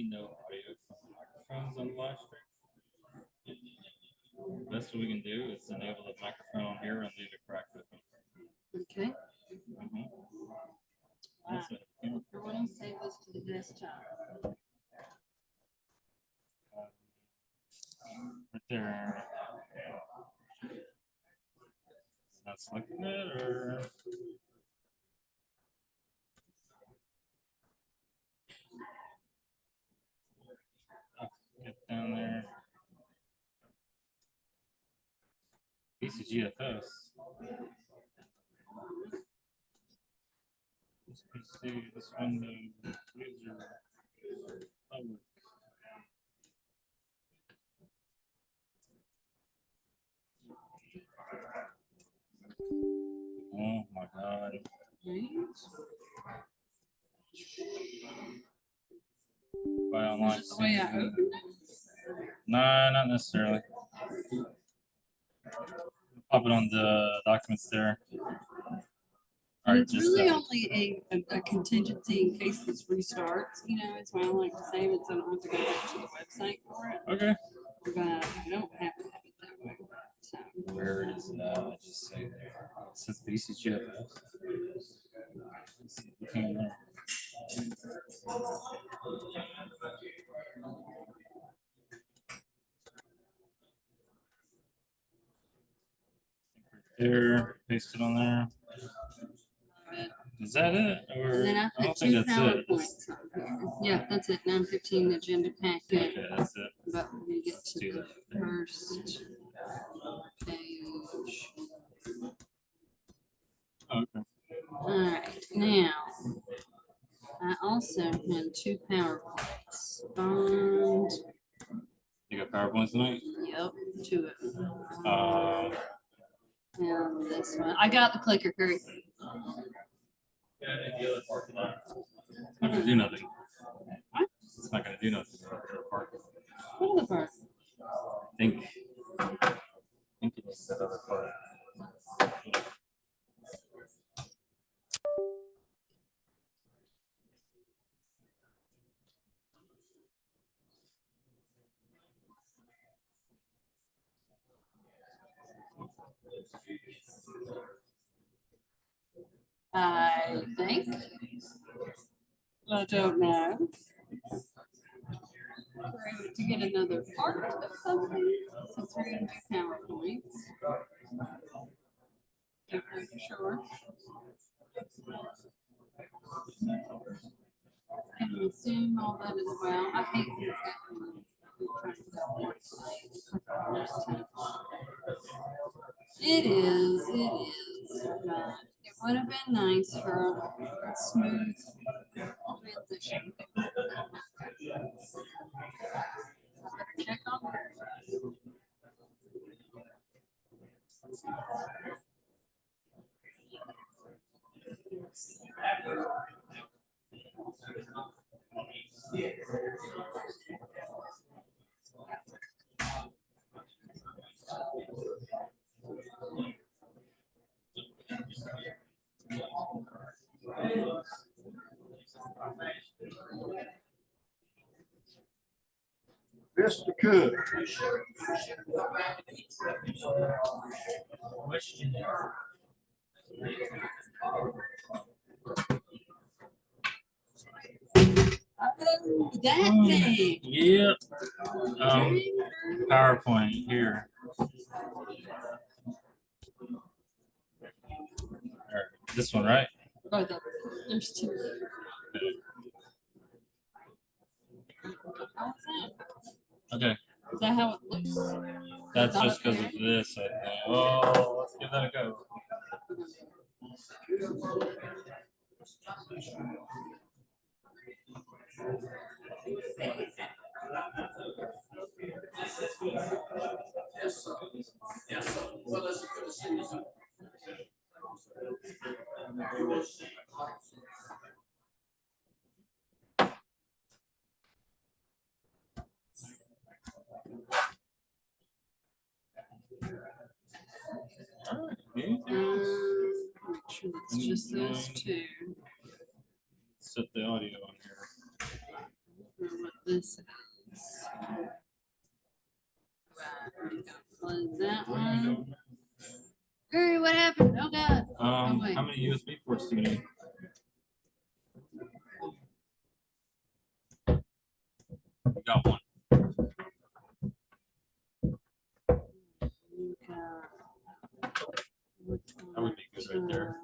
Audio from microphones on the live stream. Best we can do is enable the microphone on here and leave it cracked open. Okay. That's it. I want to save this to the desktop. Right there. Not selecting it, or get down there. BCGFS. This PC, this window, user, public. Oh my god. Buy online. Is this the way I opened it? Nah, not necessarily. Pop it on the documents there. And it's really only a contingency in case this restarts, you know, it's why I like to save it so I don't have to go back to the website for it. Okay. But I don't have to have it that way. So Where is it at? Just say there. It says BCGFS. There, paste it on there. Is that it? Or and then I don't put think two that's it. PowerPoints on here. Yeah, that's it. 9:15 agenda packet. Okay, that's it. But we get Let's to do the that. first page. Okay. All right, now I also had two PowerPoints. Bond. You got PowerPoints tonight? Yep, two of them. Yeah, And this one. I got the clicker, Curry. I did the other part tonight. It's not gonna do nothing. What? It's not gonna do nothing. What other part? I think it was that other part. I think. I don't know. We're able to get another part of something since we're going to do PowerPoints. Don't know for sure. Can we assume all that as well? I hate this. It is, but it would have been nice for a smooth transition. I better check on that. Mr. Cook. Question. Oh, that thing. Yeah. PowerPoint here. This one, right? Oh, there's two. How's that? Okay. Is that how it looks? That's just because of this, I think. Oh, let's give that a go. Make sure it's just those two. Set the audio on here. Or what this is. Close that one. Hurry, what happened? Oh God. Oh, wait. How many USB ports do we need? We got one. That would be good right there.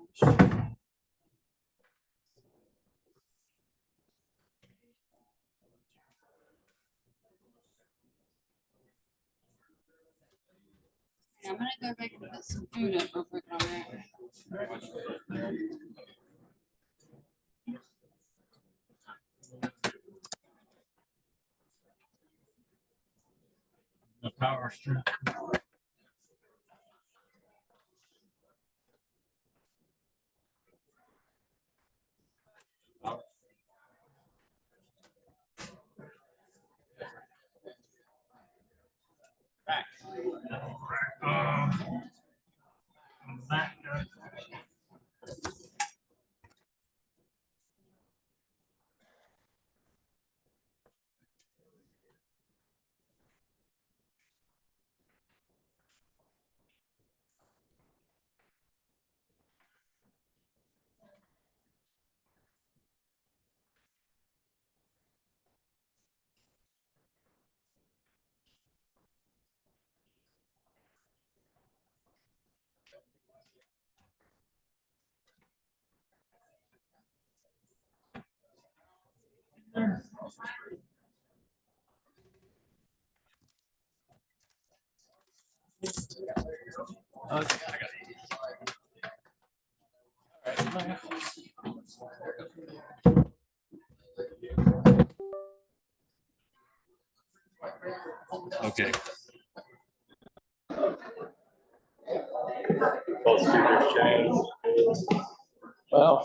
Yeah, I'm gonna go back and put some food up real quick on that. The power strip. Back. Back. Okay, I got it. Okay. Both speakers changed. Well.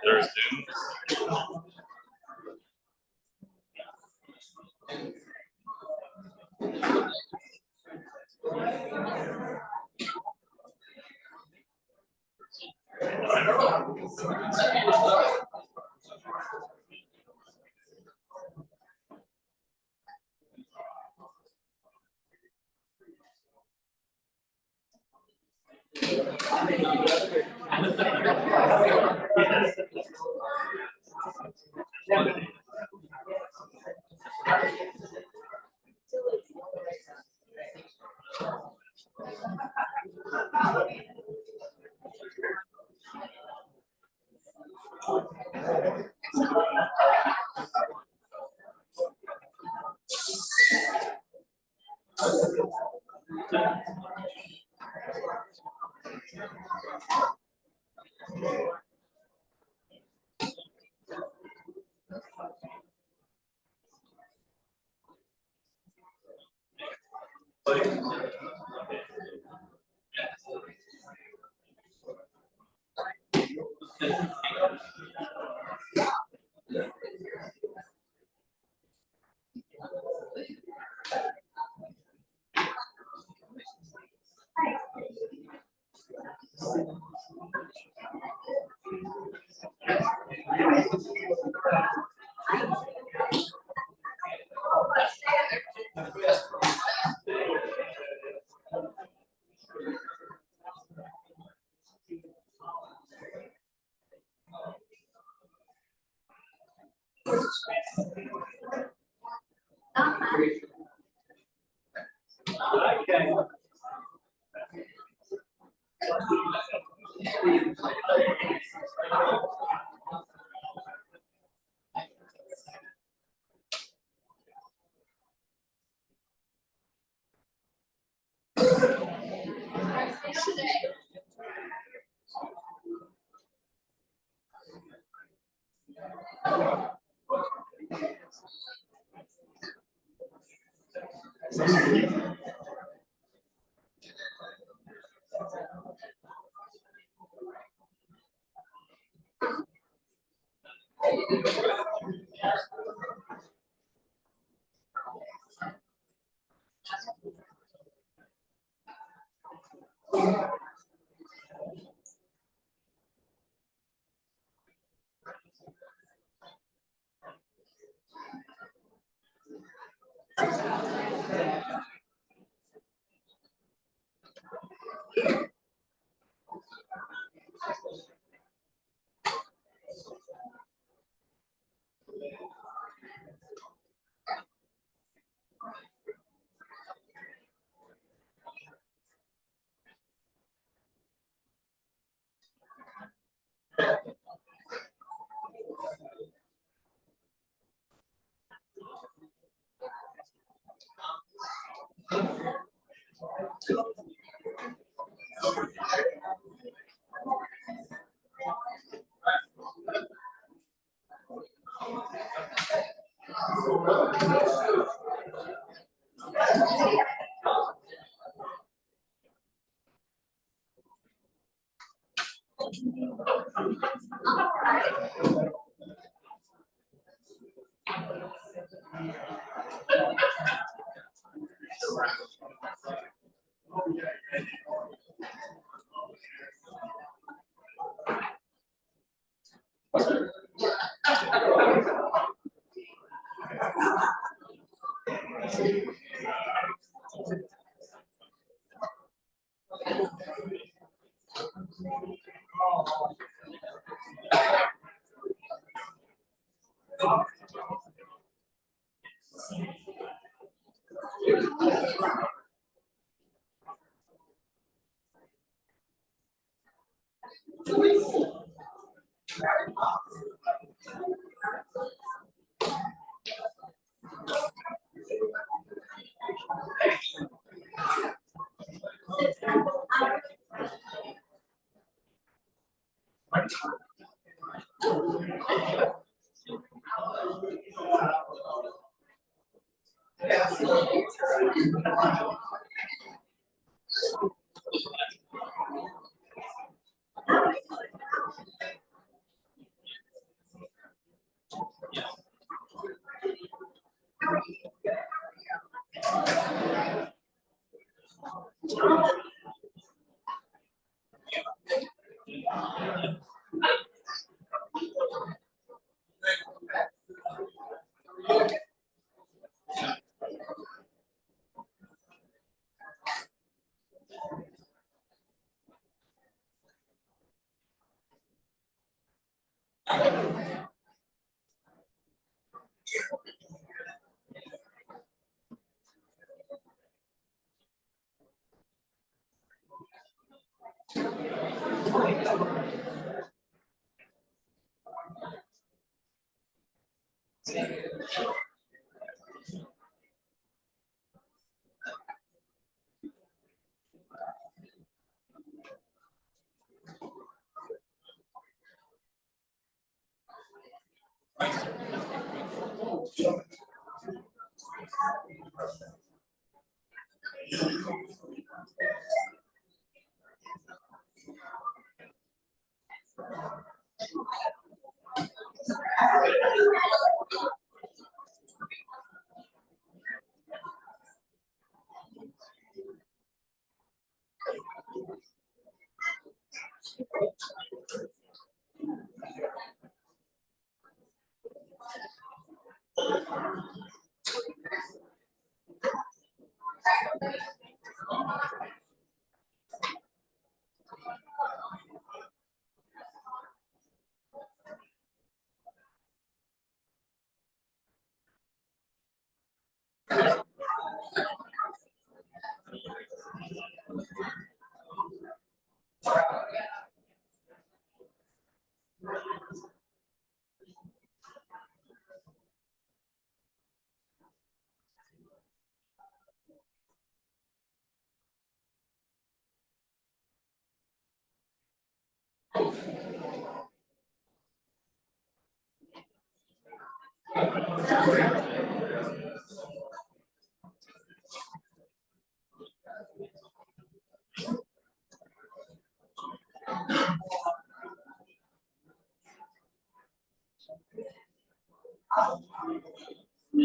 There's Zoom.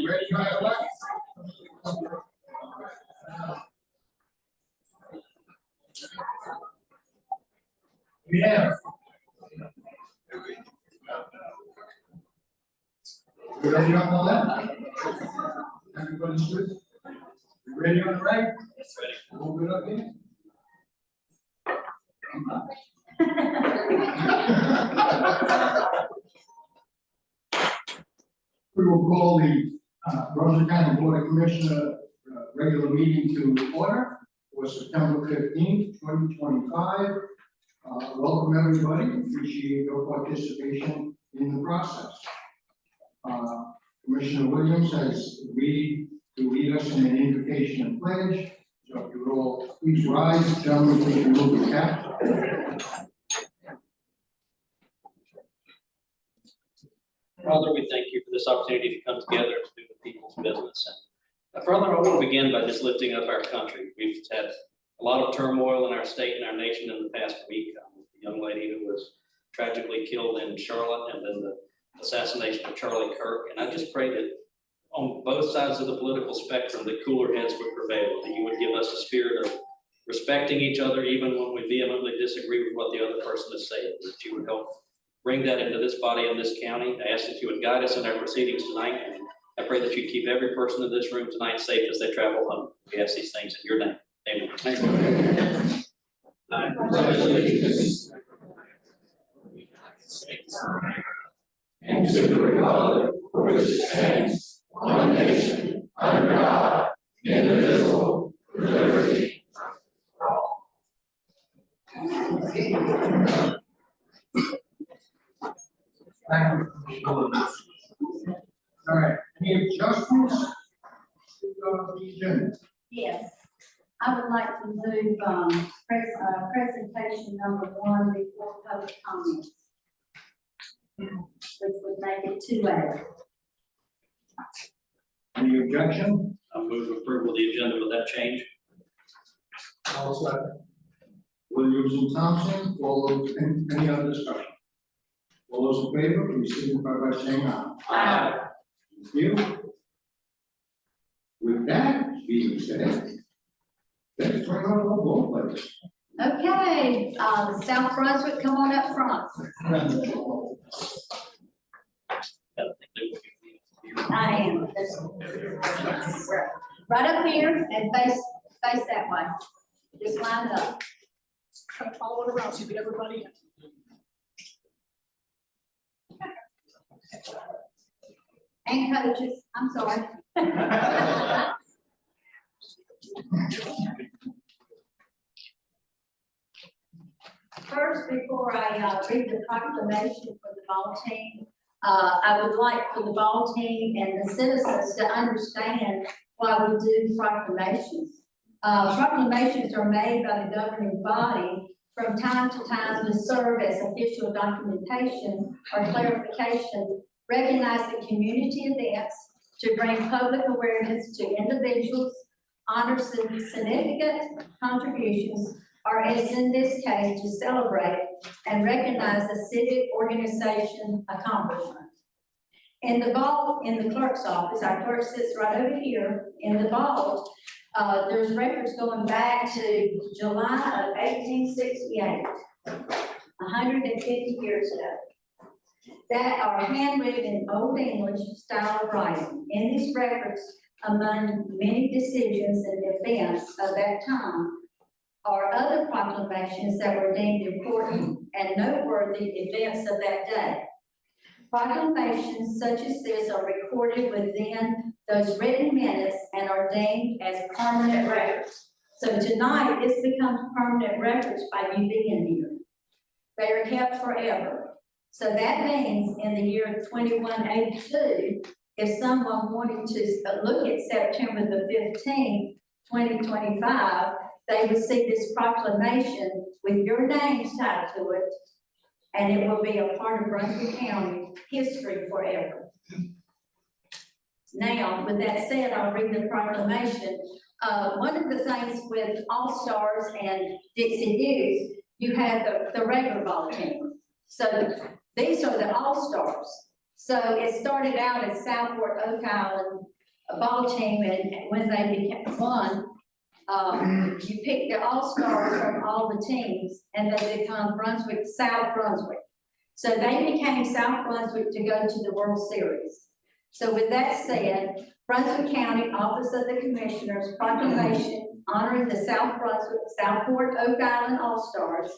Ready, yeah. You ready on the left? Everybody's good? You ready on the right? Yes, ready. All good up here? We will call the Brunswick County Board of Commissioners regular meeting to order for September 15th, 2025. Welcome everybody. Appreciate your participation in the process. Commissioner Williams has agreed to lead us in an invocation and pledge. So if you would all please rise, gentlemen, please remove the cap. Father, we thank you for this opportunity to come together to do the people's business. And Father, I want to begin by just lifting up our country. We've had a lot of turmoil in our state and our nation in the past week. The young lady who was tragically killed in Charlotte, and then the assassination of Charlie Kirk. And I just pray that on both sides of the political spectrum, the cooler heads would prevail, that you would give us a spirit of respecting each other, even when we vehemently disagree with what the other person is saying, that you would help bring that into this body and this county. I ask that you would guide us in our proceedings tonight. And I pray that you keep every person in this room tonight safe as they travel home. We ask these things in your name. Amen. Thank you. I pledge allegiance and to the republic for which it stands, one nation, under God, indivisible, with liberty for all. All right, any adjustments to the agenda? Yes, I would like to move presentation number 1 before public comments, which would make it 2A. Any objection? I move approval of the agenda with that change. I'll second. Williams and Thompson, all those, any other discussion? All those in favor, please signify by saying aye. Aye. Thank you. With that being said, let's bring on the ball players. Okay, South Brunswick, come on up front. I am. Right up here and face that way. Just line up. Kind of follow it around so you get everybody in. And coaches, I'm sorry. First, before I read the proclamation for the ball team, I would like for the ball team and the citizens to understand why we do proclamations. Proclamations are made by the governing body from time to time to serve as official documentation or clarification, recognize the community events, to bring public awareness to individuals, honor significant contributions, or as in this case, to celebrate and recognize the civic organization accomplishment. In the vault, in the clerk's office, our clerk sits right over here in the vault. There's records going back to July of 1868. 150 years ago, that are handwritten in Old English style of writing. In these records, among many decisions and events of that time, are other proclamations that were deemed important and noteworthy events of that day. Proclamations such as this are recorded within those written minutes and are deemed as permanent records. So tonight, this becomes permanent records by you being here. They are kept forever. So that means in the year 2182, if someone wanted to look at September the 15th, 2025, they would see this proclamation with your names tied to it, and it will be a part of Brunswick County history forever. Now, with that said, I'll read the proclamation. One of the things with All-Stars and Dixie Youth, you have the regular ball team. So these are the All-Stars. So it started out at Southport Oak Island ball team, and when they won, you pick the All-Stars from all the teams, and they become South Brunswick. So they became South Brunswick to go to the World Series. So with that said, Brunswick County Office of the Commissioners proclamation honoring the South Brunswick Southport Oak Island All-Stars,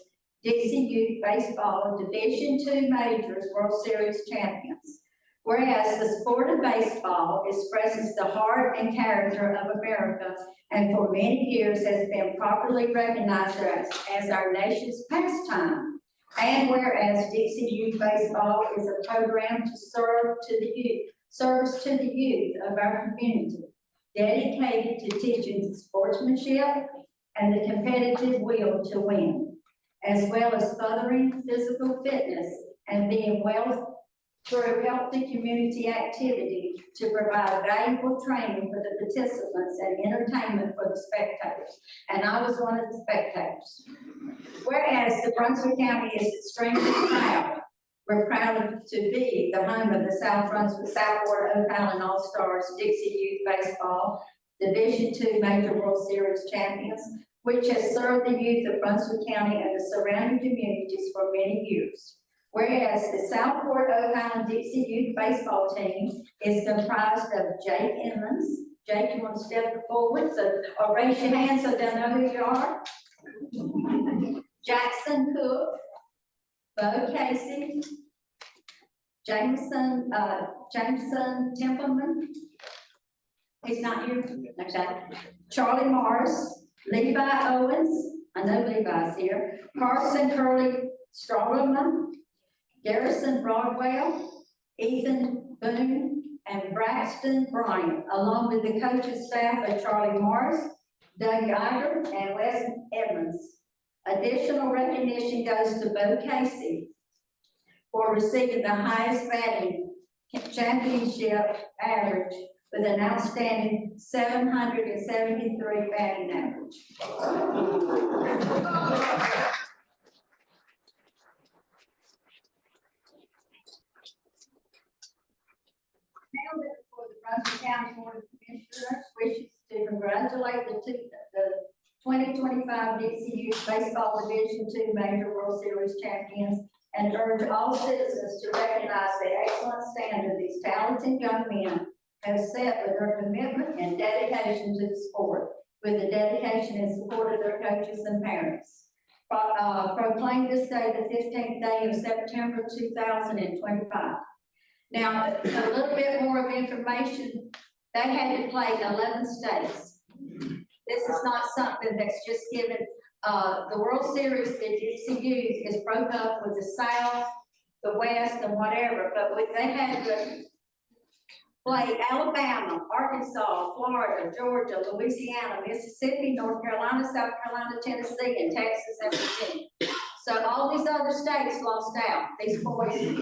Dixie Youth Baseball Division II Majors World Series champions. Whereas the sport of baseball expresses the heart and character of America and for many years has been properly recognized as our nation's pastime. And whereas Dixie Youth Baseball is a program to service to the youth of our community, dedicated to teaching sportsmanship and the competitive will to win, as well as furthering physical fitness and being well through healthy community activity to provide valuable training for the participants and entertainment for the spectators. And I was one of the spectators. Whereas the Brunswick County is extremely proud. We're proud to be the home of the South Brunswick Southport Oak Island All-Stars Dixie Youth Baseball Division II Major World Series champions, which has served the youth of Brunswick County and the surrounding communities for many years. Whereas the Southport Oak Island Dixie Youth Baseball team is comprised of Jake Emmons. Jake, you want to step forward or raise your hand so they'll know who you are? Jackson Cook, Bo Casey, Jameson Templeman. He's not here. Okay. Charlie Morris, Levi Owens. I know Levi's here. Carson Curley Strawman, Garrison Broadwell, Ethan Boone, and Braxton Bryant, along with the coaching staff of Charlie Morris, Doug Geiger, and Wes Edmonds. Additional recognition goes to Bo Casey for receiving the highest batting championship average with an outstanding 773 batting average. Now, therefore, the Brunswick County Board of Commissioners wishes to congratulate the 2025 Dixie Youth Baseball Division II Major World Series champions and urge all citizens to recognize the excellent standard these talented young men have set with their commitment and dedication to the sport, with the dedication and support of their coaches and parents. Proclaim this day the 15th day of September 2025. Now, a little bit more of information. They had to play 11 states. This is not something that's just given. The World Series that Dixie Youth is broke up with the South, the West, and whatever, but they had to play Alabama, Arkansas, Florida, Georgia, Louisiana, Mississippi, North Carolina, South Carolina, Tennessee, and Texas, and Virginia. So all these other states lost out. These boys.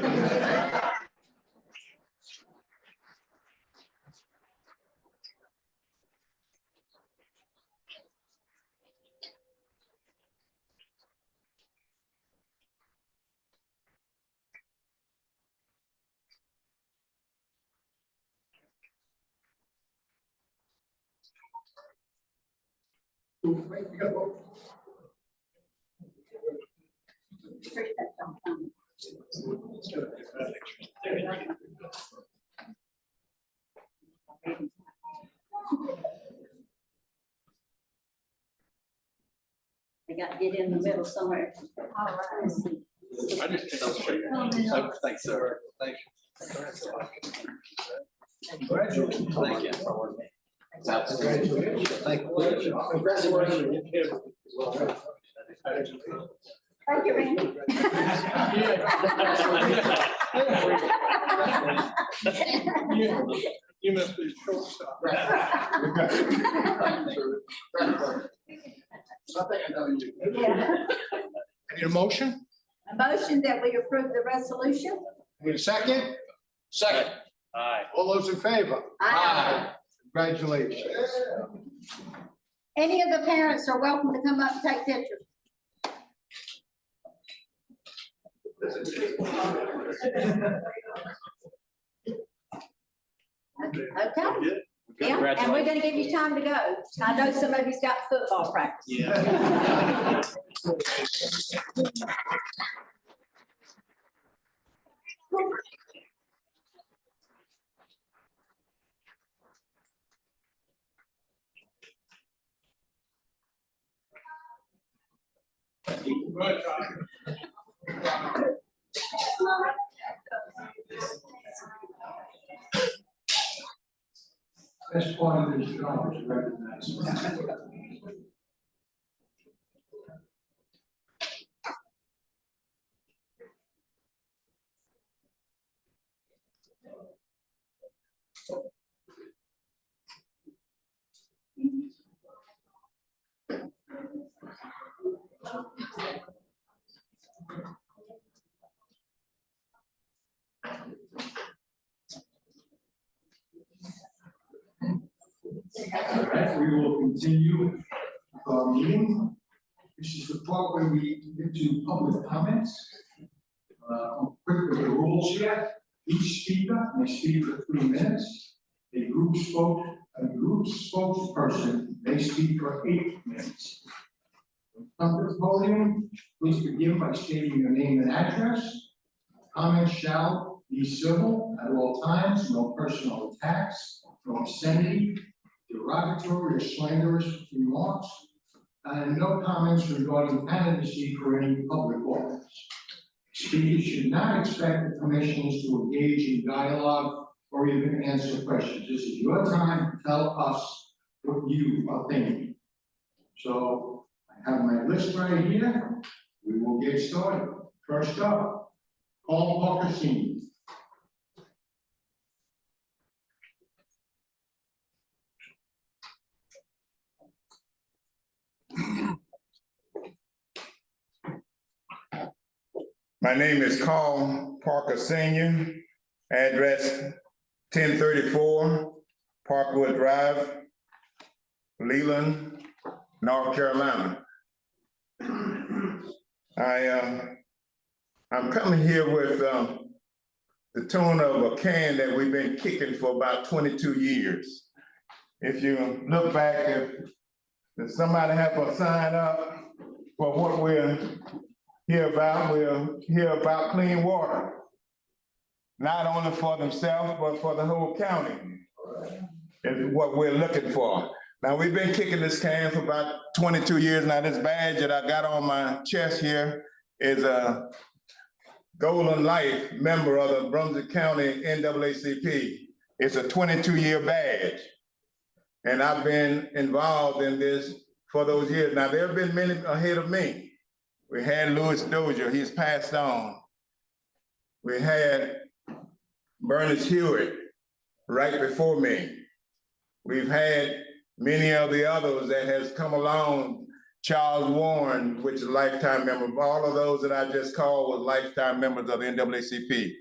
Appreciate y'all coming. I got to get in the middle somewhere. All right. Let's see. I just don't show you. Thanks, sir. Thank you. Congratulations. Thank you. Thank you. Congratulations. Thank you, Randy. You must be a shortstop. I think I know you. Yeah. Need a motion? A motion that we approve the resolution? Need a second? Second. Aye. All those in favor? Aye. Congratulations. Any of the parents are welcome to come up and take pictures. Okay. Yeah, and we're gonna give you time to go. I know some of you's got football practice. Yeah. That's part of this job is recognized. All right, we will continue our meeting. This is the part where we get to public comments. Quick with the rules here. Each speaker may speak for 3 minutes. A group spokesperson may speak for 8 minutes. When you come to the podium, please begin by stating your name and address. Comments shall be civil at all times, no personal attacks, no obscenity, derogatory or slanderous remarks, and no comments regarding candidacy for any public office. Speakers should not expect the commissioners to engage in dialogue or even answer questions. This is your time to tell us what you are thinking. So I have my list right here. We will get started. First up, Paul Parker Senior. My name is Carl Parker Senior, address 1034 Parkwood Drive, Leland, North Carolina. I'm coming here with the tune of a can that we've been kicking for about 22 years. If you look back, if somebody have a sign up for what we're here about clean water, not only for themselves, but for the whole county, is what we're looking for. Now, we've been kicking this can for about 22 years. Now, this badge that I got on my chest here is a Golden Life member of the Brunswick County NAACP. It's a 22-year badge. And I've been involved in this for those years. Now, there have been many ahead of me. We had Louis Dozier, he's passed on. We had Bernice Hewitt right before me. We've had many of the others that has come along. Charles Warren, which is a lifetime member. All of those that I just called was lifetime members of the NAACP.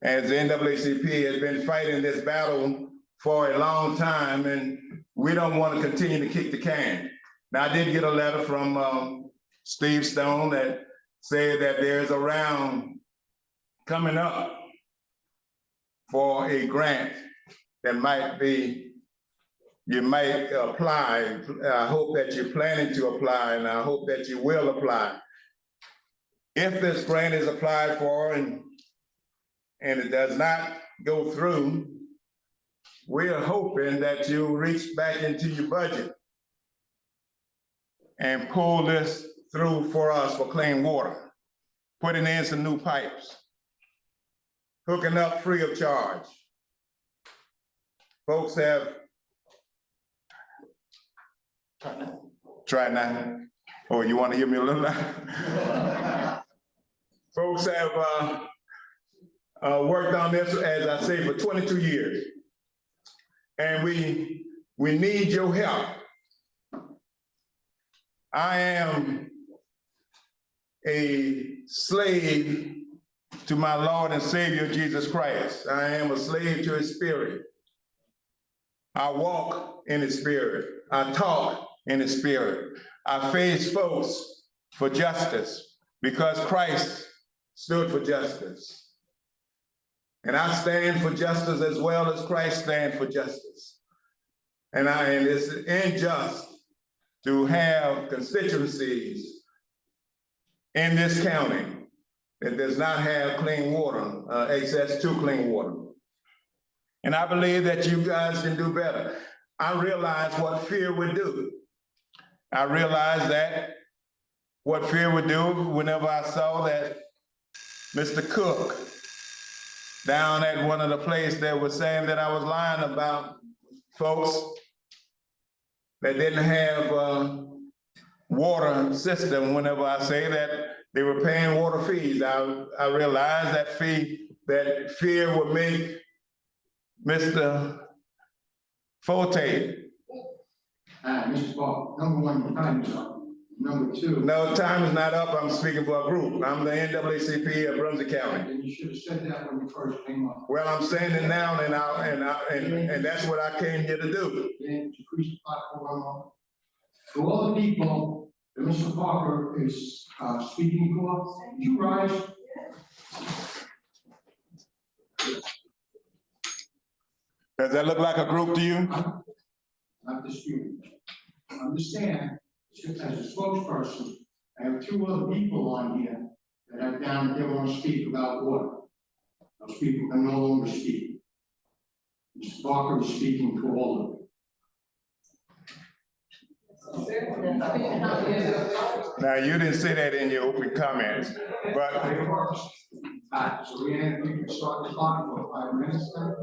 As the NAACP has been fighting this battle for a long time, and we don't want to continue to kick the can. Now, I did get a letter from Steve Stone that said that there's a round coming up for a grant that might be, you might apply. I hope that you're planning to apply, and I hope that you will apply. if this grant is applied for and it does not go through, we're hoping that you reach back into your budget and pull this through for us for clean water, putting in some new pipes, hooking up free of charge. Folks have, try now, or you want to hear me a little louder? Folks have worked on this, as I say, for 22 years. And we need your help. I am a slave to my Lord and Savior, Jesus Christ. I am a slave to his spirit. I walk in his spirit. I talk in his spirit. I face folks for justice because Christ stood for justice. And I stand for justice as well as Christ stands for justice. And it's unjust to have constituencies in this county that does not have clean water, access to clean water. And I believe that you guys can do better. I realize what fear would do. I realize that what fear would do whenever I saw that Mr. Cook down at one of the places that was saying that I was lying about folks that didn't have a water system. Whenever I say that they were paying water fees, I realized that fear would make Mr. Forte. Mr. Paul, number one, your time is up. Number two. No, time is not up. I'm speaking for a group. I'm the NAACP of Brunswick County. And you should have said that when you first came up. Well, I'm saying it now, and that's what I came here to do. Then decrease the platform. For all the people that Mr. Parker is speaking for, would you rise? Does that look like a group to you? Not disputing. Understand, as a spokesperson, I have two other people on here that have down, they want to speak about water. Those people can no longer speak. Mr. Parker is speaking for all of them. Now, you didn't say that in your open comments, but So we can start the clock for 5 minutes now.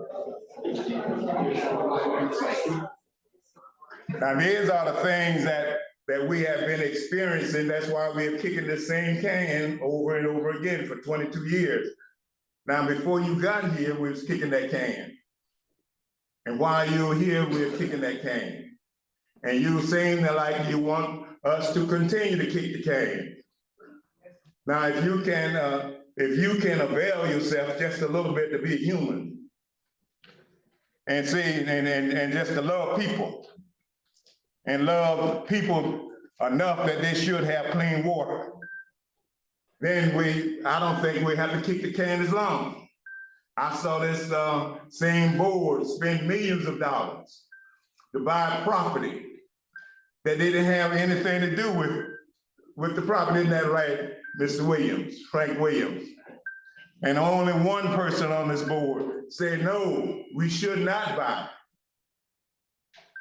now these are the things that we have been experiencing. That's why we're kicking the same can over and over again for 22 years. Now, before you got here, we was kicking that can. And while you were here, we were kicking that can. And you seem like you want us to continue to kick the can. Now, if you can avail yourself just a little bit to be human and see, and just to love people and love people enough that they should have clean water, then I don't think we have to kick the can as long. I saw this same board spend millions of dollars to buy property that they didn't have anything to do with the property. Isn't that right, Mr. Williams, Frank Williams? And only one person on this board said, no, we should not buy,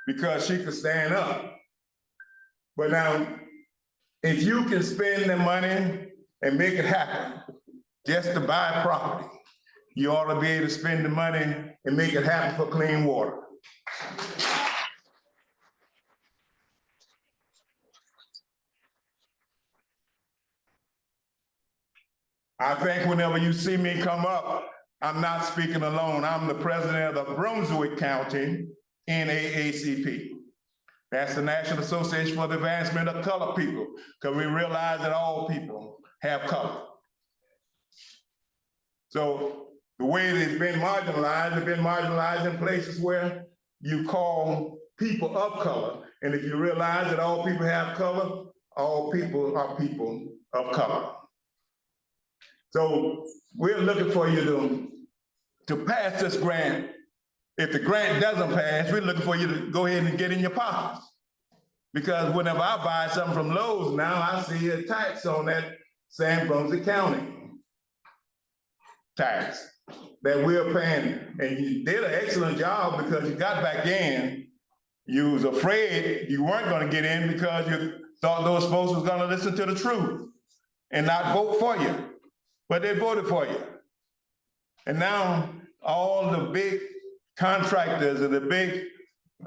because she could stand up. But now, if you can spend the money and make it happen just to buy property, you ought to be able to spend the money and make it happen for clean water. I think whenever you see me come up, I'm not speaking alone. I'm the president of the Brunswick County NAACP. That's the National Association for the Advancement of Colored People, because we realize that all people have color. So the way it's been marginalized in places where you call people of color. And if you realize that all people have color, all people are people of color. So we're looking for you to pass this grant. If the grant doesn't pass, we're looking for you to go ahead and get in your pockets. Because whenever I buy something from Lowe's now, I see a tax on that San Brunswick County tax that we're paying. And you did an excellent job because you got back in. You was afraid you weren't gonna get in because you thought those folks was gonna listen to the truth and not vote for you. But they voted for you. And now all the big contractors and the big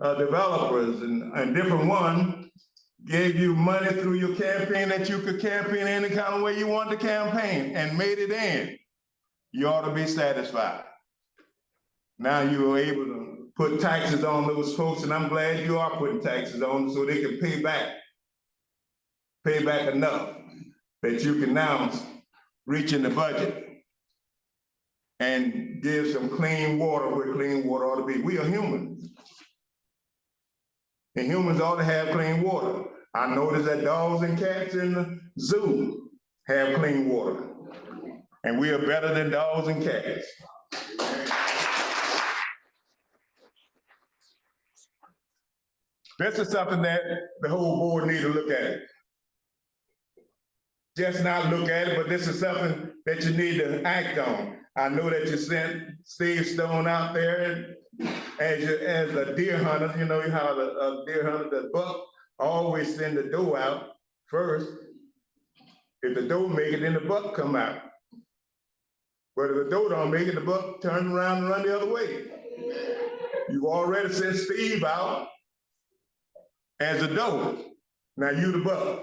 developers and different ones gave you money through your campaign that you could campaign any kind of way you wanted to campaign and made it in. You ought to be satisfied. Now you are able to put taxes on those folks, and I'm glad you are putting taxes on them so they can pay back enough that you can now reach in the budget and give some clean water where clean water ought to be. We are humans. And humans ought to have clean water. I noticed that dogs and cats in the zoo have clean water. And we are better than dogs and cats. This is something that the whole board needs to look at. Just not look at it, but this is something that you need to act on. I know that you sent Steve Stone out there as a deer hunter. You know how a deer hunter, the buck always send the doe out first. If the doe make it, then the buck come out. But if the doe don't make it, the buck turn around and run the other way. You've already sent Steve out as a doe. Now you the buck.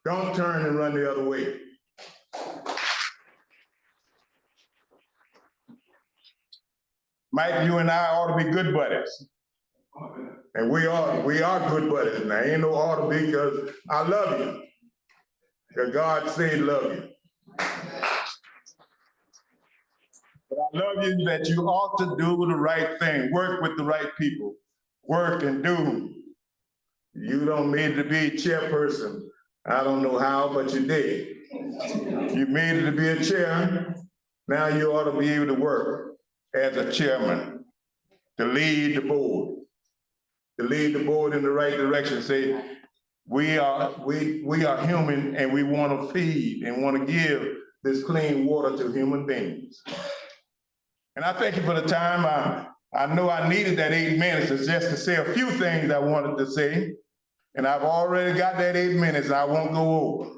Don't turn and run the other way. Mike, you and I ought to be good buddies. And we are good buddies. Now ain't no ought to be because I love you. Because God said love you. But I love you that you ought to do the right thing. Work with the right people. Work and do. You don't need to be chairperson. I don't know how, but you did. You made it to be a chair. Now you ought to be able to work as a chairman, to lead the board in the right direction. Say, we are human and we want to feed and want to give this clean water to human beings. And I thank you for the time. I know I needed that 8 minutes just to say a few things I wanted to say. And I've already got that 8 minutes. I won't go over.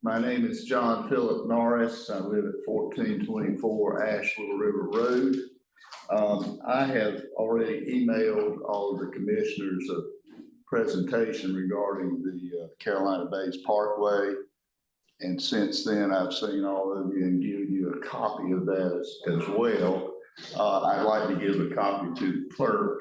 My name is John Philip Norris. I live at 1424 Asheville River Road. I have already emailed all of the commissioners a presentation regarding the Carolina Bays Parkway. And since then, I've seen all of you and given you a copy of that as well. I'd like to give a copy to the clerk.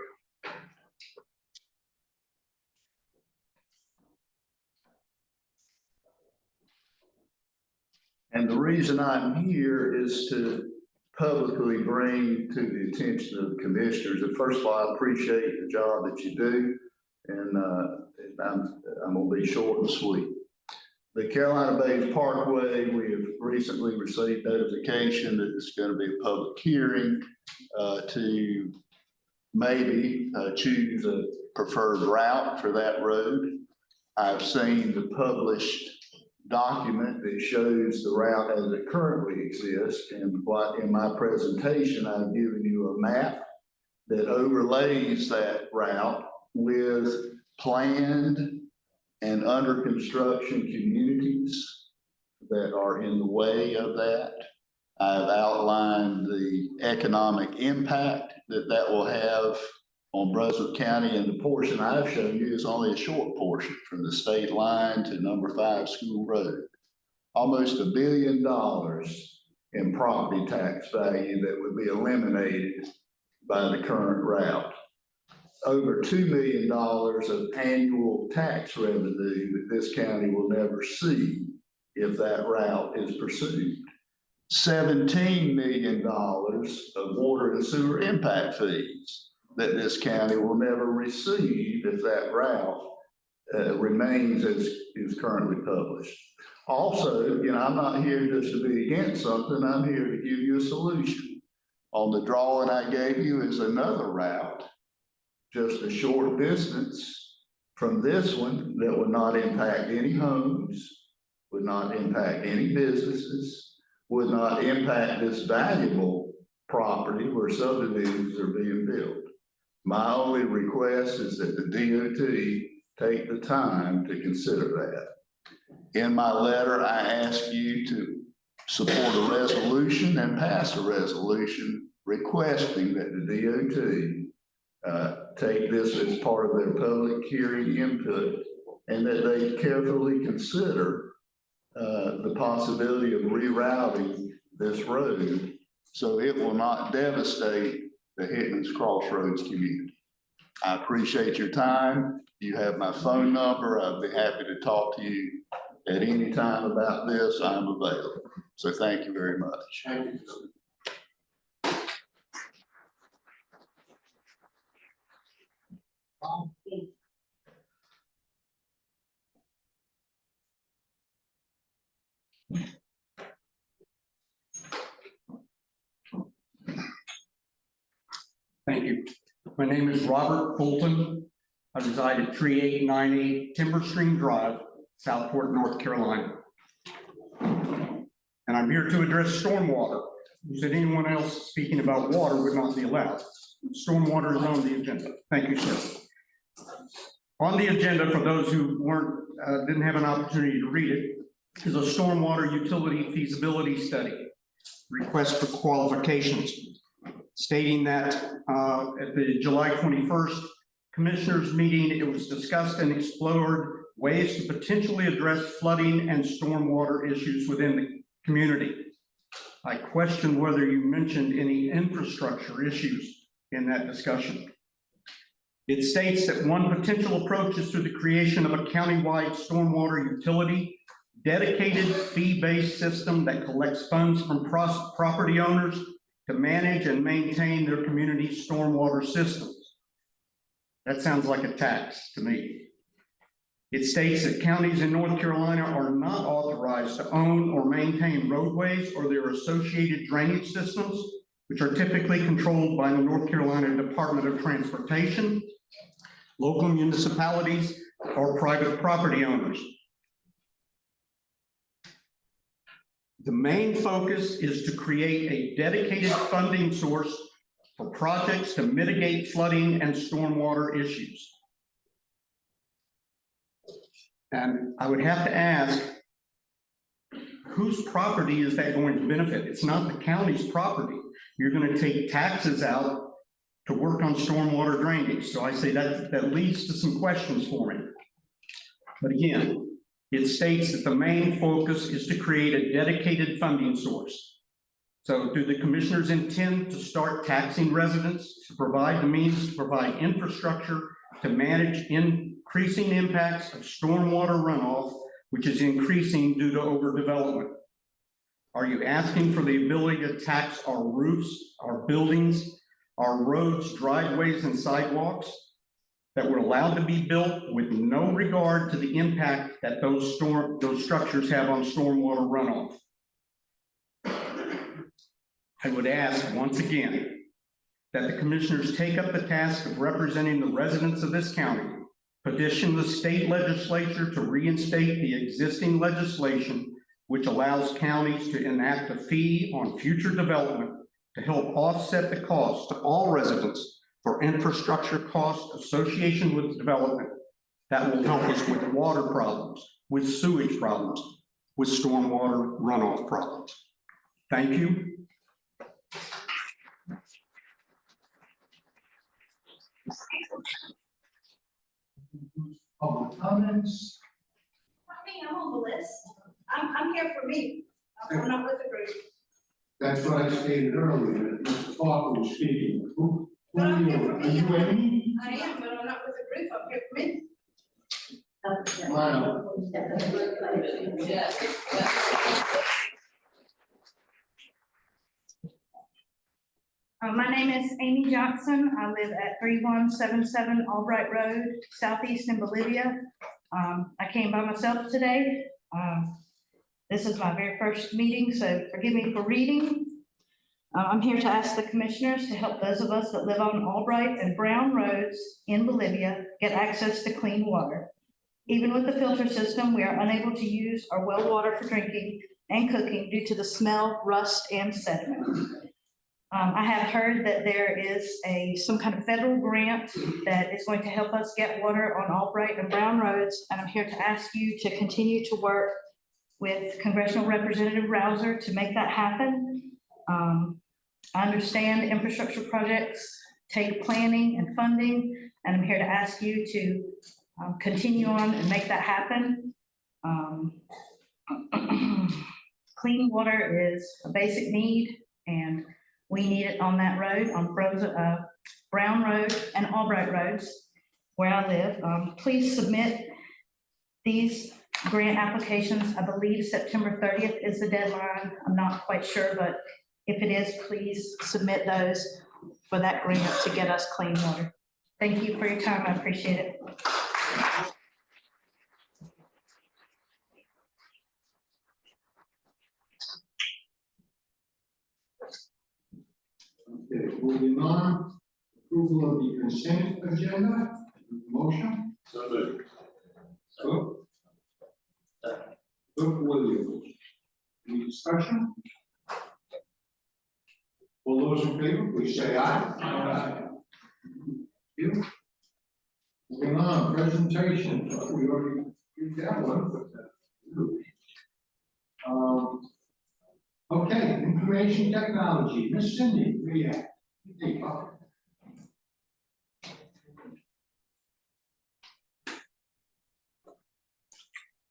And the reason I'm here is to publicly bring to the attention of the commissioners that, first of all, I appreciate the job that you do, and I'm gonna be short and sweet. The Carolina Bays Parkway, we have recently received notification that it's going to be a public hearing to maybe choose a preferred route for that road. I've seen the published document that shows the route as it currently exists, and in my presentation, I've given you a map that overlays that route with planned and under construction communities that are in the way of that. I've outlined the economic impact that will have on Brunswick County, and the portion I've shown you is only a short portion from the state line to number 5 School Road. Almost $1 billion in property tax value that would be eliminated by the current route. Over $2 million of annual tax revenue that this county will never see if that route is pursued. $17 million of water and sewer impact fees that this county will never receive if that route remains as is currently published. Also, I'm not here just to be against something, I'm here to give you a solution. On the drawing I gave you is another route, just a short distance from this one that would not impact any homes, would not impact any businesses, would not impact this valuable property where subdivisions are being built. My only request is that the DOT take the time to consider that. In my letter, I ask you to support a resolution and pass a resolution requesting that the DOT take this as part of their public hearing input and that they carefully consider the possibility of rerouting this road so it will not devastate the Hickman's Crossroads community. I appreciate your time. You have my phone number. I'd be happy to talk to you at any time about this. I'm available. So thank you very much. Thank you. Thank you. My name is Robert Fulton. I reside at 3898 Timber Stream Drive, Southport, North Carolina. And I'm here to address stormwater. You said anyone else speaking about water would not be allowed. Stormwater is on the agenda. Thank you, sir. On the agenda, for those who didn't have an opportunity to read it, is a stormwater utility feasibility study, request for qualifications, stating that at the July 21st Commissioners meeting, it was discussed and explored ways to potentially address flooding and stormwater issues within the community. I question whether you mentioned any infrastructure issues in that discussion. It states that one potential approach is through the creation of a countywide stormwater utility, dedicated fee-based system that collects funds from property owners to manage and maintain their community's stormwater systems. That sounds like a tax to me. It states that counties in North Carolina are not authorized to own or maintain roadways or their associated drainage systems, which are typically controlled by the North Carolina Department of Transportation, local municipalities, or private property owners. The main focus is to create a dedicated funding source for projects to mitigate flooding and stormwater issues. And I would have to ask, whose property is that going to benefit? It's not the county's property. You're going to take taxes out to work on stormwater drainage. So I say that leads to some questions for me. But again, it states that the main focus is to create a dedicated funding source. So do the commissioners intend to start taxing residents to provide the means to provide infrastructure to manage increasing impacts of stormwater runoff, which is increasing due to overdevelopment? Are you asking for the ability to tax our roofs, our buildings, our roads, driveways, and sidewalks that were allowed to be built with no regard to the impact that those structures have on stormwater runoff? I would ask once again that the commissioners take up the task of representing the residents of this county, petition the state legislature to reinstate the existing legislation which allows counties to enact a fee on future development to help offset the cost to all residents for infrastructure costs associated with development that will help us with water problems, with sewage problems, with stormwater runoff problems. Thank you. Public comments? I'm on the list. I'm here for me. I'm not with the group. That's what I stated earlier, that Mr. Parker was speaking. Who But are I'm you? here for Are me. you Amy? I am, but I'm not with the group. I'm here for me. Wow. My name is Amy Johnson. I live at 3177 Albright Road, southeast in Bolivia. I came by myself today. This is my very first meeting, so forgive me for reading. I'm here to ask the commissioners to help those of us that live on Albright and Brown Roads in Bolivia get access to clean water. Even with the filter system, we are unable to use our well water for drinking and cooking due to the smell, rust, and sediment. I have heard that there is some kind of federal grant that is going to help us get water on Albright and Brown Roads, and I'm here to ask you to continue to work with Congressional Representative Rouser to make that happen. I understand infrastructure projects take planning and funding, and I'm here to ask you to continue on and make that happen. Clean water is a basic need, and we need it on that road, on Brown Road and Albright Roads, where I live. Please submit these grant applications. I believe September 30th is the deadline. I'm not quite sure, but if it is, please submit those for that grant to get us clean water. Thank you for your time. I appreciate it. Okay, moving on, approval of the consent agenda, motion. So moved. Cook. Cook Williams. Any discussion? All those in favor, please say aye. Aye. Thank you. Moving on, presentation, we already did that one, but okay, information technology, Miss Cindy, where you at? Hey, up.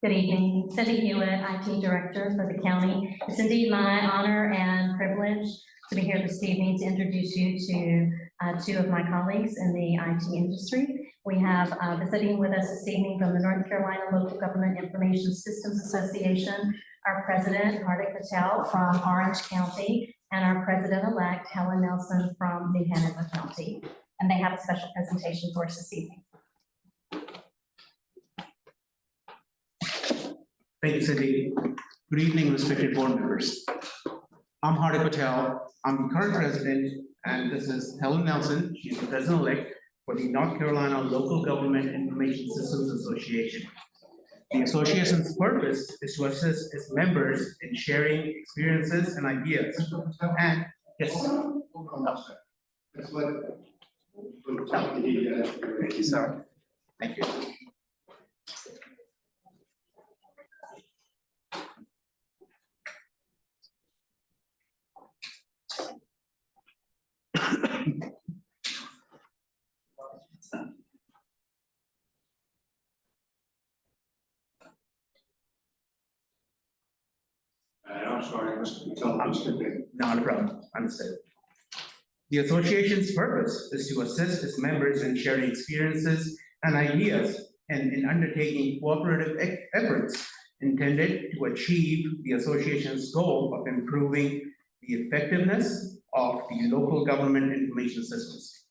Good evening, Cindy Hewitt, IT Director for the county. It's indeed my honor and privilege to be here this evening to introduce you to two of my colleagues in the IT industry. We have visiting with us this evening from the North Carolina Local Government Information Systems Association, our President, Hardik Patel from Orange County, and our President-elect, Helen Nelson from New Hanover County. And they have a special presentation for us this evening. Thank you, Cindy. Good evening, respected board members. I'm Hardik Patel. I'm the current president, and this is Helen Nelson. She's the president-elect for the North Carolina Local Government Information Systems Association. The association's purpose is to assist its members in sharing experiences and ideas. And yes. Hold on a second. Let's let Thank you, sir. Thank you. I'm sorry, Mr. Patel, please continue. Not a problem, understood. The association's purpose is to assist its members in sharing experiences and ideas and in undertaking cooperative efforts intended to achieve the association's goal of improving the effectiveness of the local government information systems.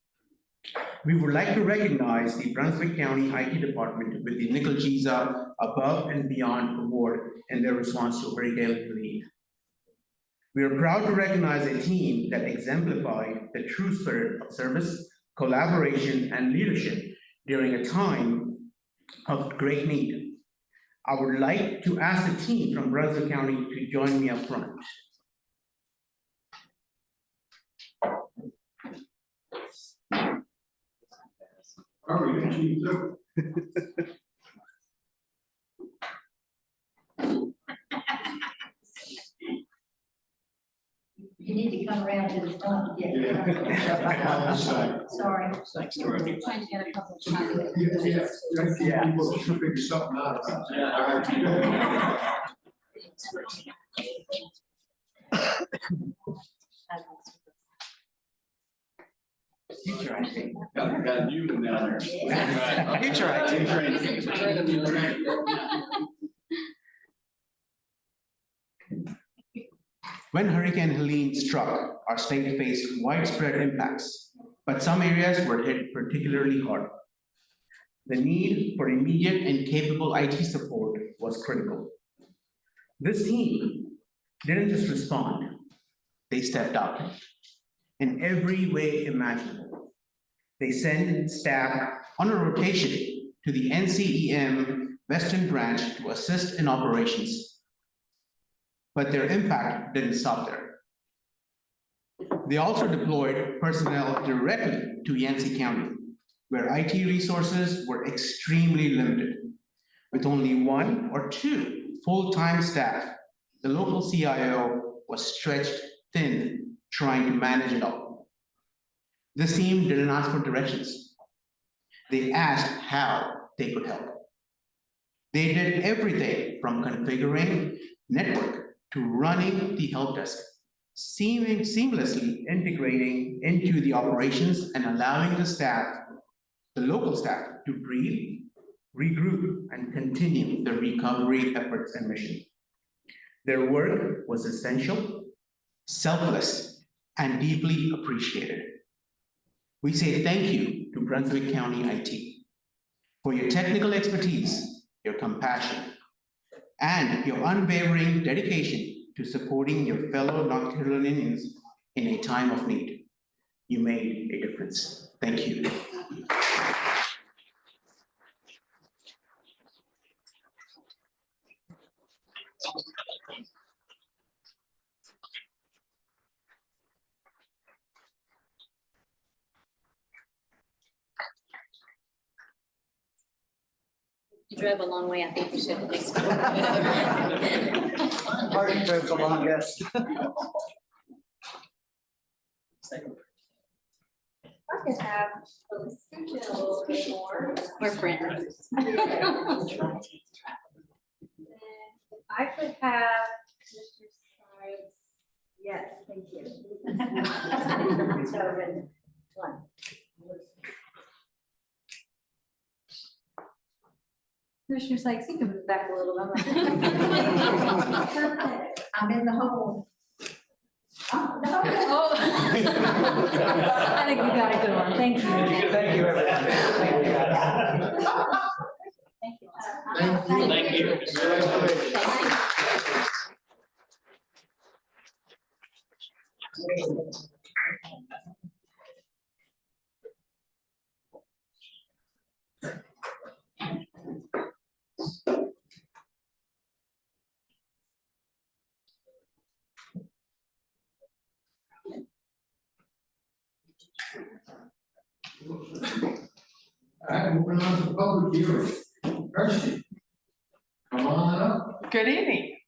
We would like to recognize the Brunswick County IT Department with the Nickel Giza Above and Beyond Award in their response to Hurricane Helene. We are proud to recognize a team that exemplified the true spirit of service, collaboration, and leadership during a time of great need. I would like to ask the team from Brunswick County to join me up front. Hurry, didn't you do? You need to come around to the front to get. Yeah. Sorry. Thanks, Dorothy. Trying to get a couple of shots. Yeah. People should figure something out. Future IT. Got you down there. Future IT. When Hurricane Helene struck, our state faced widespread impacts, but some areas were hit particularly hard. The need for immediate and capable IT support was critical. This team didn't just respond, they stepped up in every way imaginable. They sent staff on a rotation to the NCEM Western Branch to assist in operations. But their impact didn't stop there. They also deployed personnel directly to Yancey County, where IT resources were extremely limited. With only 1 or 2 full-time staff, the local CIO was stretched thin trying to manage it all. This team didn't ask for directions. They asked how they could help. They did everything from configuring network to running the help desk, seamlessly integrating into the operations and allowing the staff, the local staff, to breathe, regroup, and continue the recovery efforts and mission. Their work was essential, selfless, and deeply appreciated. We say thank you to Brunswick County IT for your technical expertise, your compassion, and your unwavering dedication to supporting your fellow North Carolinians in a time of need. You made a difference. Thank you. You drove a long way, I think you should at least. Party trips along, yes. I could have a little bit more. We're friends. I could have Mr. Sykes. Yes, thank you. So, one. Commissioner Sykes, you can move back a little. I'm in the hole. Oh. I think you got a good one. Thank you. Thank you, everyone. Thank you. All right, moving on to the public hearing. Kirsty, come on up. Good evening.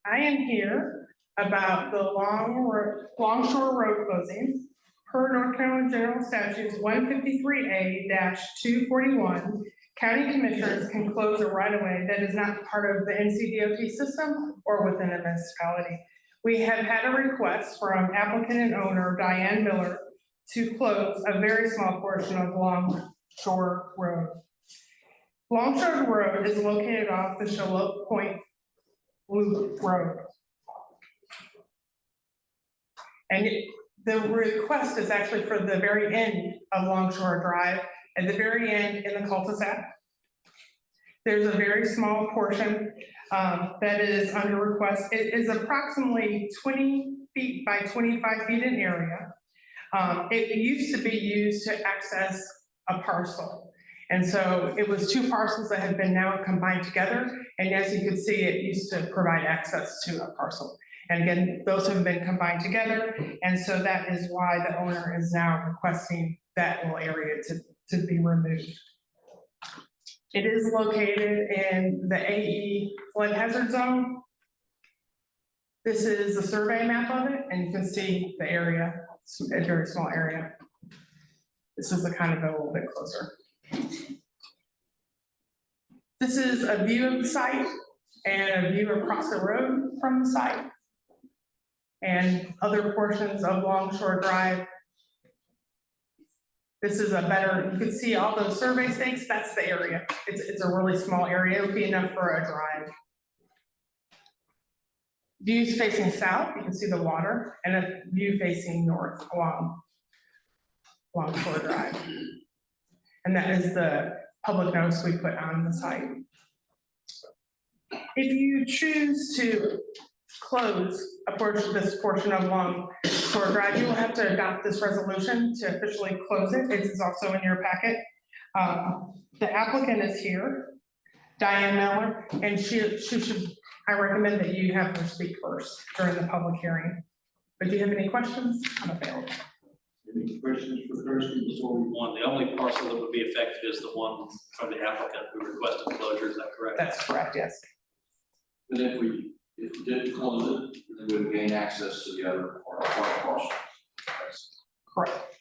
I am here about the Longshore Road closing. Per North Carolina General Statutes 153A-241, county commissioners can close a right-of-way that is not part of the NCDOT system or within a municipality. We have had a request from applicant and owner Diane Miller to close a very small portion of Longshore Road. Longshore Road is located off the Charlotte Point Loop Road. And the request is actually for the very end of Longshore Drive, at the very end in the cul-de-sac. There's a very small portion that is under request. It is approximately 20 feet by 25 feet in area. It used to be used to access a parcel. And so it was 2 parcels that have been now combined together. And as you can see, it used to provide access to a parcel. And again, those have been combined together. And so that is why the owner is now requesting that little area to be removed. It is located in the AE flood hazard zone. This is the survey map of it, and you can see the area, it's a very small area. This is the kind of a little bit closer. This is a view of the site and a view across the road from the site and other portions of Longshore Drive. This is a better, you can see all those survey stakes, that's the area. It's a really small area, it would be enough for a drive. Views facing south, you can see the water, and a view facing north along Longshore Drive. And that is the public notice we put on the site. If you choose to close this portion of Longshore Drive, you will have to adopt this resolution to officially close it. It is also in your packet. The applicant is here, Diane Miller, and she should, I recommend that you have her speak first during the public hearing. But do you have any questions? I'm available. Any questions for Kirsty before we? One, the only parcel that would be affected is the one from the applicant who requested closure, is that correct? That's correct, yes. But if we did close it, then we would gain access to the other parcel. Correct.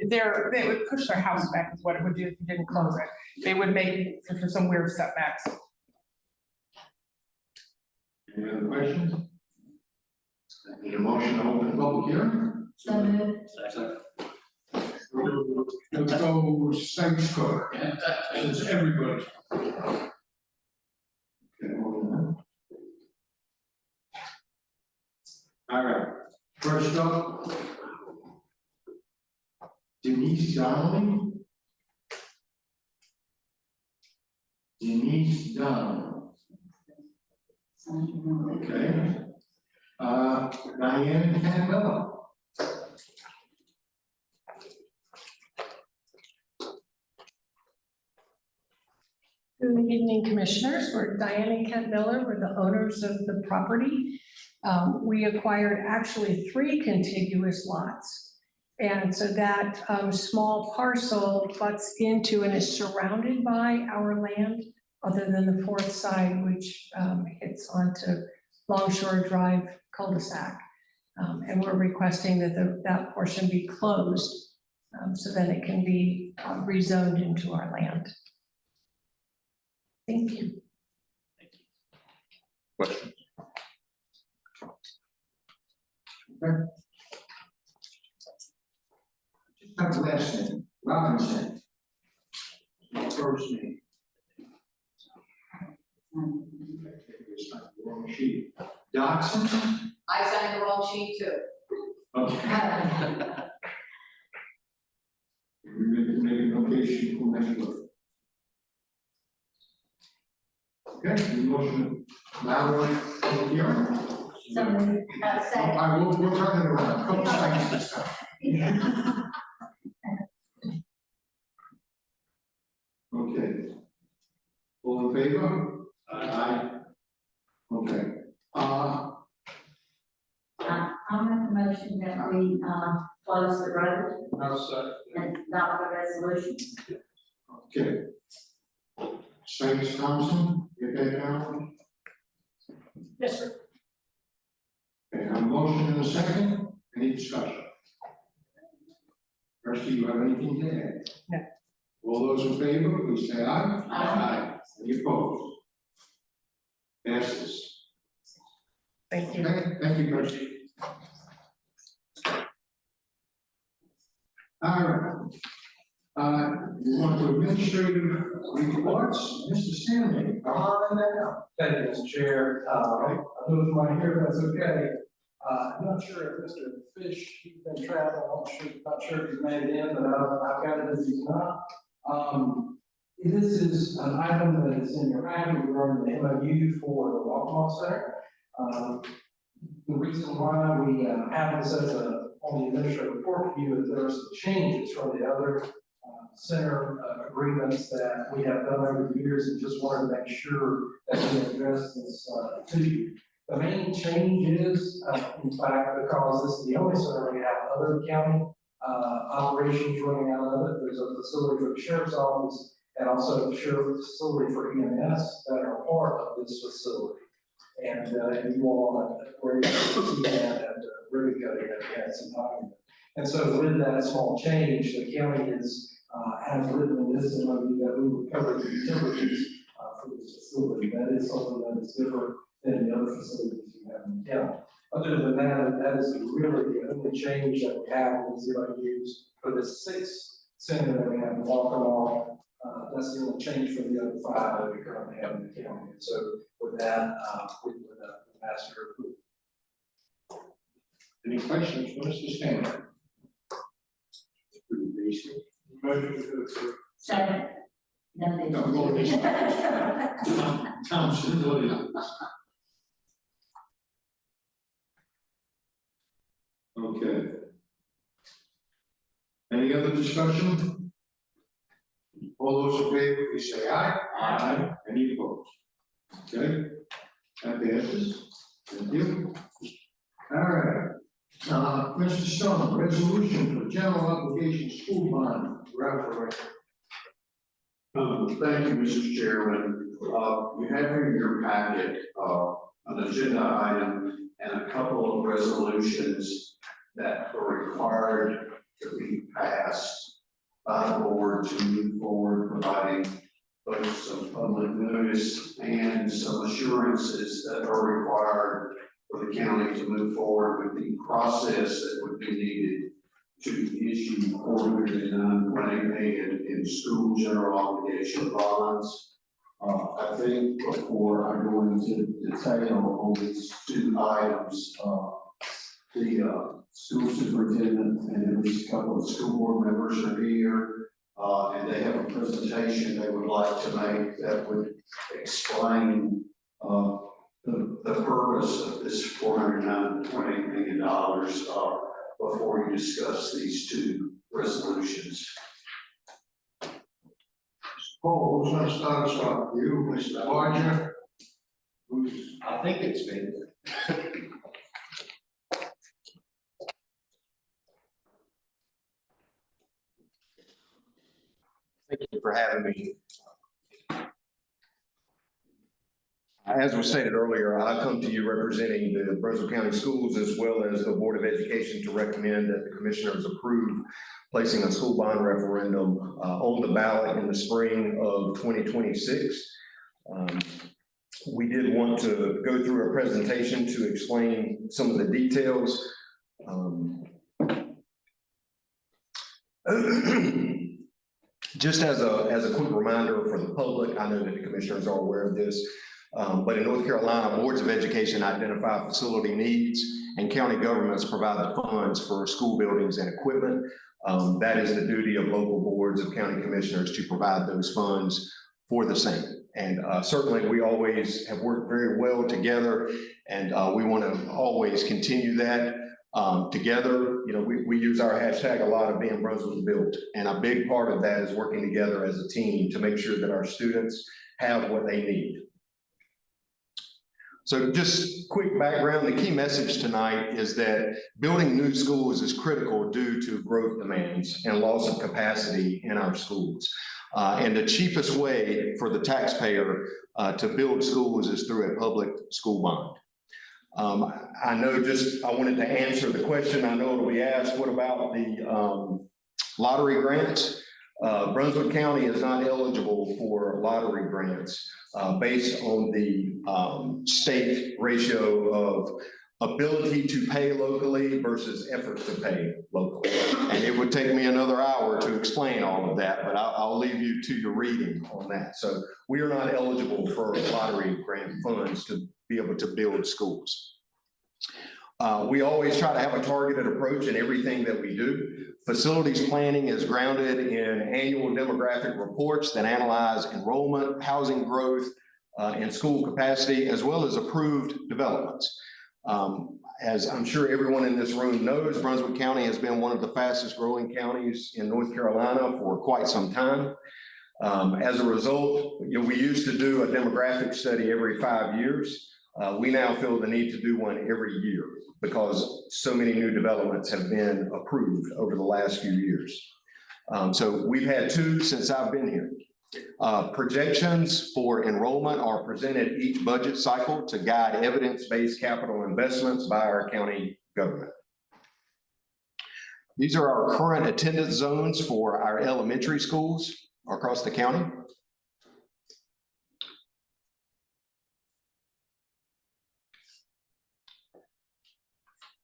They would push their house back is what it would do if you didn't close it. They would make for some weird setbacks. Any other questions? Need a motion to open the public hearing? So moved. Second. Let's go Sept Cook. Since everybody. Okay, hold on. All right, first up, Denise Donnelly. Denise Donnelly. Okay. Diane Campbell. Good evening, commissioners. We're Diane and Kent Miller. We're the owners of the property. We acquired actually 3 contiguous lots. And so that small parcel butts into and is surrounded by our land, other than the 4th side, which hits onto Longshore Drive cul-de-sac. And we're requesting that that portion be closed so that it can be rezoned into our land. Thank you. Questions? Okay. Just have the last name, Robinson. First name. Wrong sheet. Dodson? I signed the wrong sheet too. Okay. We make a notation for next week. Okay, the motion, Mallory, public hearing. Second. I will, we'll turn it around, couple seconds this time. Okay. All in favor? Aye. Okay. I'll make a motion that we, close the road and adopt the resolution. Okay. Saints Thompson, get that down? Yes, sir. Okay, I have a motion and a second, any discussion? First, do you have anything to add? No. All those in favor, please say aye. Aye. Any opposed? Passes. Thank you. Okay, thank you, Kirsty. All right. We want to administrative reports, Mr. Stanley, come on now. Thank you, Mr. Chair. I move my here, if that's okay. I'm not sure if Mr. Fish, he's been traveling, not sure if he's made it in, but I've got it as he's not. This is an item that is in your packet regarding the MOU for the Walk Center. The reason why we have this as on the administrative report for you is there are some changes from the other center agreements that we have done over the years, and just wanted to make sure that we address this to you. The main change is, in fact, because this is the only center we have other county operations running out of it. There's a facility for the sheriff's office and also a sheriff's facility for EMS that are part of this facility. And you all were able to see that at Ribbon Cutting that we had some time. And so with that small change, the county has written in this MOU that we would cover the utilities for this facility. That is something that is different than the other facilities you have in the county. Other than that, that is really the only change that we have in these MOUs for the 6th center that we have in Walker. That's the only change for the other 5 that we currently have in the county. And so with that, we would ask for approval. Any questions for Mr. Stanley? Pretty basic. Motion to approve. Second. No, go ahead. Thompson, go ahead. Okay. Any other discussion? All those in favor, please say aye. Aye. Any opposed? Okay, that passes. Thank you. All right. Mr. Stone, resolution for general obligation school bond referendum. Thank you, Mr. Chairman. You have in your packet, an agenda item and a couple of resolutions that are required to be passed by the board to move forward, providing both some public notice and some assurances that are required for the county to move forward with the process that would be needed to issue $409.8 million in school general obligation bonds. I think before I go into detail on these two items, the school superintendent and at least a couple of school board members are here, and they have a presentation they would like to make that would explain the purpose of this $409.8 million before you discuss these two resolutions. Paul, who's going to start us off? You, Mr. Barger? I think it's me. Thank you for having me. As was stated earlier, I come to you representing the Brunswick County Schools as well as the Board of Education to recommend that the commissioners approve placing a school bond referendum on the ballot in the spring of 2026. We did want to go through a presentation to explain some of the details. Just as a quick reminder for the public, I know that the commissioners are aware of this, but in North Carolina, boards of education identify facility needs and county governments provide the funds for school buildings and equipment. That is the duty of local boards of county commissioners to provide those funds for the same. And certainly we always have worked very well together, and we want to always continue that together. You know, we use our hashtag a lot of being Brunswick built, and a big part of that is working together as a team to make sure that our students have what they need. So just quick background, the key message tonight is that building new schools is critical due to growth demands and loss of capacity in our schools. And the cheapest way for the taxpayer to build schools is through a public school bond. I wanted to answer the question. I know it'll be asked, what about the lottery grants? Brunswick County is not eligible for lottery grants based on the state ratio of ability to pay locally versus effort to pay locally. And it would take me another hour to explain all of that, but I'll leave you to your reading on that. So we are not eligible for lottery grant funds to be able to build schools. We always try to have a targeted approach in everything that we do. Facilities planning is grounded in annual demographic reports that analyze enrollment, housing growth, and school capacity, as well as approved developments. As I'm sure everyone in this room knows, Brunswick County has been one of the fastest growing counties in North Carolina for quite some time. As a result, we used to do a demographic study every 5 years. We now feel the need to do one every year because so many new developments have been approved over the last few years. So we've had two since I've been here. Projections for enrollment are presented each budget cycle to guide evidence-based capital investments by our county government. These are our current attendance zones for our elementary schools across the county.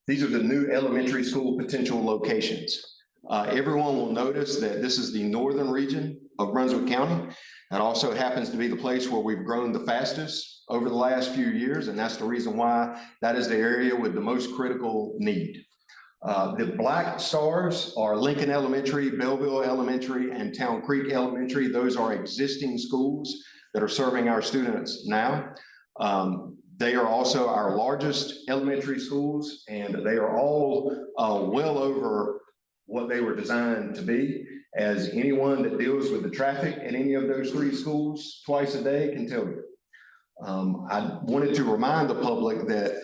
These are the new elementary school potential locations. Everyone will notice that this is the northern region of Brunswick County. It also happens to be the place where we've grown the fastest over the last few years, and that's the reason why that is the area with the most critical need. The black stars are Lincoln Elementary, Belleville Elementary, and Town Creek Elementary. Those are existing schools that are serving our students now. They are also our largest elementary schools, and they are all well over what they were designed to be. As anyone that deals with the traffic in any of those three schools twice a day can tell you. I wanted to remind the public that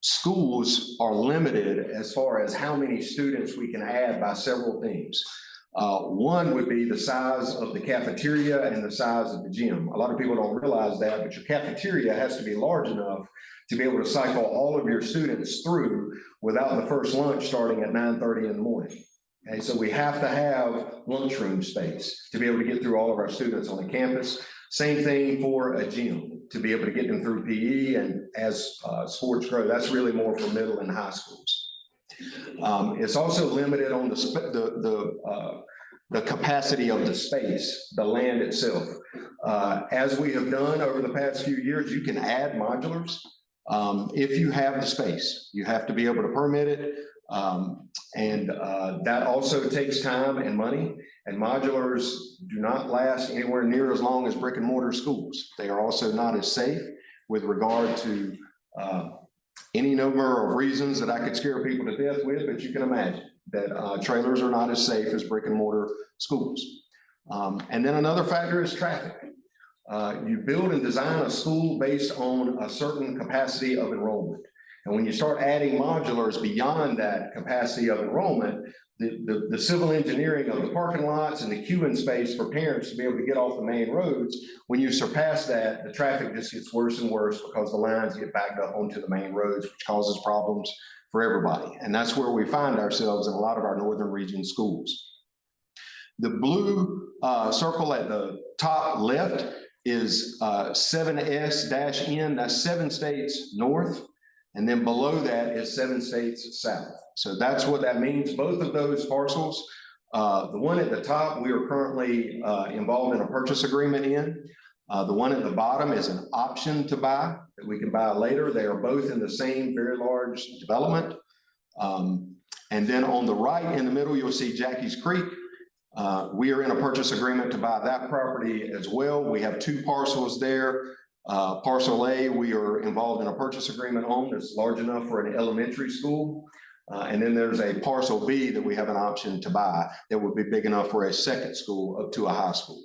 schools are limited as far as how many students we can add by several things. One would be the size of the cafeteria and the size of the gym. A lot of people don't realize that, but your cafeteria has to be large enough to be able to cycle all of your students through without the first lunch starting at 9:30 in the morning. Okay, so we have to have lunchroom space to be able to get through all of our students on the campus. Same thing for a gym, to be able to get them through PE, and as sports grow, that's really more for middle and high schools. It's also limited on the capacity of the space, the land itself. As we have done over the past few years, you can add modulars if you have the space. You have to be able to permit it, and that also takes time and money. And modulars do not last anywhere near as long as brick and mortar schools. They are also not as safe with regard to any number of reasons that I could scare people to death with, but you can imagine that trailers are not as safe as brick and mortar schools. And then another factor is traffic. You build and design a school based on a certain capacity of enrollment. And when you start adding modulars beyond that capacity of enrollment, the civil engineering of the parking lots and the queuing space for parents to be able to get off the main roads, when you surpass that, the traffic just gets worse and worse because the lines get backed up onto the main roads, which causes problems for everybody. And that's where we find ourselves in a lot of our northern region schools. The blue circle at the top left is 7S-N, that's 7 states north. And then below that is 7 states south. So that's what that means. Both of those parcels, the one at the top, we are currently involved in a purchase agreement in. The one at the bottom is an option to buy that we can buy later. They are both in the same very large development. And then on the right in the middle, you'll see Jackie's Creek. We are in a purchase agreement to buy that property as well. We have 2 parcels there. Parcel A, we are involved in a purchase agreement on that's large enough for an elementary school. And then there's a parcel B that we have an option to buy that would be big enough for a second school up to a high school.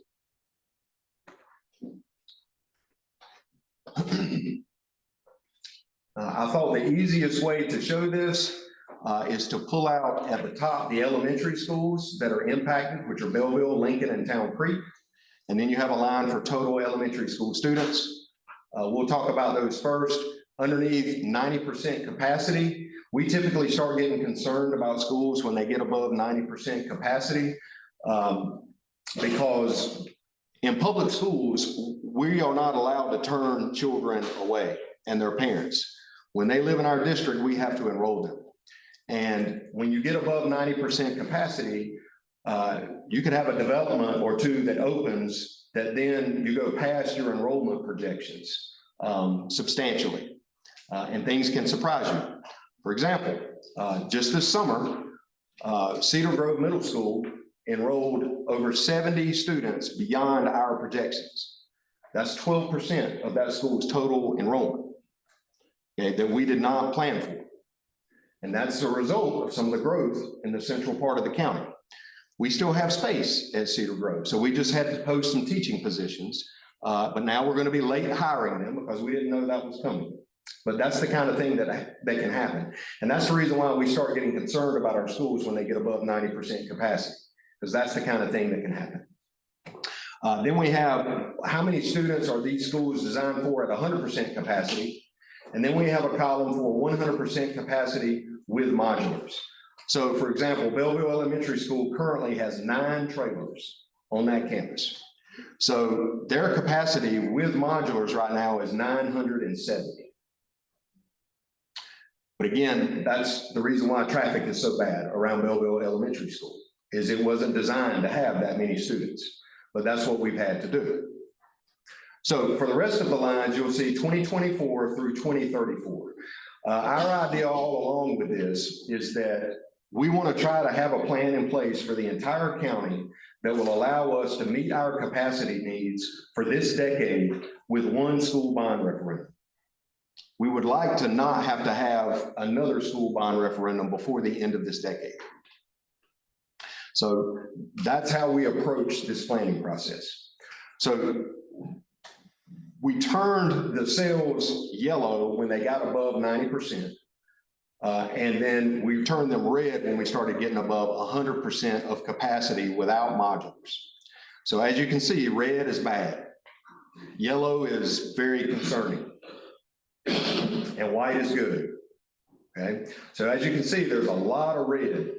I thought the easiest way to show this is to pull out at the top the elementary schools that are impacted, which are Belleville, Lincoln, and Town Creek. And then you have a line for total elementary school students. We'll talk about those first. Underneath 90% capacity, we typically start getting concerned about schools when they get above 90% capacity because in public schools, we are not allowed to turn children away and their parents. When they live in our district, we have to enroll them. And when you get above 90% capacity, you could have a development or 2 that opens that then you go past your enrollment projections substantially, and things can surprise you. For example, just this summer, Cedar Grove Middle School enrolled over 70 students beyond our projections. That's 12% of that school's total enrollment, okay, that we did not plan for. And that's a result of some of the growth in the central part of the county. We still have space at Cedar Grove, so we just had to post some teaching positions, but now we're going to be late hiring them because we didn't know that was coming. But that's the kind of thing that can happen. And that's the reason why we start getting concerned about our schools when they get above 90% capacity, because that's the kind of thing that can happen. Then we have how many students are these schools designed for at 100% capacity? And then we have a column for 100% capacity with modulars. So for example, Belleville Elementary School currently has 9 trailers on that campus. So their capacity with modulars right now is 970. But again, that's the reason why traffic is so bad around Belleville Elementary School, is it wasn't designed to have that many students. but that's what we've had to do. So for the rest of the lines, you'll see 2024 through 2034. Our idea all along with this is that we want to try to have a plan in place for the entire county that will allow us to meet our capacity needs for this decade with one school bond referendum. We would like to not have to have another school bond referendum before the end of this decade. So that's how we approach this planning process. So we turned the cells yellow when they got above 90%. And then we turned them red when we started getting above 100% of capacity without modulars. So as you can see, red is bad. Yellow is very concerning. And white is good. Okay. So as you can see, there's a lot of red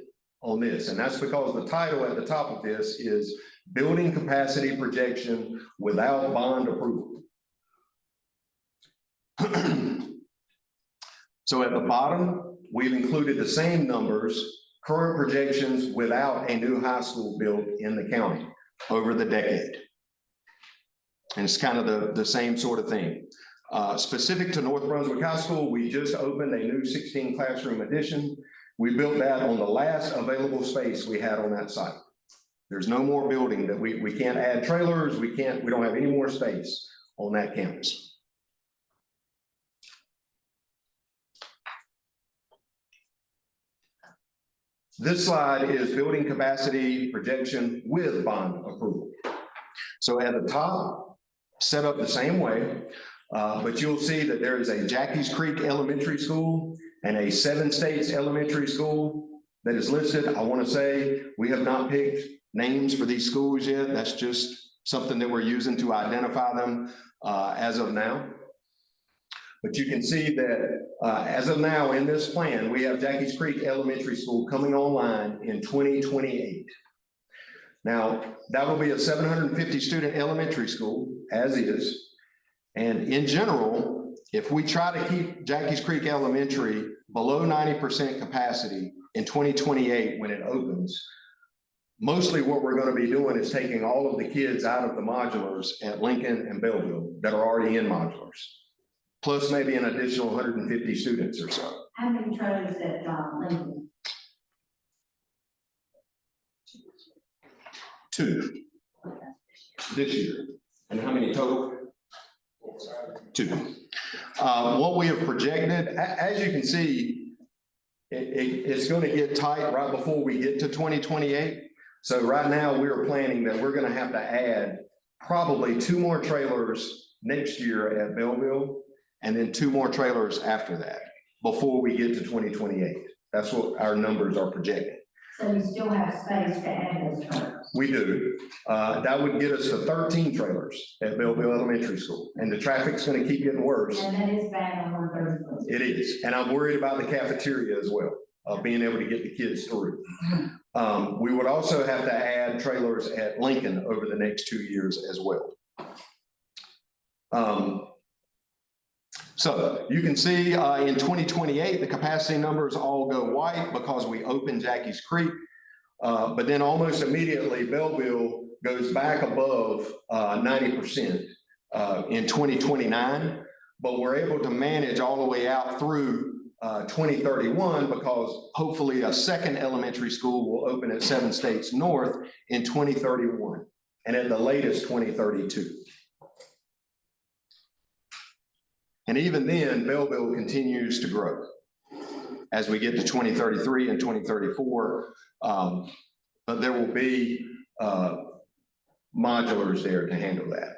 on this. And that's because the title at the top of this is Building Capacity Projection Without Bond Approval. So at the bottom, we've included the same numbers, current projections without a new high school built in the county over the decade. And it's kind of the same sort of thing. Specific to North Brunswick High School, we just opened a new 16 classroom addition. We built that on the last available space we had on that site. There's no more building that we can't add trailers. We don't have any more space on that campus. This slide is building capacity projection with bond approval. So at the top, set up the same way, but you'll see that there is a Jackie's Creek Elementary School and a Seven States Elementary School that is listed. I want to say we have not picked names for these schools yet. That's just something that we're using to identify them as of now. But you can see that as of now in this plan, we have Jackie's Creek Elementary School coming online in 2028. Now, that will be a 750 student elementary school as is. And in general, if we try to keep Jackie's Creek Elementary below 90% capacity in 2028 when it opens, mostly what we're going to be doing is taking all of the kids out of the modulars at Lincoln and Belleville that are already in modulars, plus maybe an additional 150 students or so. How many trailers at Lincoln? 2 this year. And how many total? 2. What we have projected, as you can see, it's going to get tight right before we get to 2028. So right now we're planning that we're going to have to add probably 2 more trailers next year at Belleville, and then 2 more trailers after that before we get to 2028. That's what our numbers are projecting. So you still have space to add those trailers? We do. That would get us to 13 trailers at Belleville Elementary School. And the traffic's going to keep getting worse. And that is bad on 131st. It is. And I'm worried about the cafeteria as well, being able to get the kids through. We would also have to add trailers at Lincoln over the next 2 years as well. So you can see in 2028, the capacity numbers all go white because we opened Jackie's Creek. But then almost immediately, Belleville goes back above 90% in 2029. But we're able to manage all the way out through 2031 because hopefully a second elementary school will open at Seven States North in 2031 and at the latest 2032. And even then, Belleville continues to grow as we get to 2033 and 2034. But there will be modulars there to handle that.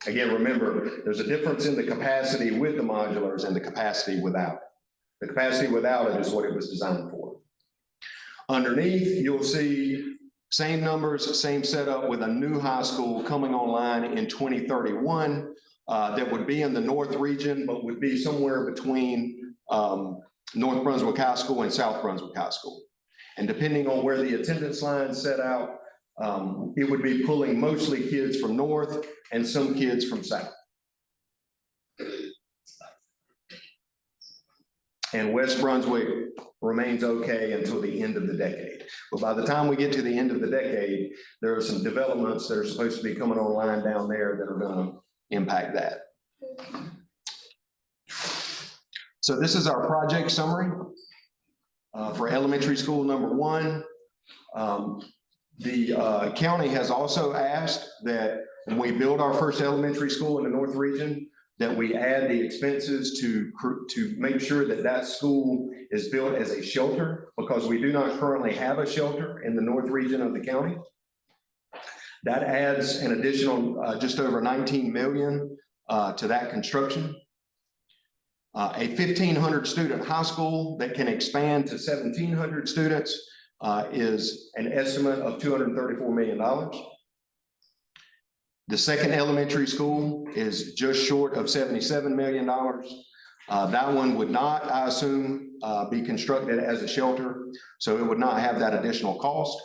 Again, remember, there's a difference in the capacity with the modulars and the capacity without. The capacity without it is what it was designed for. Underneath, you'll see same numbers, same setup with a new high school coming online in 2031 that would be in the North region, but would be somewhere between North Brunswick High School and South Brunswick High School. And depending on where the attendance line set out, it would be pulling mostly kids from North and some kids from South. And West Brunswick remains okay until the end of the decade. But by the time we get to the end of the decade, there are some developments that are supposed to be coming online down there that are going to impact that. So this is our project summary for elementary school number 1. The county has also asked that when we build our first elementary school in the North Region, that we add the expenses to make sure that that school is built as a shelter, because we do not currently have a shelter in the North Region of the county. That adds an additional just over 19 million to that construction. A 1,500 student high school that can expand to 1,700 students is an estimate of $234 million. The second elementary school is just short of $77 million. That one would not, I assume, be constructed as a shelter, so it would not have that additional cost.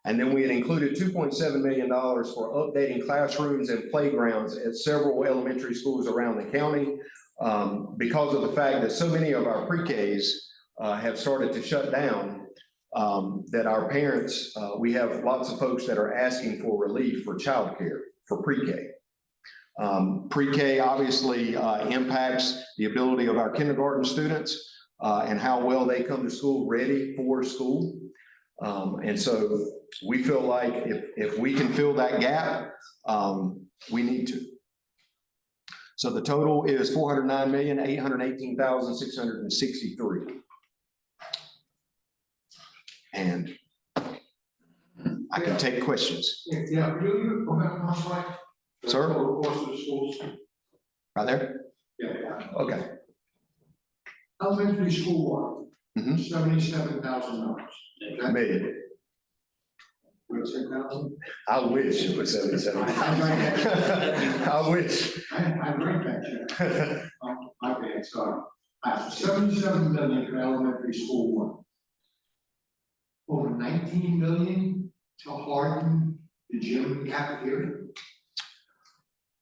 And then we had included $2.7 million for updating classrooms and playgrounds at several elementary schools around the county, because of the fact that so many of our pre-Ks have started to shut down. That our parents, we have lots of folks that are asking for relief for childcare for pre-K. Pre-K obviously impacts the ability of our kindergarten students and how well they come to school ready for school. And so we feel like if we can fill that gap, we need to. So the total is $409,818,663. And I can take questions. Yeah, you go ahead, Council Mike. Sir? Total cost of the schools. Right there? Yeah. Okay. Elementary school one, Mhm. $77,000. Million. I wish it was 77. I wish. I read that, Chair. My bad, sorry. 77 million for elementary school one. Over 19 million to harden the gym and cafeteria.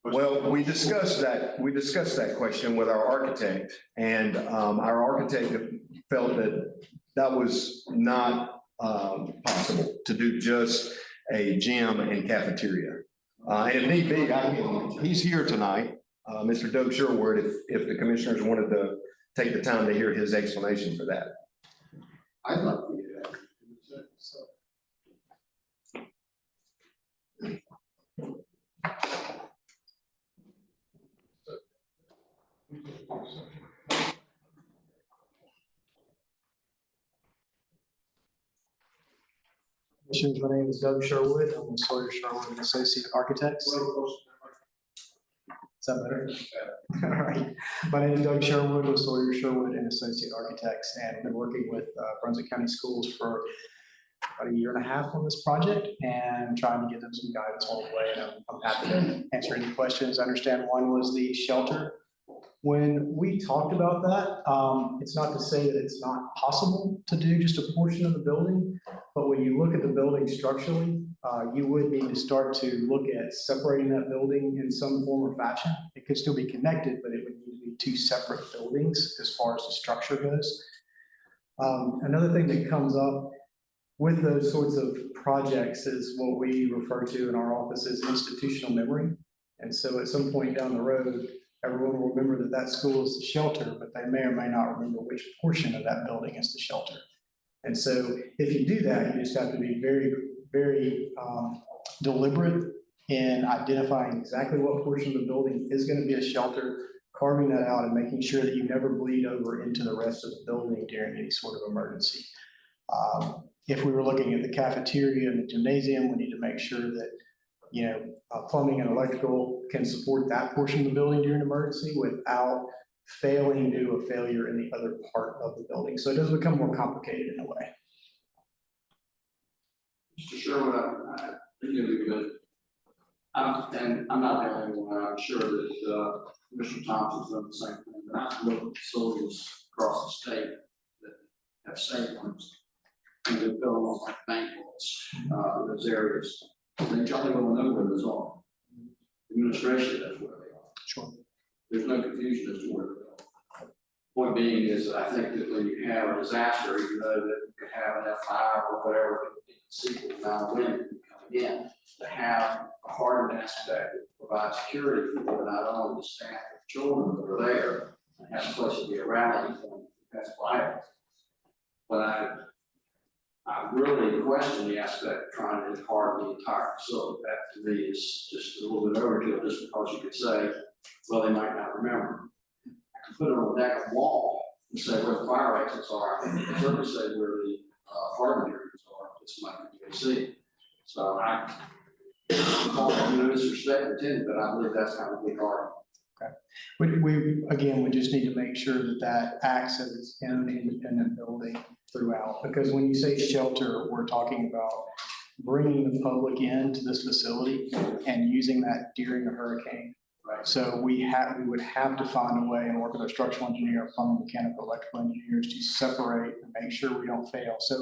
Well, we discussed that question with our architect, and our architect felt that that was not possible to do just a gym and cafeteria. And if need be, he's here tonight, Mr. Doug Sherwood, if the commissioners wanted to take the time to hear his explanation for that. I'd love to hear that. My name is Doug Sherwood. I'm with Sawyer Sherwood and Associate Architects. Is that better? All right. My name is Doug Sherwood with Sawyer Sherwood and Associate Architects, and I've been working with Brunswick County Schools for about a year and a half on this project and trying to give them some guidance along the way. And I'm happy to answer any questions. I understand one was the shelter. When we talked about that, it's not to say that it's not possible to do just a portion of the building, but when you look at the building structurally, you would need to start to look at separating that building in some form or fashion. It could still be connected, but it would need to be two separate buildings as far as the structure goes. Another thing that comes up with those sorts of projects is what we refer to in our office as institutional memory. And so at some point down the road, everyone will remember that that school is the shelter, but they may or may not remember which portion of that building is the shelter. And so if you do that, you just have to be very, very deliberate in identifying exactly what portion of the building is going to be a shelter, carving that out and making sure that you never bleed over into the rest of the building during any sort of emergency. If we were looking at the cafeteria and the gymnasium, we need to make sure that plumbing and electrical can support that portion of the building during an emergency without failing due to a failure in the other part of the building. So it does become more complicated in a way. Mr. Sherwood, I think it'd be good. And I'm not the only one. I'm sure that Commissioner Thompson's done the same thing. But I've looked at facilities across the state that have safe rooms. And they're built almost like bank vaults, those areas. They generally will know where those are. Administration knows where they are. Sure. There's no confusion as to where they are. Point being is that I think that when you have a disaster, even though that you could have an F5 or whatever, sequel amount of wind coming in, to have a hardened aspect that provides security for not only the staff, but the children that are there, and have a place to be a rallying point, that's vital. But I really question the aspect of trying to harden the entire facility. That to me is just a little bit overkill, just because you could say, well, they might not remember. I could put it on the back of the wall and say where the fire exits are, and certainly say where the hardened areas are, it's not going to see. So I don't know disrespect intended, but I believe that's kind of a big argument. We again, we just need to make sure that that acts as its own independent building throughout, because when you say shelter, we're talking about bringing the public into this facility and using that during a hurricane. Right. So we would have to find a way and work with our structural engineer, plumbing, mechanical, electrical engineers to separate and make sure we don't fail. So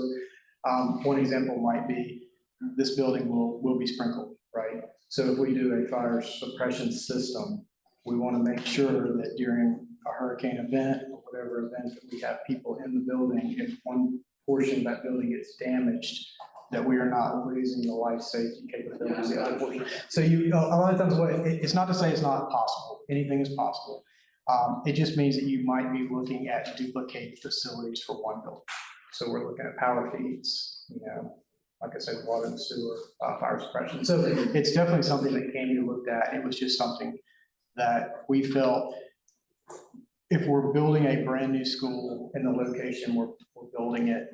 one example might be this building will be sprinkled, right? So if we do a fire suppression system, we want to make sure that during a hurricane event or whatever event that we have people in the building, if one portion of that building gets damaged, that we are not losing the life safety capabilities of the other portion. So a lot of times, it's not to say it's not possible. Anything is possible. It just means that you might be looking at duplicated facilities for one building. So we're looking at power feeds, like I said, water and sewer, fire suppression. So it's definitely something that can be looked at. It was just something that we felt if we're building a brand new school in the location we're building it,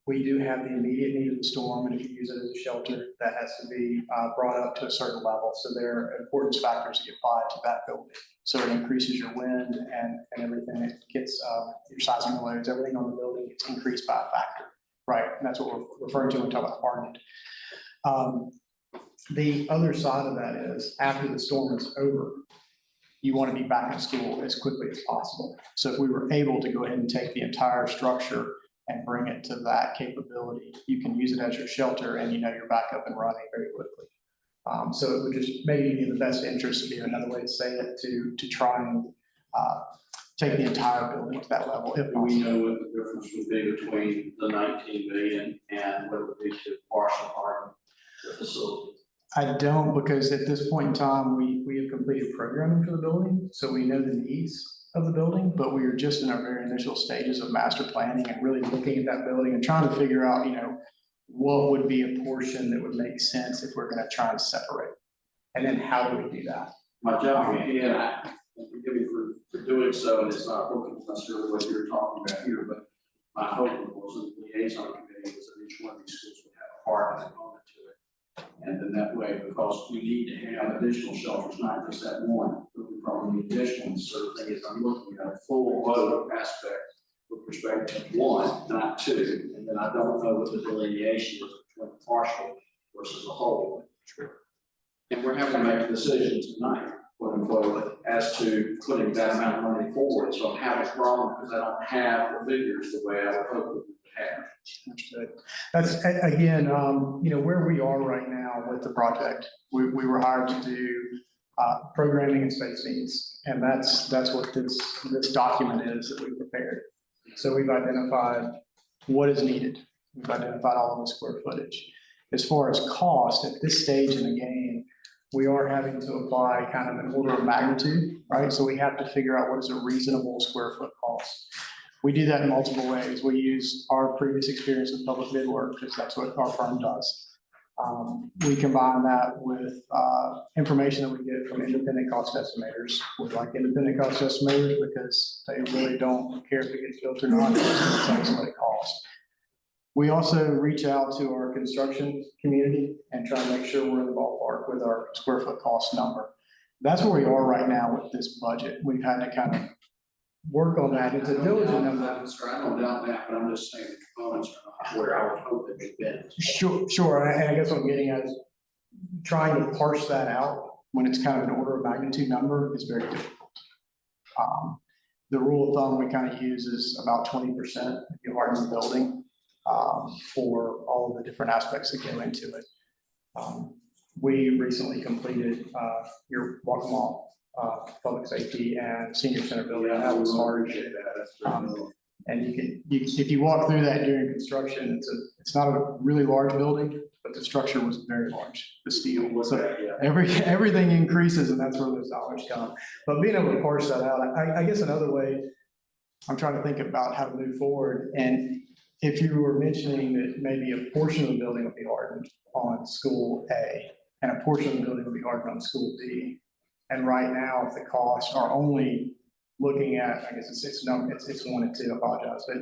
we do have the immediate need of the storm, and if you use it as a shelter, that has to be brought up to a certain level. So there are importance factors that get applied to that building. So it increases your wind and everything. It gets your sizing loads, everything on the building gets increased by a factor, right? And that's what we're referring to when we talk about hardened. The other side of that is after the storm is over, you want to be back in school as quickly as possible. So if we were able to go ahead and take the entire structure and bring it to that capability, you can use it as your shelter and you're back up and running very quickly. So it would just maybe be in the best interest to be another way to say it, to try and take the entire building to that level. Do we know what the difference would be between the 19 million and what it would be to partial harden the facility? I don't, because at this point in time, we have completed programming for the building, so we know the needs of the building, but we are just in our very initial stages of master planning and really looking at that building and trying to figure out, what would be a portion that would make sense if we're going to try and separate, and then how do we do that? My job here, and forgive me for doing so, and it's not looking necessarily what you're talking about here, but my hope was that the liaison committee was that each one of these schools would have a part component to it. And then that way, because we need to have additional shelters, not just that one, but we probably need additional. So the thing is, I'm looking at a full load aspect with respect to one, not two. And then I don't know what the delineation is between partial versus a whole. True. And we're having to make a decision tonight, quote unquote, as to putting that amount of money forward. So I'm having a problem because I don't have the figures the way I would hope we would have. Understood. That's again, where we are right now with the project. We were hired to do programming and space needs, and that's what this document is that we prepared. So we've identified what is needed. We've identified all of the square footage. As far as cost, at this stage in the game, we are having to apply kind of an order of magnitude, right? So we have to figure out what is a reasonable square foot cost. We do that in multiple ways. We use our previous experience with public bid work because that's what our firm does. We combine that with information that we get from independent cost estimators. We like independent cost estimators because they really don't care if it gets built or not. That's what it costs. We also reach out to our construction community and try to make sure we're in the ballpark with our square foot cost number. That's where we are right now with this budget. We've had to kind of work on that. It's a diligent number. I don't doubt that, but I'm just saying the components are not where I would hope they'd been. Sure. And I guess what I'm getting at is trying to parse that out when it's kind of an order of magnitude number is very difficult. The rule of thumb we kind of use is about 20% if you harden the building for all of the different aspects that go into it. we recently completed your Waccamaw public safety and senior center building. That was large. And if you walk through that during construction, it's not a really large building, but the structure was very large, the steel. So everything increases, and that's where those dollars come. But being able to parse that out, I guess another way I'm trying to think about how to move forward. And if you were mentioning that maybe a portion of the building will be hardened on school A and a portion of the building will be hardened on school B. And right now, if the costs are only looking at, I guess it's 1 and 2, I apologize, but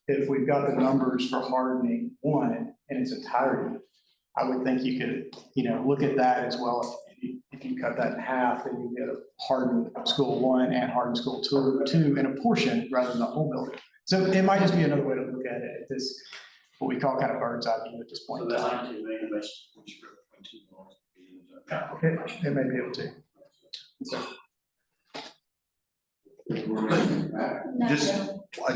if we've got the numbers for hardening one in its entirety, I would think you could, look at that as well. If you cut that in half, then you get a hardened school 1 and hardened school 2 in a portion rather than the whole building. So it might just be another way to look at it. At this, what we call kind of bird's eye view at this point. So that 19 million, that's It may be able to. So.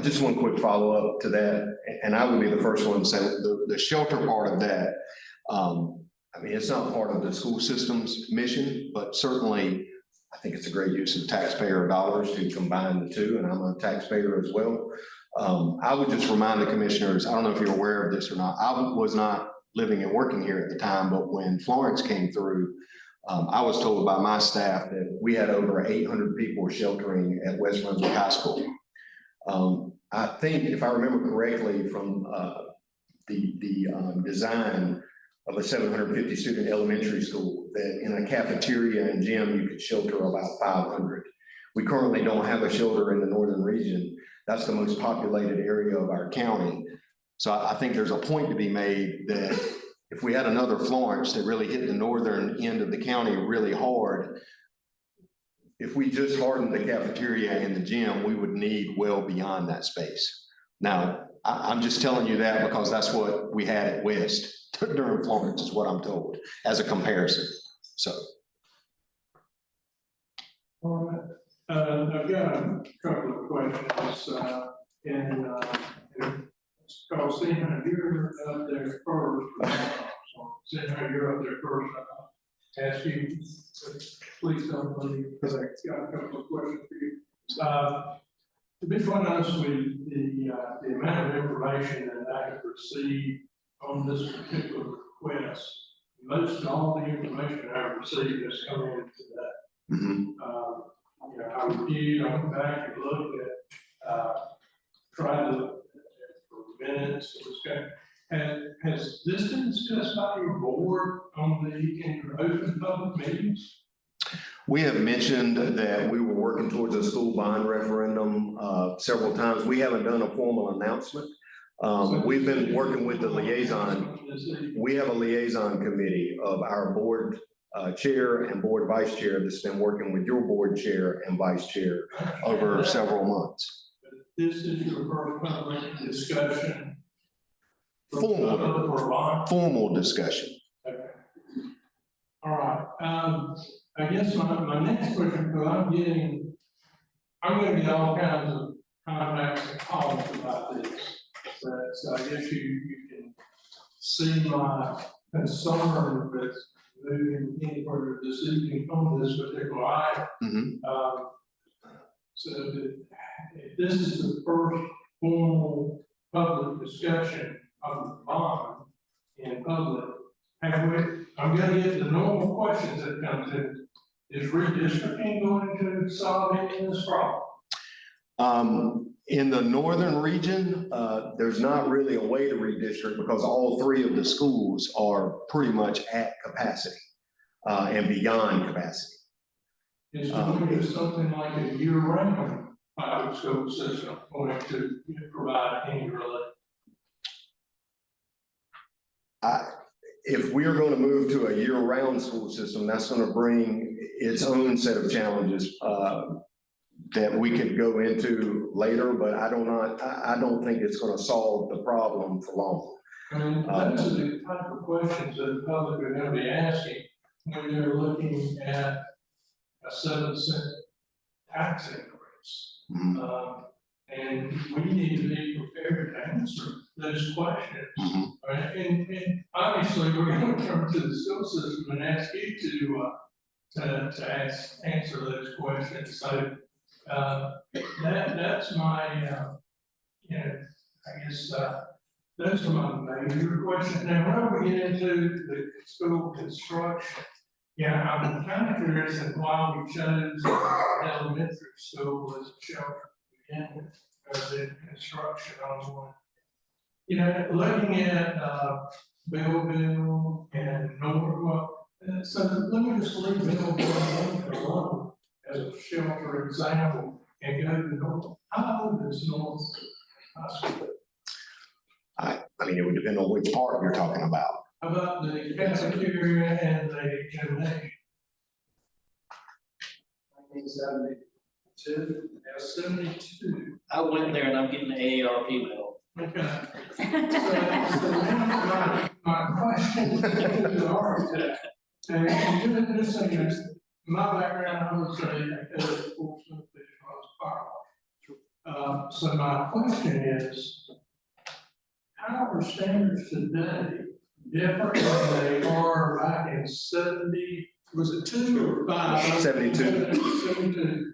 Just one quick follow-up to that, and I would be the first one to say the shelter part of that, I mean, it's not part of the school system's mission, but certainly I think it's a great use of taxpayer dollars to combine the two, and I'm a taxpayer as well. I would just remind the commissioners, I don't know if you're aware of this or not, I was not living and working here at the time, but when Florence came through, I was told by my staff that we had over 800 people sheltering at West Brunswick High School. I think, if I remember correctly, from the design of a 750 student elementary school, that in a cafeteria and gym, you could shelter about 500. We currently don't have a shelter in the northern region. That's the most populated area of our county. So I think there's a point to be made that if we had another Florence that really hit the northern end of the county really hard, if we just hardened the cafeteria and the gym, we would need well beyond that space. Now, I'm just telling you that because that's what we had at West during Florence, is what I'm told, as a comparison, so. All right, I've got a couple of questions, because seeing how you're up there first, seeing how you're up there first, I'll ask you, please don't leave, because I've got a couple of questions for you. To be quite honest with you, the amount of information that I have received on this particular request, most all the information I've received has come in today. I reviewed, I went back and looked at, tried to, for minutes, has this been discussed by your board in your open public meetings? We have mentioned that we were working towards a school bond referendum several times. We haven't done a formal announcement. We've been working with the liaison. We have a liaison committee of our board chair and board vice chair that's been working with your board chair and vice chair over several months. This is your first public discussion? Formal discussion. Okay. All right. I guess my next question, because I'm going to get all kinds of contacts and calls about this. So I guess you can see my concern with moving any further this evening on this particular item. So if this is the first formal public discussion of the bond in public, I'm going to get the normal questions that come to. Is redistricting going to solve any of this problem? In the northern region, there's not really a way to redistrict because all three of the schools are pretty much at capacity and beyond capacity. Is going to something like a year-round public school system going to provide any relief? If we are going to move to a year-round school system, that's going to bring its own set of challenges that we could go into later, but I don't think it's going to solve the problem for long. I mean, those are the type of questions that the public are going to be asking when they're looking at a 7-cent tax increase. And we need to be prepared to answer those questions. Right? And obviously, we're going to turn to the school system and ask you to answer those questions. So that's my, you know, I guess those are my major questions. Now, when we get into the school construction, yeah, I'm kind of curious as why we chose elementary school as a shelter to begin with, or the construction on one. You know, looking at Belleville and Norwood, so let me just leave Belleville alone as a shelter example and go to North. How old is North High School? I mean, it would depend on which part you're talking about. How about the cafeteria and the gymnasium? 1972. Yeah, 72. I went there and I'm getting the AARP medal. Okay. So now my question to the architect, and just saying this, my background, I would say, I was fortunate that I was a fire marshal. So my question is, how are standards today different than they are back in 70, was it 2 or 5? 72. 72.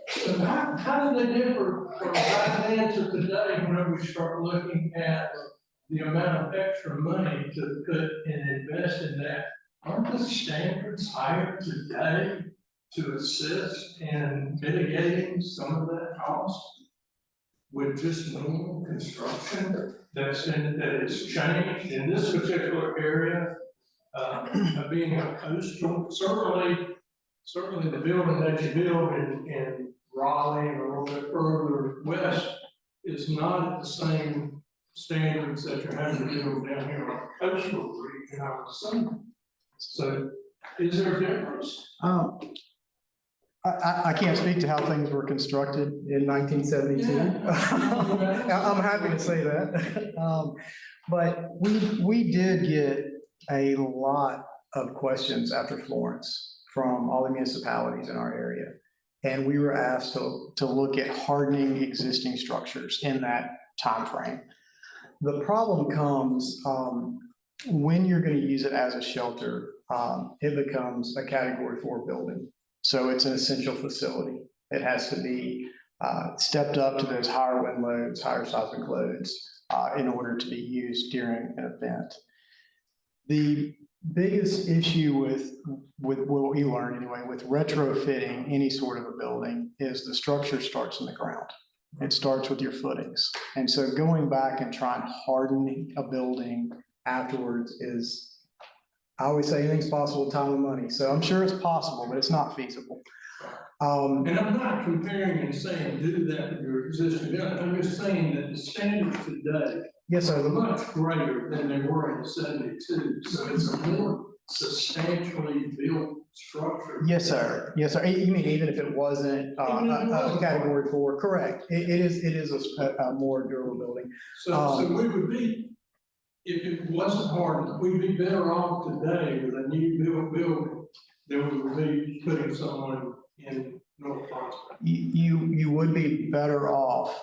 So how do they differ from back then to today when we start looking at the amount of extra money to put and invest in that? Aren't the standards higher today to assist in mitigating some of that cost with just normal construction that has changed in this particular area, of being a coastal? Certainly the building that you build in Raleigh or a little bit further west is not at the same standards that you're having to build down here on the coastal region, I would assume. So is there a difference? I can't speak to how things were constructed in 1972. I'm happy to say that. But we did get a lot of questions after Florence from all the municipalities in our area. And we were asked to look at hardening existing structures in that time frame. The problem comes when you're going to use it as a shelter, it becomes a Category 4 building. So it's an essential facility. It has to be stepped up to those higher wind loads, higher seismic loads in order to be used during an event. The biggest issue with what we learned anyway, with retrofitting any sort of a building is the structure starts in the ground. It starts with your footings. And so going back and trying to harden a building afterwards is, I always say anything's possible with time and money. So I'm sure it's possible, but it's not feasible. And I'm not comparing and saying do that with your existing building. I'm just saying that the standards today are much greater than they were in 72. So it's a more substantially built structure. Yes, sir. Yes, sir. You mean even if it wasn't a Category 4? Correct. It is a more durable building. So we would be, if it wasn't hardened, we'd be better off today with a new building than we would be putting someone in North Brunswick. You would be better off.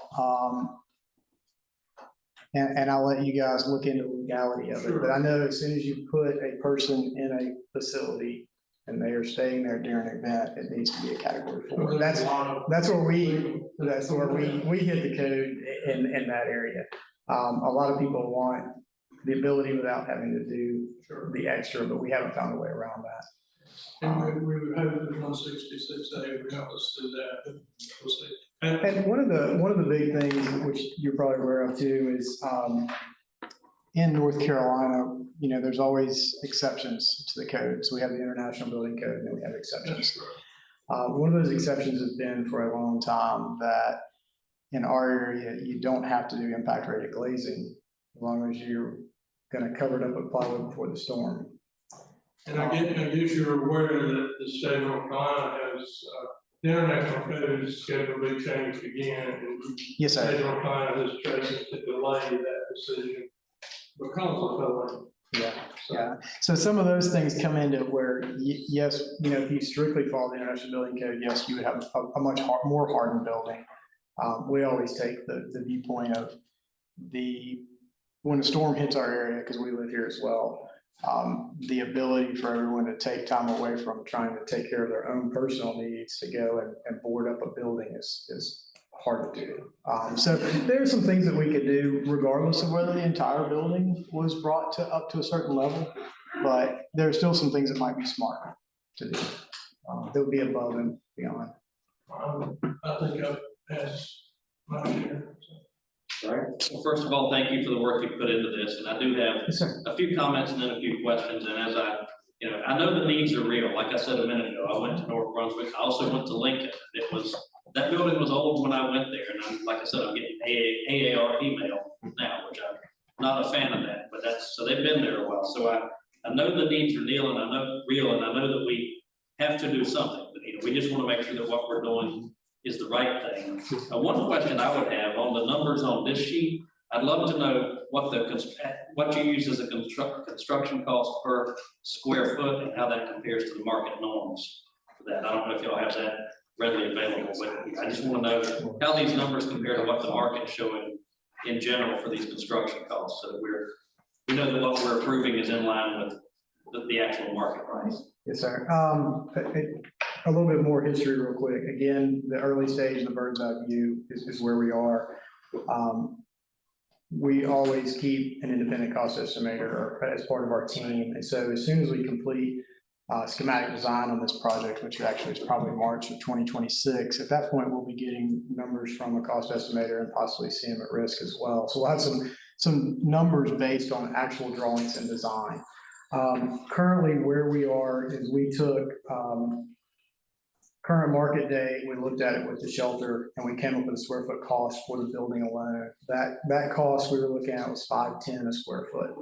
And I'll let you guys look into the legality of it. But I know as soon as you put a person in a facility and they are staying there during an event, it needs to be a Category 4. That's where we hit the code in that area. A lot of people want the ability without having to do the extra, but we haven't found a way around that. And we would hope that 166A would help us do that. We'll see. And one of the big things, which you're probably aware of too, is in North Carolina, you know, there's always exceptions to the code. So we have the International Building Code and then we have exceptions. One of those exceptions has been for a long time that in our area, you don't have to do impact rated glazing as long as you're going to cover it up with plywood before the storm. And I guess you're aware that the state of North Carolina has, the international code is scheduled to be changed again. And yes, sir. The state of North Carolina has chosen to delay that decision because of felony. Yeah. So some of those things come into where, yes, you know, if you strictly follow the International Building Code, yes, you would have a much more hardened building. We always take the viewpoint of the when a storm hits our area, because we live here as well, the ability for everyone to take time away from trying to take care of their own personal needs to go and board up a building is hard to do. So there are some things that we could do regardless of whether the entire building was brought to up to a certain level, but there are still some things that might be smart to do. That would be above and beyond. I think I've passed my share. All right. Well, first of all, thank you for the work you put into this, and I do have a few comments and then a few questions. And as I know the needs are real. Like I said a minute ago, I went to North Brunswick. I also went to Lincoln. That building was old when I went there, and like I said, I'm getting AARP mail now, which I'm not a fan of that. But so they've been there a while. So I know the needs are real, and I know that we have to do something. But we just want to make sure that what we're doing is the right thing. One question I would have on the numbers on this sheet, I'd love to know what you use as a construction cost per square foot and how that compares to the market norms for that. I don't know if y'all have that readily available, but I just want to know how these numbers compare to what the market's showing in general for these construction costs, so that we know that what we're approving is in line with the actual market price. Yes, sir. A little bit more history real quick. Again, the early stage and the bird's eye view is where we are. We always keep an independent cost estimator as part of our team. And so as soon as we complete schematic design on this project, which actually is probably March of 2026, at that point, we'll be getting numbers from a cost estimator and possibly CM at risk as well. So we'll have some numbers based on actual drawings and design. Currently, where we are is we took current market day, we looked at it with the shelter, and we came up with a square foot cost for the building alone. That cost we were looking at was $510 a square foot.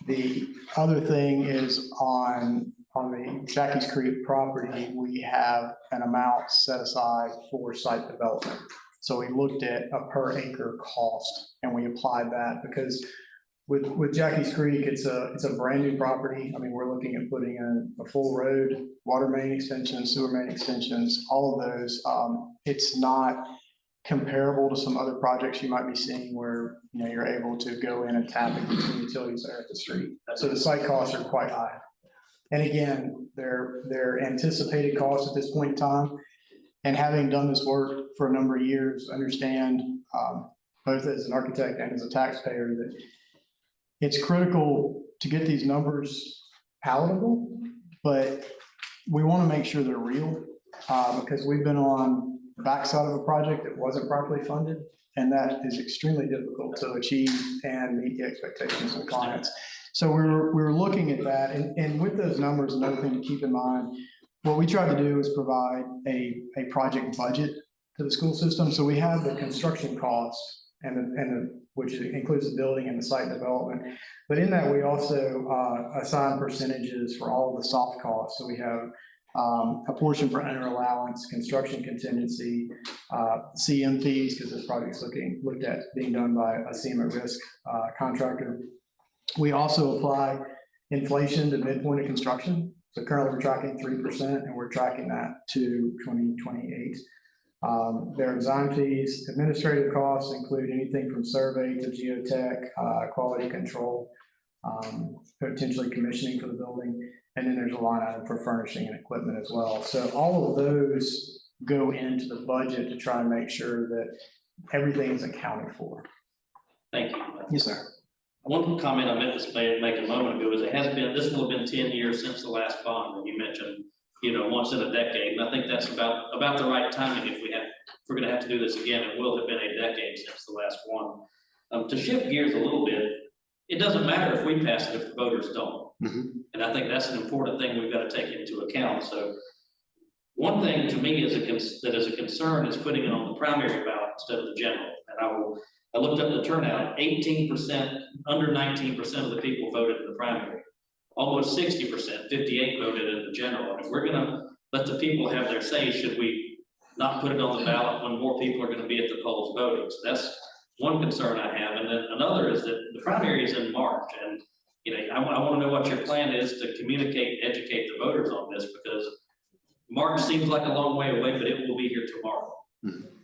The other thing is on the Jackie's Creek property, we have an amount set aside for site development. So we looked at a per acre cost, and we applied that because with Jackie's Creek, it's a brand new property. I mean, we're looking at putting in a full road, water main extensions, sewer main extensions, all of those. It's not comparable to some other projects you might be seeing where you're able to go in and tap into utilities there at the street. So the site costs are quite high. And again, they're anticipated costs at this point in time. And having done this work for a number of years, understand both as an architect and as a taxpayer that it's critical to get these numbers palatable, but we want to make sure they're real because we've been on the backside of a project that wasn't properly funded, and that is extremely difficult to achieve and meet the expectations of the clients. So we're looking at that, and with those numbers, another thing to keep in mind, what we try to do is provide a project budget to the school system. So we have the construction costs which includes the building and the site development. But in that, we also assign percentages for all of the soft costs. So we have a portion for owner allowance, construction contingency, CM fees, because this project's looked at being done by a CM at risk contractor. We also apply inflation to midpoint of construction. So currently we're tracking 3%, and we're tracking that to 2028. There are design fees. Administrative costs include anything from survey to geotech, quality control, potentially commissioning for the building. And then there's a line item for furnishing and equipment as well. So all of those go into the budget to try and make sure that everything is accounted for. Thank you. Yes, sir. One comment I meant to make a moment ago is this will have been 10 years since the last bond, and you mentioned once in a decade. And I think that's about the right timing. If we're going to have to do this again, it will have been a decade since the last one. To shift gears a little bit, it doesn't matter if we pass it if the voters don't. And I think that's an important thing we've got to take into account. So one thing to me that is a concern is putting it on the primary ballot instead of the general. And I looked up the turnout, 18%, under 19% of the people voted in the primary. Almost 60%, 58 voted in the general. And if we're going to let the people have their say, should we not put it on the ballot when more people are going to be at the polls voting? So that's one concern I have. And then another is that the primary is in March. And I want to know what your plan is to communicate, educate the voters on this, because March seems like a long way away, but it will be here tomorrow.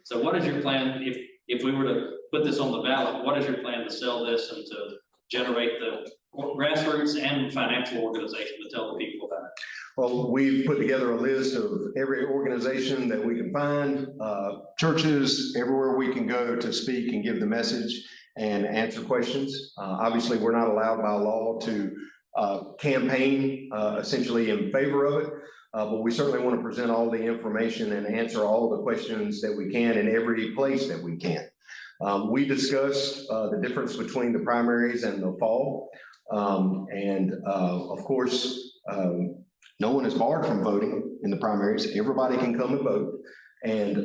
So what is your plan if we were to put this on the ballot, what is your plan to sell this and to generate the grassroots and financial organization to tell the people about it? Well, we've put together a list of every organization that we can find, churches, everywhere we can go to speak and give the message and answer questions. Obviously, we're not allowed by law to campaign essentially in favor of it, but we certainly want to present all the information and answer all the questions that we can in every place that we can. We discussed the difference between the primaries and the fall. Of course, no one is barred from voting in the primaries. Everybody can come and vote. And,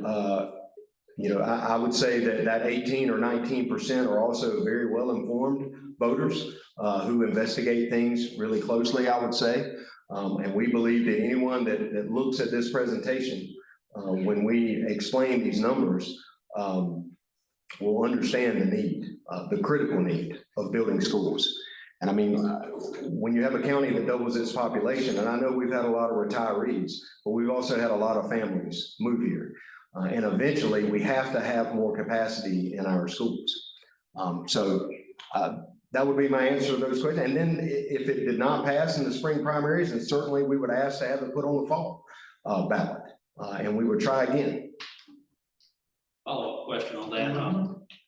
you know, I would say that 18 or 19% are also very well-informed voters who investigate things really closely, I would say. And we believe that anyone that looks at this presentation, when we explain these numbers, will understand the need, the critical need of building schools. And I mean, when you have a county that doubles its population, and I know we've had a lot of retirees, but we've also had a lot of families move here. And eventually we have to have more capacity in our schools. That would be my answer to those questions. And then if it did not pass in the spring primaries, then certainly we would ask to have it put on the fall ballot, and we would try again. Follow-up question on that.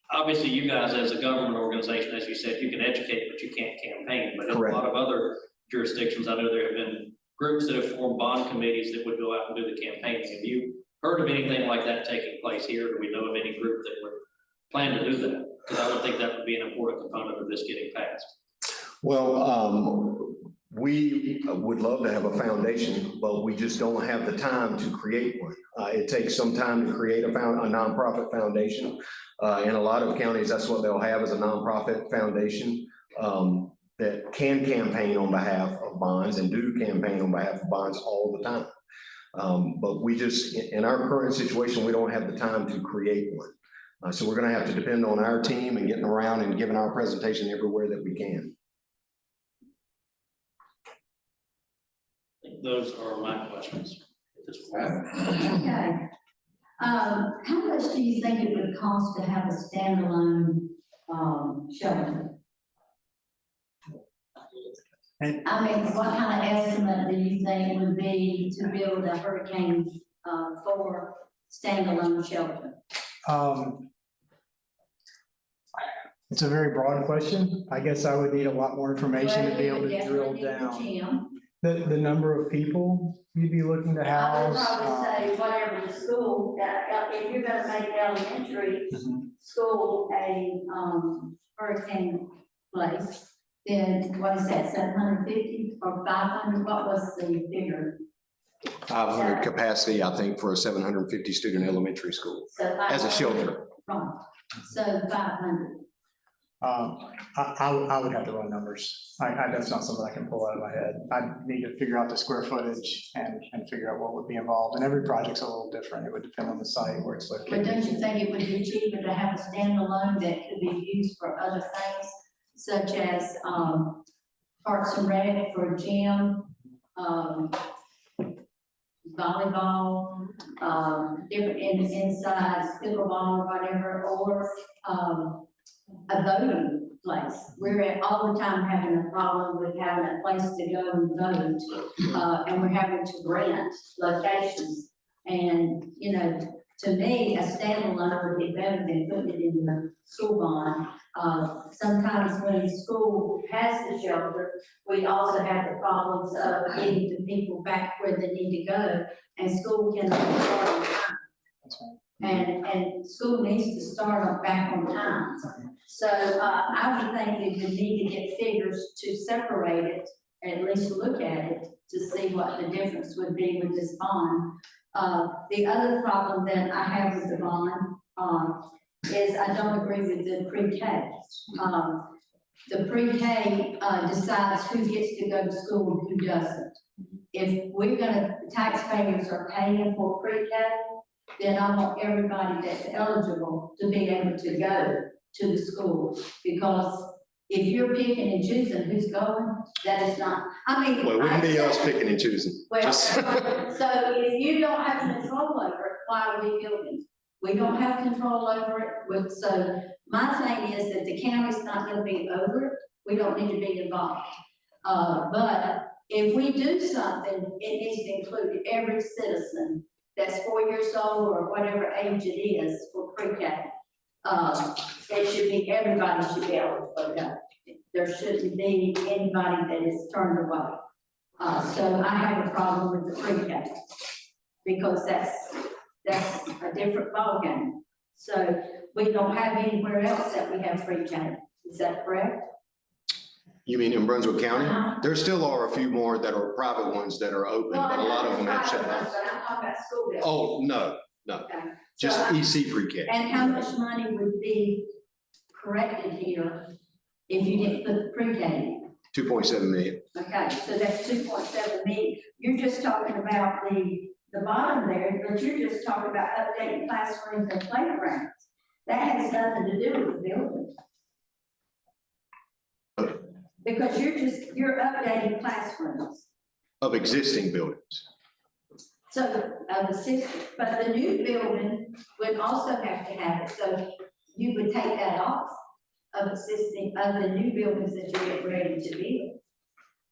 Obviously, you guys as a government organization, as you said, you can educate, but you can't campaign. But in a lot of other jurisdictions, I know there have been groups that have formed bond committees that would go out and do the campaigning. Have you heard of anything like that taking place here? Do we know of any group that would plan to do that? Because I would think that would be an important component of this getting passed. Well, we would love to have a foundation, but we just don't have the time to create one. It takes some time to create a nonprofit foundation. In a lot of counties, that's what they'll have, is a nonprofit foundation that can campaign on behalf of bonds and do campaign on behalf of bonds all the time. But we just, in our current situation, we don't have the time to create one. So we're going to have to depend on our team and getting around and giving our presentation everywhere that we can. Those are my questions at this point. Okay. How much do you think it would cost to have a standalone shelter? I mean, what kind of estimate do you think would be to build a Hurricane 4 standalone shelter? It's a very broad question. I guess I would need a lot more information to be able to drill down. The number of people you'd be looking to house. I would probably say whatever the school, if you're gonna make elementary school a hurricane place, then what is that, 750 or 500? What was the figure? 500 capacity, I think, for a 750 student elementary school as a shelter. Right. So 500. I would have to run numbers. That's not something I can pull out of my head. I need to figure out the square footage and figure out what would be involved. And every project's a little different. It would depend on the site where it's located. But don't you think it would be cheaper to have a standalone that could be used for other things, such as Parks and Rec for a gym, volleyball, different insides, pickleball or whatever, or a voting place? We're all the time having a problem with having a place to go and vote, and we're having to rent locations. And, you know, to me, a standalone would be better than putting it in the school bond. Sometimes when the school has the shelter, we also have the problems of getting the people back where they need to go, and school cannot start on time. And school needs to start back on time. So I would think we would need to get figures to separate it, at least look at it, to see what the difference would be with this bond. The other problem that I have with the bond is I don't agree with the pre-K. The pre-K decides who gets to go to school and who doesn't. If taxpayers are paying for pre-K, then I want everybody that's eligible to be able to go to the school. Because if you're picking and choosing who's going, that is not, I mean. Well, it wouldn't be us picking and choosing. Well, so if you don't have control over it, why are we building? We don't have control over it, so My thing is that the county's not gonna be over it, we don't need to be involved. But if we do something, it needs to include every citizen that's 4 years old or whatever age it is for pre-K. It should be, everybody should be eligible for that. There shouldn't be anybody that is turned away. So I have a problem with the pre-K because that's a different ballgame. So we don't have anywhere else that we have pre-K. Is that correct? You mean in Brunswick County? There still are a few more that are private ones that are open, but a lot of them have shut down. But I'm talking about school buildings. Oh, no, Okay. just So EC pre-K. And how much money would be corrected here if you didn't put the pre-K in? 2.7 million. Okay, so that's 2.7 million. You're just talking about the bottom there, but you're just talking about updating classrooms and playgrounds. That has nothing to do with the building. Because you're updating classrooms. Of existing buildings. So, but the new building would also have to have it, so you would take that off of the new buildings that you're getting ready to build.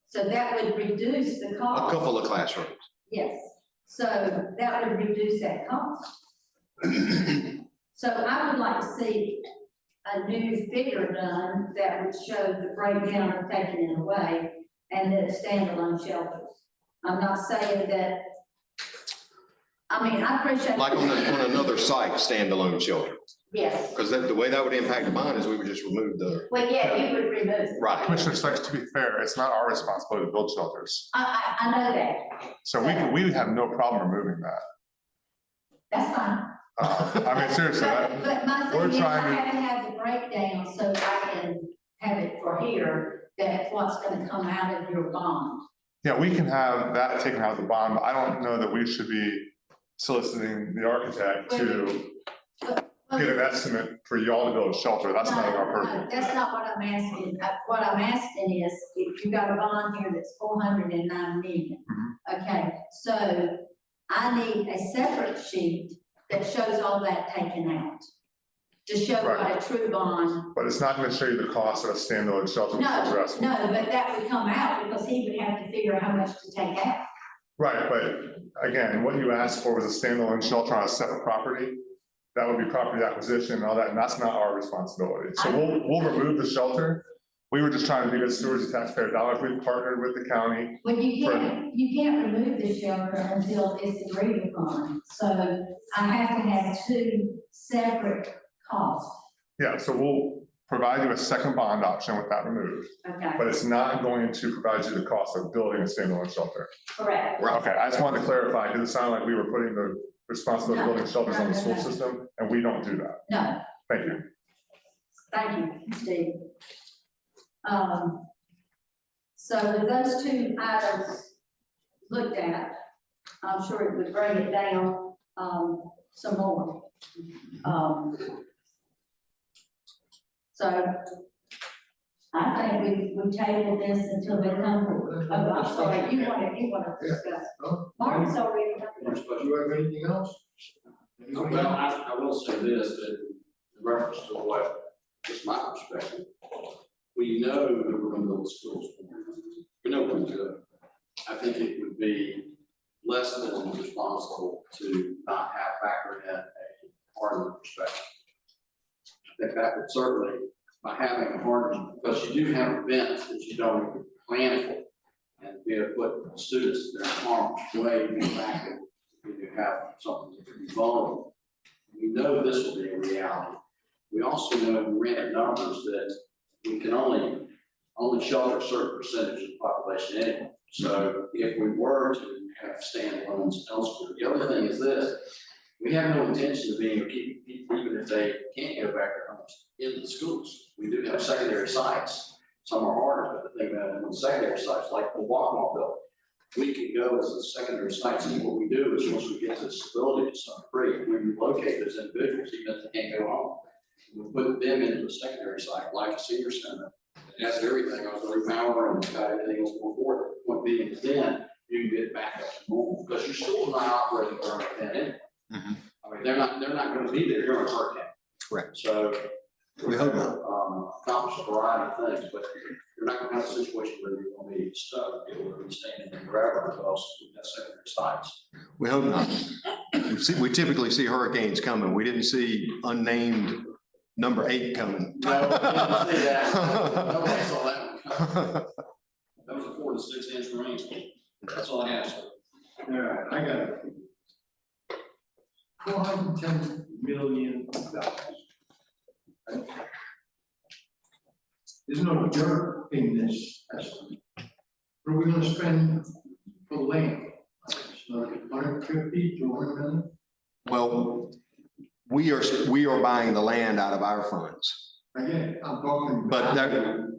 So that would reduce the cost. A couple of classrooms. Yes, so that would reduce that cost. So I would like to see a new figure done that would show the breakdown of taking it away and then standalone shelters. I'm not saying that, I mean, I appreciate. Like on another site, standalone shelter. Yes. Because the way that would impact the bond is we would just remove the. Well, yeah, you would remove it. Right. Commissioner Sykes, to be fair, it's not our responsibility to build shelters. I know that. So we would have no problem removing that. That's fine. I mean, seriously, But my we're thing is, I trying to. have to have the breakdown so I can have it for here, that what's gonna come out of your bond. Yeah, we can have that taken out of the bond, but I don't know that we should be soliciting the architect to get an estimate for y'all to build a shelter. That's not our No, purview. that's not what I'm asking. What I'm asking is, if you got a bond here that's 409 million, okay, so I need a separate sheet that shows all that taken out, to show what a true bond. But it's not gonna show you the cost of a standalone shelter. No, but that would come out because he would have to figure out how much to take out. Right, but again, what you asked for was a standalone shelter on a separate property. That would be property acquisition and all that, and that's not our responsibility. So we'll remove the shelter. We were just trying to be good stewards of taxpayer dollars. We've partnered with the county. Well, you can't remove the shelter until it's agreed upon. So I have to have two separate costs. Yeah, so we'll provide you a second bond option with that removed. Okay. But it's not going to provide you the cost of building a standalone shelter. Correct. Okay, I just wanted to clarify, because it sounded like we were putting the responsibility of building shelters on the school system, and we don't do that. No. Thank you. Thank you, Steve. So with those two items looked at, I'm sure it would bring it down, some more. So I think we table this until they come forward. Oh, I'm sorry, you want to discuss. Mark's already. Do you have anything else? Well, I will say this, that in reference to what, just my perspective, we know that we're gonna build schools. We know we're gonna do it. I think it would be less than responsible to not have factored in a hardware perspective. I think that would certainly, by having a hardware, because you do have events that you don't even plan for. And be able to put students in their harm's way, be back and you have something that could be vulnerable. We know this will be a reality. We also know we ran numbers that we can only shelter a certain percentage of the population anyway. So if we were to have standalones elsewhere, the other thing is this, we have no intention of being able to keep people, even if they can't go back to their homes, in the schools. We do have secondary sites. Some are harder, but the thing about it, on secondary sites, like the Walkmall building, we can go as a secondary site, and what we do is once we get to stability to some degree, we relocate those individuals, even if they can't go home. We put them into a secondary site, like a senior center. It has everything, I was repower and it's got everything else going forward. The point being is then you can get back up to normal, because you're still not operating during that anyway. I mean, they're not gonna be there during a hurricane. Correct. So We hope not. Accomplish a variety of things, but you're not gonna have a situation where you're gonna be stuck, you're gonna be standing there forever because we've got secondary sites. We hope not. We typically see hurricanes coming. We didn't see unnamed number 8 coming. No, we didn't see that. Nobody saw that one coming. That was a 4 to 6 inch rain. That's all I have, sir. All right, I got it. $410 million. Right? There's no dirt in this estimate. What are we gonna spend for land? Like 150, 200 million? Well, we are buying the land out of our funds. Again, I'm talking But about. that-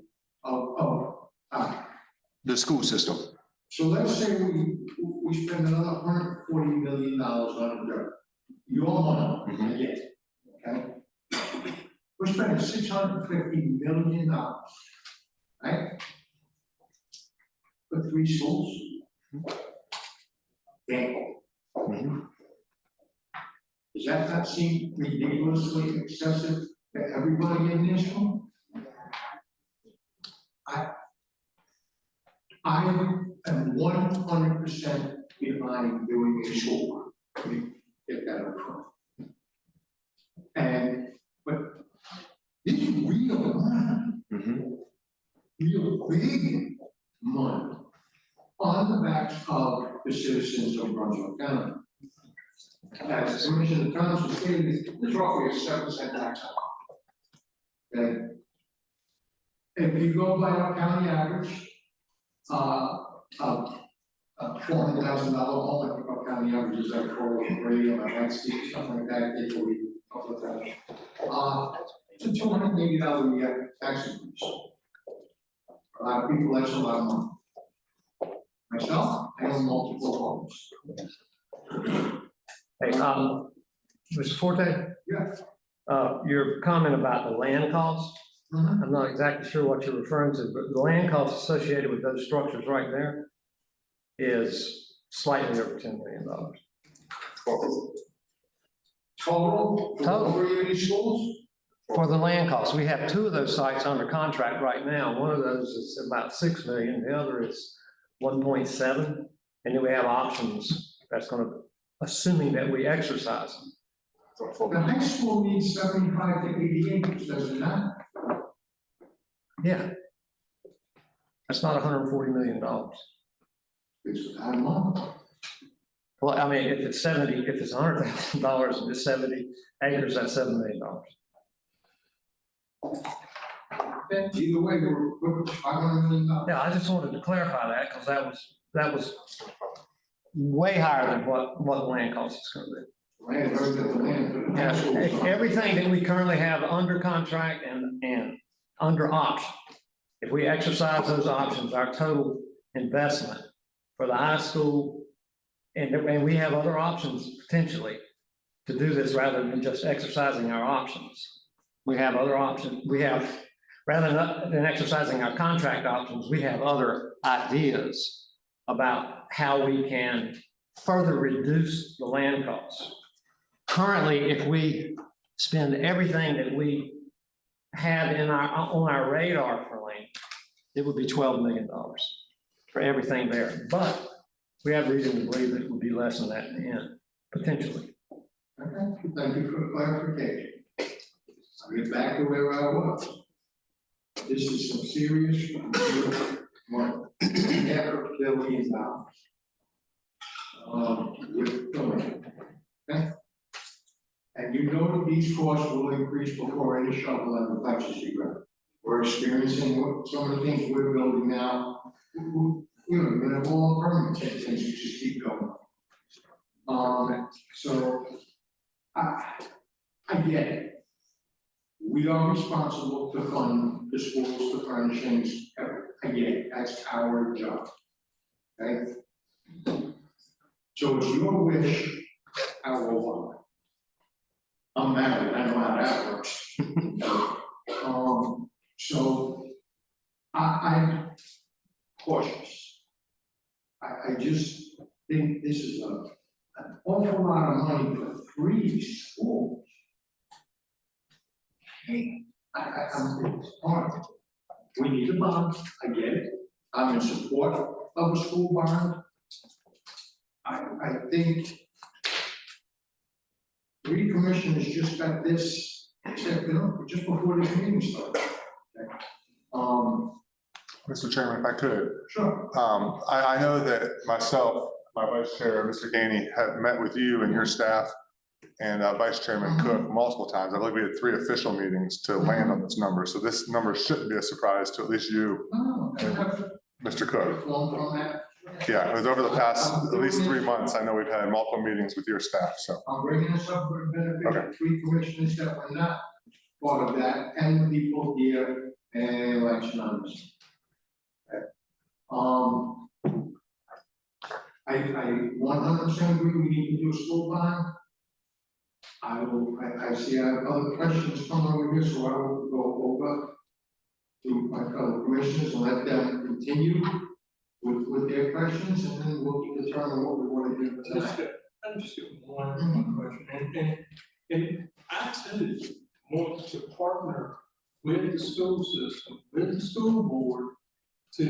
The school system. So let's say we spend another $140 million on dirt. Your money, again, okay? We're spending $650 million, right? For 3 schools. Does that not seem ridiculously excessive to everybody in this room? I am 100% behind doing a school. Let me get that up front. But this is real money, real big money on the backs of the citizens of Brunswick County. As Commissioner Thompson stated, there's roughly a 7% tax on it. Okay? If you go by our county average, $400,000 home, I think our county average is like 403, or like something like that, they will be up with that. It's a $280 a year tax increase. A lot of people, that's a lot of money. Myself, I own multiple homes. Hey, Mr. Forte? Yeah. Your comment about the land costs, I'm not exactly sure what you're referring to, but the land costs associated with those structures right there is slightly over $10 million. Total? For schools? For the land costs, we have 2 of those sites under contract right now. One of those is about 6 million, the other is 1.7, and then we have options. That's going to, assuming that we exercise them. The high school needs 75 to 80 acres, does it not? Yeah. That's not $140 million. It's a lot of money. Well, I mean, if it's $100,000 and it's 70 acres, that's $7 million. Either way, we're $500 million. Yeah, I just wanted to clarify that because that was way higher than what the land cost is going to be. Yeah, everything that we currently have under contract and under option, if we exercise those options, our total investment for the high school, and we have other options potentially to do this rather than just exercising our options. We have other options. We have, rather than exercising our contract options, we have other ideas about how we can further reduce the land costs. Currently, if we spend everything that we have on our radar for land, it would be $12 million for everything there. But we have reason to believe that it would be less than that in the end, potentially. Okay, thank you for the clarification. I'll get back to where I was. This is some serious money. $500 billion. With filling. Okay? And you know that these costs will increase before any shovel and complexity grow. We're experiencing some of the things we're building now. We're gonna have all permits and things just keep going. So I get it. We are responsible to fund the schools, the furnishings, I get it, that's our job. Okay? So it's your wish, I will want. I'm married, I know how that works. So I'm cautious. I just think this is an awful lot of money for 3 schools. Hey, I'm on. We need a bond, I get it. I'm in support of a school bond. I think three commissioners just got this, just before this meeting started. Okay. Mr. Chairman, if I could. Sure. I know that myself, my vice chair, Mr. Gainey, have met with you and your staff and Vice Chairman Cook multiple times. I believe we had 3 official meetings to land on this number. So this number shouldn't be a surprise to at least you and Mr. Cook. Yeah, it was over the past at least 3 months. I know we've had multiple meetings with your staff, so. I'm bringing this up for the benefit of 3 commissioners that were not part of that, and the people here and election others. I 100% agree we need to do a school bond. I see I have other questions coming with this, so I will go over to my fellow commissioners and let them continue with their questions, and then we'll determine what we want to do tonight. I just got one question, and I too want to partner with the school system, with the school board, to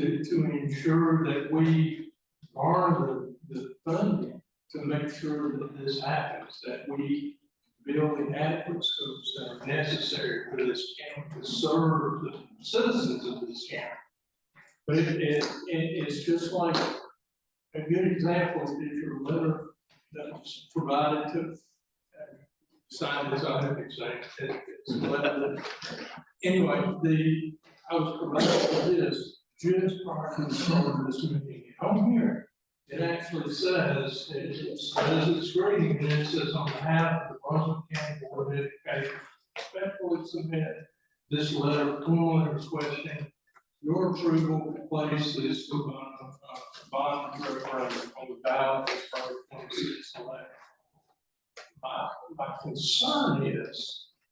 ensure that we garner the funding to make sure that this happens, that we build the adequate schools that are necessary for this county to serve the citizens of this county. But it's just like, a good example is your letter that was provided to, signed as I have examined. Anyway, I was provided with this just prior to the start of this meeting. On here, it actually says, it's greeting, and it says, on behalf of the Brunswick County Board of Education, respectfully submit this letter formally requesting your approval to place this bond referendum on the ballot for 26 election. My concern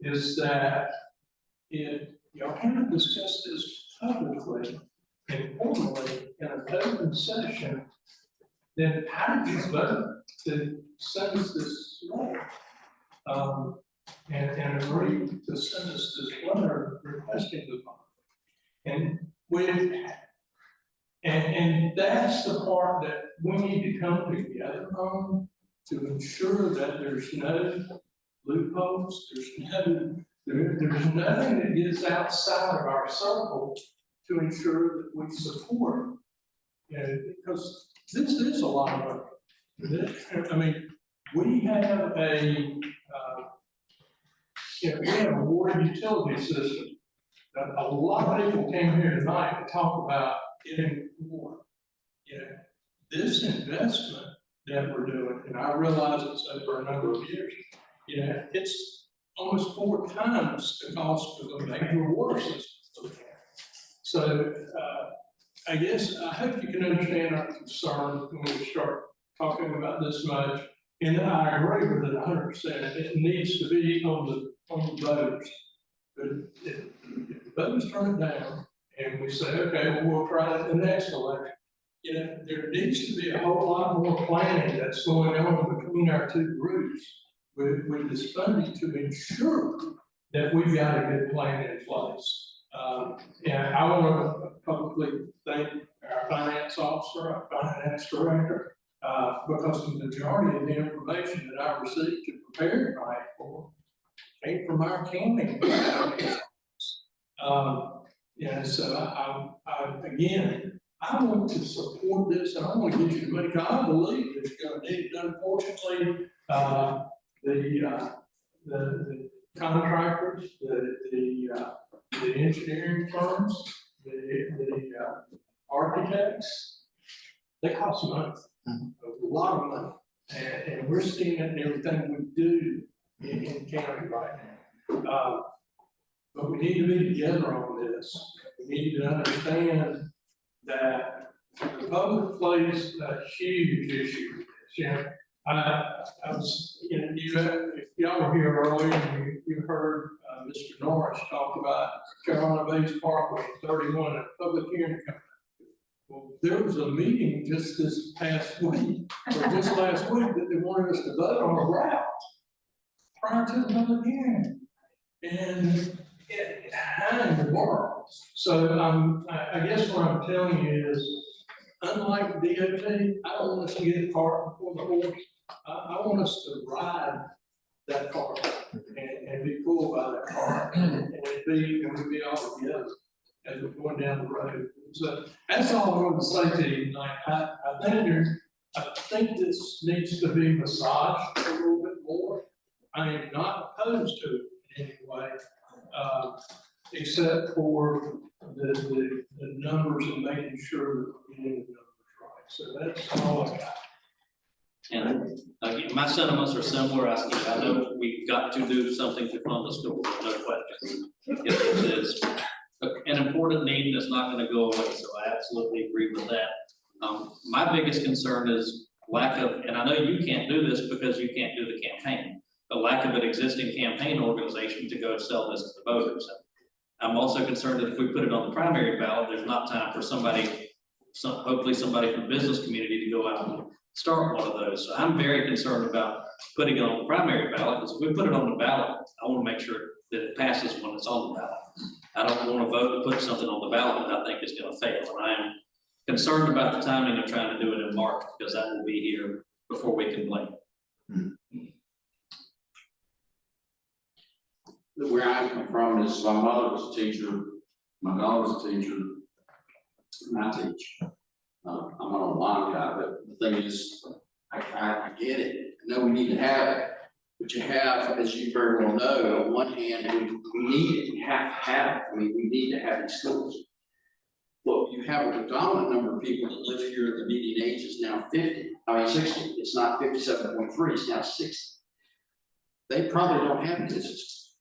is that if y'all haven't discussed this publicly and formally in an open session, then how did you vote to send us this letter? And agree to send us this letter requesting the bond. And that's the part that we need to come together on to ensure that there's no loopholes, there's nothing that gets outside of our circle to ensure that we support, because this is a lot of money. I mean, we have we have a water utility system. A lot of people came here tonight to talk about getting water. This investment that we're doing, and I realize it's over a number of years, it's almost 4 times the cost of a major water system. So I guess I hope you can understand our concern when we start talking about this much. And I agree with it 100%. It needs to be on the voters. But if the voters turn it down and we say, okay, well, we'll try it in the next election, there needs to be a whole lot more planning that's going on between our 2 groups with this funding to ensure that we've got a good plan in place. And I want to publicly thank our finance officer, our finance director, because the majority of the information that I received to prepare tonight for came from our county. So again, I want to support this, and I want to get you the money, because I believe it's going to need it. Unfortunately, the contractors, the engineering firms, the architects, they cost money, a lot of money. And we're seeing it in everything we do in county right now. But we need to be together on this. We need to understand that the public plays a huge issue with this. I was, if y'all were here earlier, you heard Mr. Norris talk about Carolina Bays Parkway 31, a public hearing. Well, there was a meeting just this past week, or just last week, that they wanted us to vote on a route prior to the public hearing. And high in the bar. So, I guess what I'm telling you is, unlike DOT, I don't want us to get cart before the horse. I want us to ride that car and be pulled by that car and we be all together as we're going down the road. So that's all I want to say to you tonight. I think this needs to be massaged a little bit more. I am not opposed to it in any way, except for the numbers and making sure that we're getting the numbers right. So that's all I got. And again, my sentiments are similar. I know we've got to do something to fund the school, no question. It is an important need that's not going to go away, so I absolutely agree with that. My biggest concern is lack of, and I know you can't do this because you can't do the campaign, the lack of an existing campaign organization to go sell this to the voters. I'm also concerned that if we put it on the primary ballot, there's not time for hopefully somebody from the business community to go out and start one of those. So I'm very concerned about putting it on the primary ballot, because if we put it on the ballot, I want to make sure that it passes when it's on the ballot. I don't want to vote to put something on the ballot that I think is going to fail. And I am concerned about the timing of trying to do it in March, because that will be here before we can blink. Where I come from is my mother was a teacher, my daughter's a teacher, and I teach. I'm an online guy, but the thing is, I get it. I know we need to have it, but you have, as you very well know, on one hand, we need it, we have to have it. I mean, we need to have these schools. Look, you have a predominant number of people that live here, the median age is now 60. It's not 57.3, it's now 60. They probably don't have kids.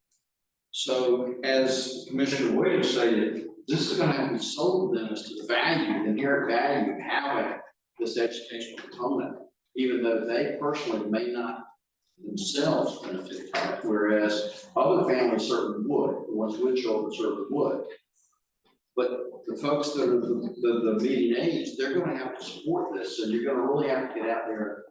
So as Commissioner Williams stated, this is going to have to be sold to them as to the value, the inherent value of having this educational component, even though they personally may not themselves benefit from it, whereas other families certainly would, the ones with children certainly would. But the folks that are the median age, they're going to have to support this, and you're going to really have to get out there and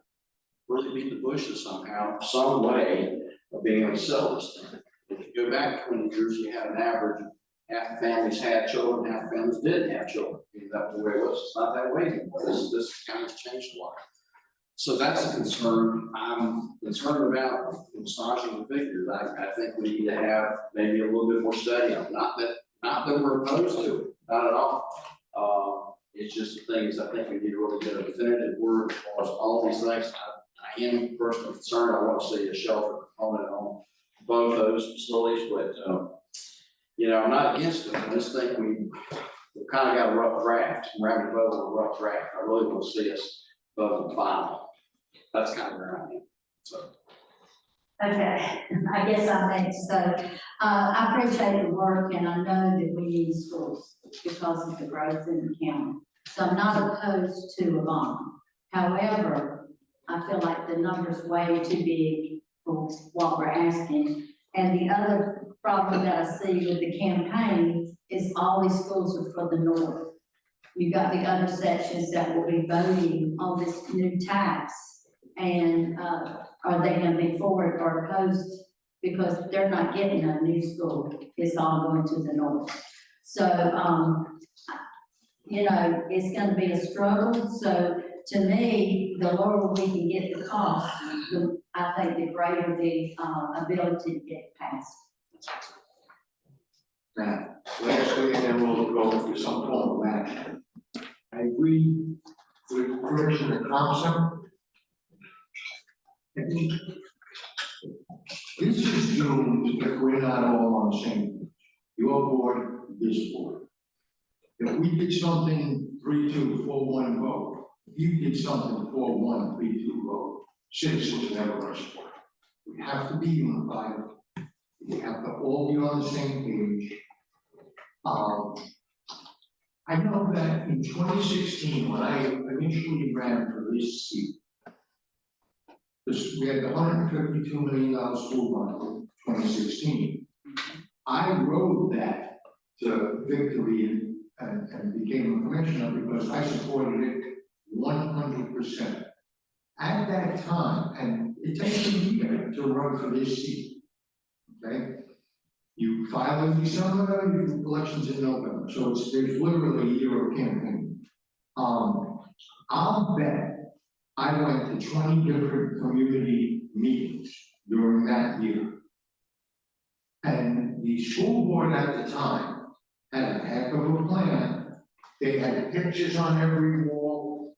really beat the bushes somehow, some way of being able to sell this thing. If you go back 20 years, you had an average of half the families had children, half the families didn't have children. That's the way it was. It's not that way anymore. This kind of changed a lot. So that's a concern. I'm concerned about massaging the figures. I think we need to have maybe a little bit more study on it. Not that we're opposed to it, not at all. It's just the thing is, I think we need to really get a definitive word as far as all these things. I am personally concerned. I want to see a shelter component on both those facilities, but I'm not against it. I just think we've kind of got a rough draft. We're having to vote on a rough draft. I really want to see us vote on final. That's kind of where I am. So. Okay, I guess I'm next. So I appreciate the work, and I know that we need schools because of the growth in the county. So I'm not opposed to a bond. However, I feel like the number's way too big for what we're asking. And the other problem that I see with the campaign is all these schools are for the north. You've got the other sections that will be voting on this new tax. And are they going to be for it or opposed? Because they're not getting a new school. It's all going to the north. So, it's going to be a struggle. So to me, the lower we can get the cost, I think the greater the ability to get passed. Now, lastly, and then we'll go to some form of action. I agree with Commissioner Thompson. I think this is doomed if we're not all on the same page. Your board, this board. If we did something 3-2, 4-1 vote, if you did something 4-1, 3-2 vote, citizens never going to support it. We have to be unified. We have to all be on the same page. I know that in 2016, when I initially ran for this seat, we had the $152 million school bond in 2016. I rode that to victory and became a commissioner because I supported it 100%. At that time, and it takes a year to run for this seat, okay? You file in December, you do elections in November, so there's literally a year of campaign. I'll bet I went to 20 different community meetings during that year. And the school board at the time had a heck of a plan. They had pictures on every wall.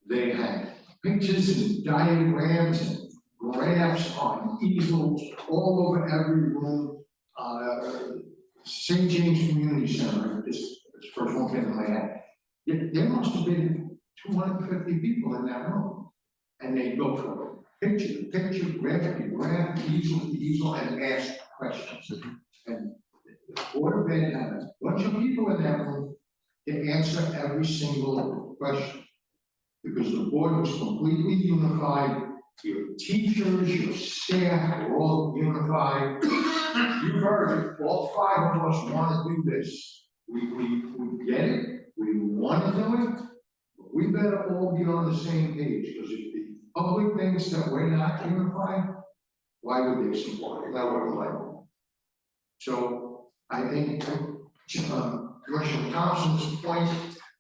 They had pictures and diagrams and graphs on easels all over every room. St. James Community Center, this first one came to my head. There must have been 250 people in that room. And they go from picture to picture, graph to graph, easel to easel, and ask questions. And the Board of Ed had a bunch of people in that room to answer every single question. Because the board was completely unified. Your teachers, your staff were all unified. You heard it, all 5 of us want to do this. We get it, we want to do it, but we better all be on the same page, because if the public thinks that we're not unified, why would they support it? That wouldn't like it. So I think, Commissioner Thompson's point,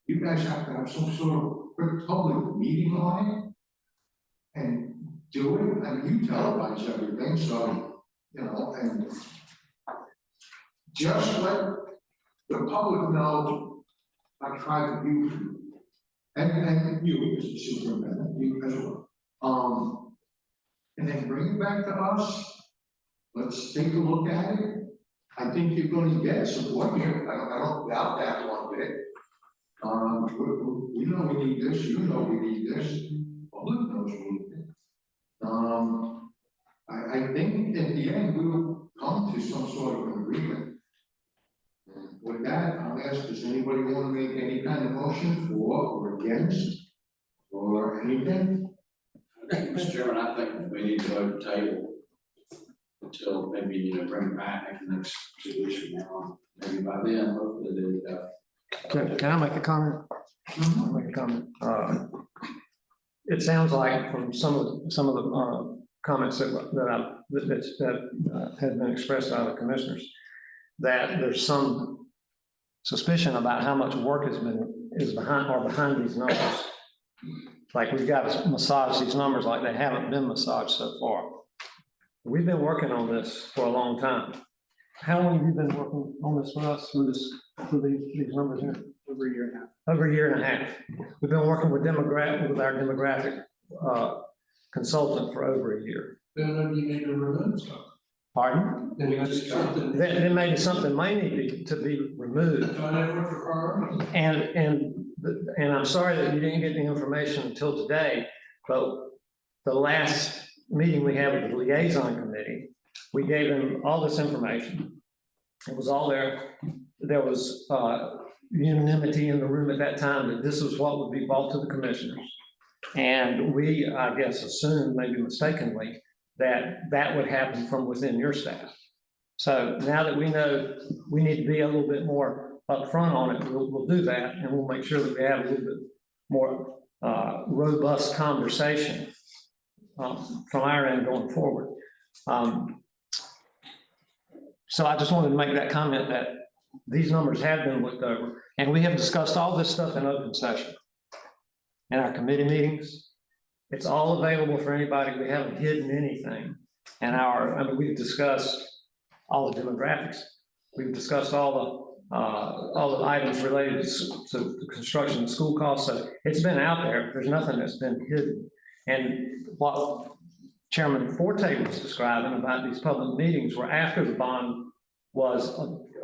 you guys have to have some sort of quick public meeting on it and do it. I mean, you televise everything, so, you know, and just let the public know I tried to do for you. And you, as the superintendent, you as well. And then bring it back to us. Let's take a look at it. I think you're going to get support here. I don't doubt that one bit. We know we need this, you know we need this, public knows we need it. I think at the end we'll come to some sort of an agreement. And with that, I'll ask, does anybody want to make any kind of motion for or against or anything? Mr. Chairman, I think we need to vote the table until maybe, you know, bring it back in the next 2 weeks from now. Maybe by then, hopefully they'll have. Can I make a comment? I'll make a comment. It sounds like from some of the comments that have been expressed by the commissioners, that there's some suspicion about how much work is behind these numbers. Like we've got to massage these numbers like they haven't been massaged so far. We've been working on this for a long time. How long have you been working on this with us, for these numbers here? Over a year and a half. Over a year and a half. We've been working with our demographic consultant for over a year. Then you need to remove something. Pardon? Then you just something. Then maybe something may need to be removed. And I'm sorry that you didn't get the information until today, but the last meeting we had with the liaison committee, we gave them all this information. It was all there. There was unanimity in the room at that time that this was what would be brought to the commissioners. And we, I guess, assumed, maybe mistakenly, that would happen from within your staff. So now that we know we need to be a little bit more upfront on it, we'll do that, and we'll make sure that we have a little bit more robust conversation from our end going forward. So I just wanted to make that comment that these numbers have been looked over, and we have discussed all this stuff in open session. In our committee meetings, it's all available for anybody. We haven't hidden anything. And we've discussed all the demographics. We've discussed all the items related to the construction of school costs. So it's been out there. There's nothing that's been hidden. And what Chairman Forte was describing about these public meetings were after the bond was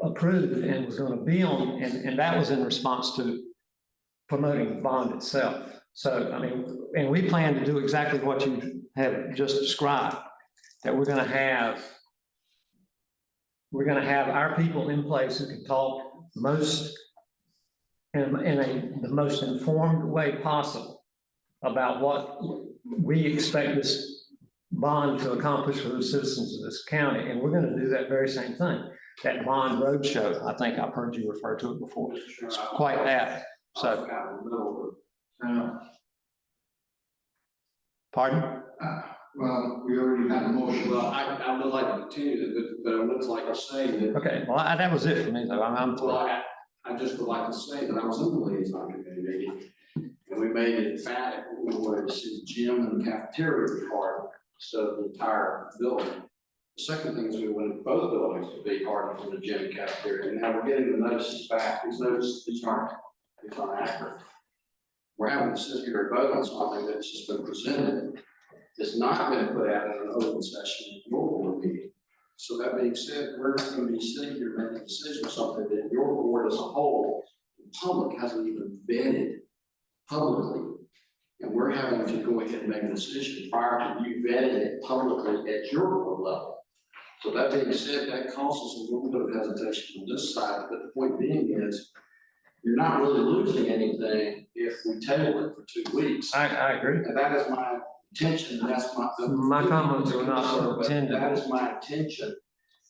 approved and was going to be on, and that was in response to promoting the bond itself. So, I mean, and we plan to do exactly what you have just described, that we're going to have our people in place who can talk in the most informed way possible about what we expect this bond to accomplish for the citizens of this county. And we're going to do that very same thing. That bond roadshow, I think I've heard you refer to it before. It's quite that. So, pardon? Well, we already had a motion. Well, I would like to continue, but I would like to say that. Okay, well, that was it for me, though. I'm Well, I just would like to say that I was in the liaison committee meeting, and we made it emphatic, we wanted to see the gym and the cafeteria be part of the entire building. The second thing is we wanted both buildings to be part of the gym and cafeteria, and now we're getting the notices back, these notices, these aren't accurate. We're having to sit here and vote on something that's just been presented. It's not been put out in an open session in your board meeting. So that being said, we're not going to be sitting here making a decision on something that your board as a whole, the public hasn't even vetted publicly. And we're having to go ahead and make a decision prior to you vetting it publicly at your board level. So that being said, that causes a little bit of hesitation on this side, but the point being is, you're not really losing anything if we table it for 2 weeks. I agree. And that is my intention, and that's My comments were not intended. That is my intention,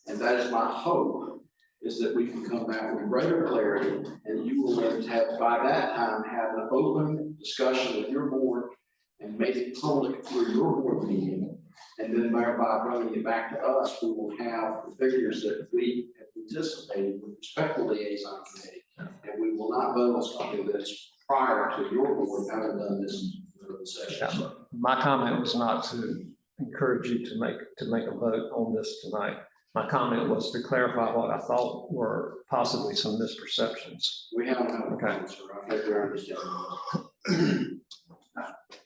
and that is my hope, is that we can come back with greater clarity, and you will have, by that time, have an open discussion with your board and make it public through your board meeting. And then thereby bringing it back to us, we will have the figures that we have anticipated with respect to the liaison committee. And we will not vote on something that's prior to your board having done this session. Yeah, my comment was not to encourage you to make a vote on this tonight. My comment was to clarify what I thought were possibly some misperceptions. We haven't had Okay. a answer. I think we understand.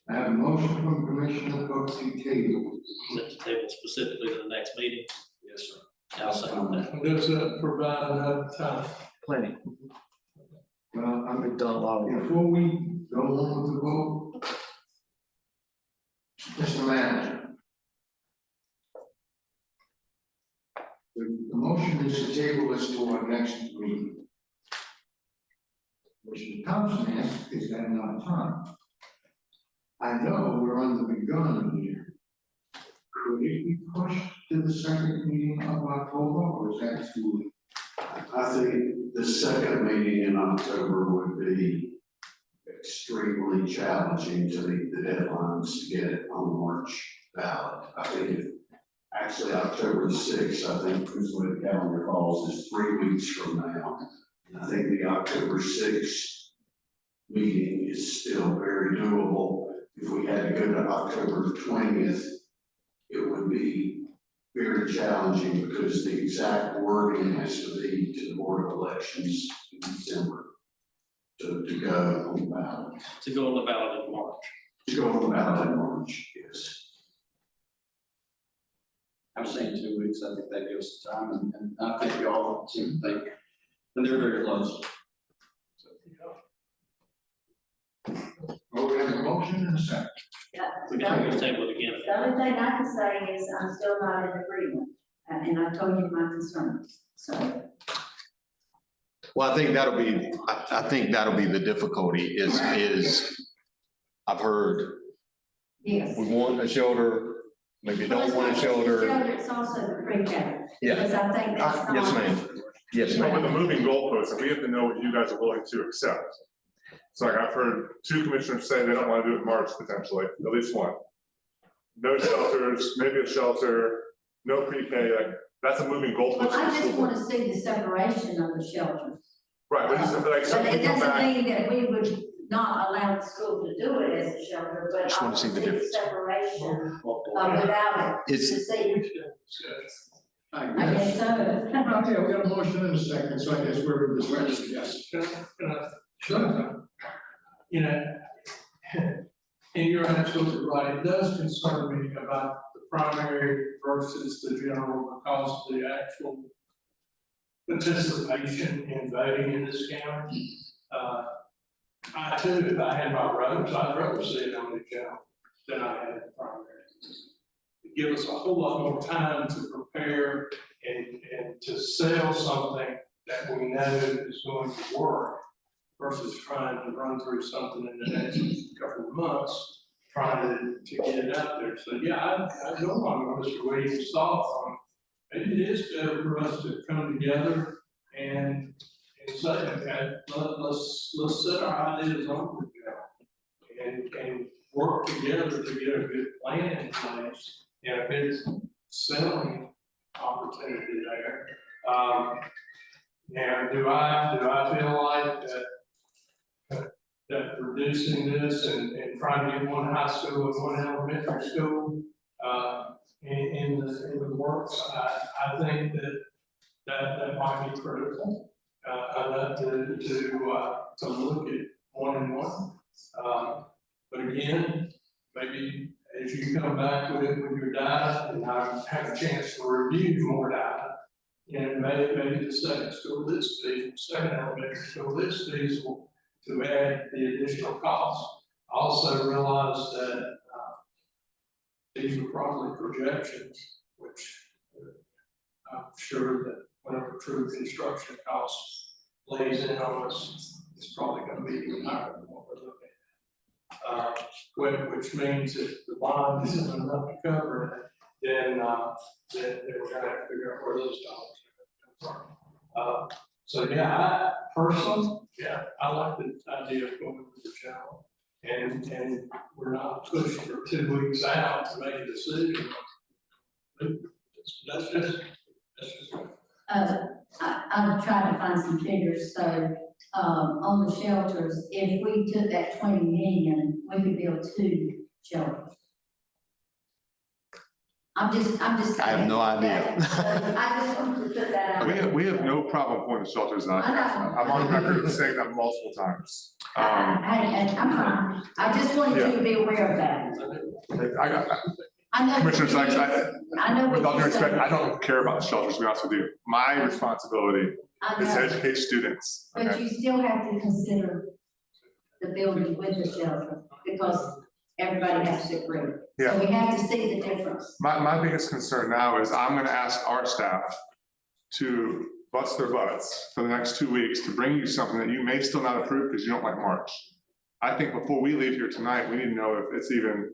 I have a motion from Commissioner Cook to table. Set the table specifically to the next meeting. Yes, sir. I'll second that. Does that provide enough time? Plenty. Well, We've done a lot of work. before we go on with the vote, Mr. Manager. The motion is to table this to our next meeting. Mr. Thompson asked, is that enough time? I know we're under the gun here. Could it be pushed to the second meeting of October, or is that too late? I think the second meeting in October would be extremely challenging to meet the deadlines to get it on the March ballot. I think actually October 6th, I think is when the calendar falls, is 3 weeks from now. And I think the October 6th meeting is still very doable. If we had to go to October 20th, it would be very challenging because the exact wording has to be to the Board of Elections in December to go on the ballot. To go on the ballot in March. To go on the ballot in March, yes. I'm saying 2 weeks, I think that gives us time, and I think y'all seem to think, and they're very close. Oh, we have a motion and a second. We can always table it again. The only thing I can say is I'm still not in agreement, and I told you my concerns, so. Well, I think that'll be, I think that'll be the difficulty is I've heard Yes. we want a shelter, maybe don't want a shelter. It's also the pre-K. Yeah. Because I think that's not. Yes, ma'am. Yes, So with the ma'am. moving goalposts, we have to know what you guys are willing to accept. So like I've heard 2 commissioners say they don't want to do it in March potentially, at least one. No shelters, maybe a shelter, no pre-K, like that's a moving goalpost. Well, I for the just school want board. to see the separation of the shelters. Right, but just like, so But we it come doesn't back, mean that we would not allow the school to do it as a shelter, but Just I wanna want see to the see the difference. separation without it. It's- To see, I guess so. Okay, we got a motion and a second, so I guess we're in this. Yes. Sure. You know, and you're absolutely right, it does concern me about the primary versus the general because of the actual participation in voting in this county. I too, if I had my roads, I'd rather see it on the general than I had the primary. It gives us a whole lot more time to prepare and to sell something that we know is going to work versus trying to run through something in the next couple of months, trying to get it out there. So yeah, I don't want Mr. Williams' thoughts on it. It is better for us to come together and say, okay, let's set our ideas on the ground. And work together to get a good plan in place and a good selling opportunity there. Now, do I feel like that reducing this and trying to get one high school and one elementary school, in the works, I think that might be critical. I'd like to look at one and one. But again, maybe as you come back with your data, and I have a chance to review more data, and maybe the second school list fees, second elementary school list fees will to add the additional cost. I also realize that these are probably projections, which I'm sure that whatever true construction cost lays in on us, it's probably going to be even higher than what we're looking at. Which means if the bond isn't enough to cover it, then we're going to have to figure out where those dollars are going to come from. So yeah, I personally, I like the idea of going with the general, and we're not pushed for 2 weeks out to make a decision. That's just. I'm trying to find some figures, so, on the shelters, if we took that 20 million, we could build 2 shelters. I'm just. I have no idea. I just want to put that out. We have no problem pointing shelters out. I'm on record saying that multiple times. And I'm fine. I just wanted you to be aware of that. I know. Commissioner Sykes, I know. with all due respect, I don't care about the shelters, to be honest with you. My responsibility is to educate students. But you still have to consider the building with the shelter, because everybody has to agree. Yeah. So we have to see the difference. My biggest concern now is I'm gonna ask our staff to bust their butts for the next 2 weeks to bring you something that you may still not approve because you don't like March. I think before we leave here tonight, we need to know if it's even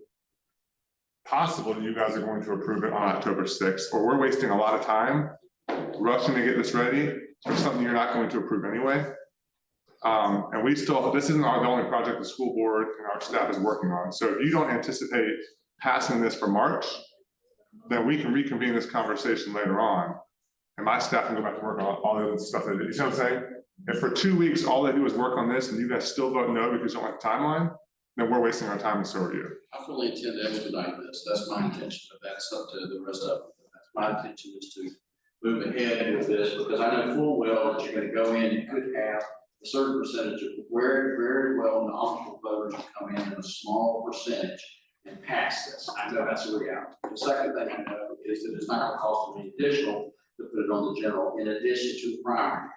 possible that you guys are going to approve it on October 6th, or we're wasting a lot of time rushing to get this ready for something you're not going to approve anyway. And we still, this isn't the only project the school board and our staff is working on. So if you don't anticipate passing this for March, then we can reconvene this conversation later on. And my staff can go back to work on all the other stuff that they did. You know what I'm saying? If for 2 weeks, all they do is work on this and you guys still vote no because you don't like the timeline, then we're wasting our time and so are you. I fully intend to expedite this. That's my intention, but that's up to the rest of it. That's my intention is to move ahead with this, because I know full well that you're gonna go in, you could have a certain percentage of very, very well knowledgeable voters who come in a small percentage and pass this. I know that's a reality. The second thing I know is that it's not gonna cost them any additional to put it on the general in addition to the primary.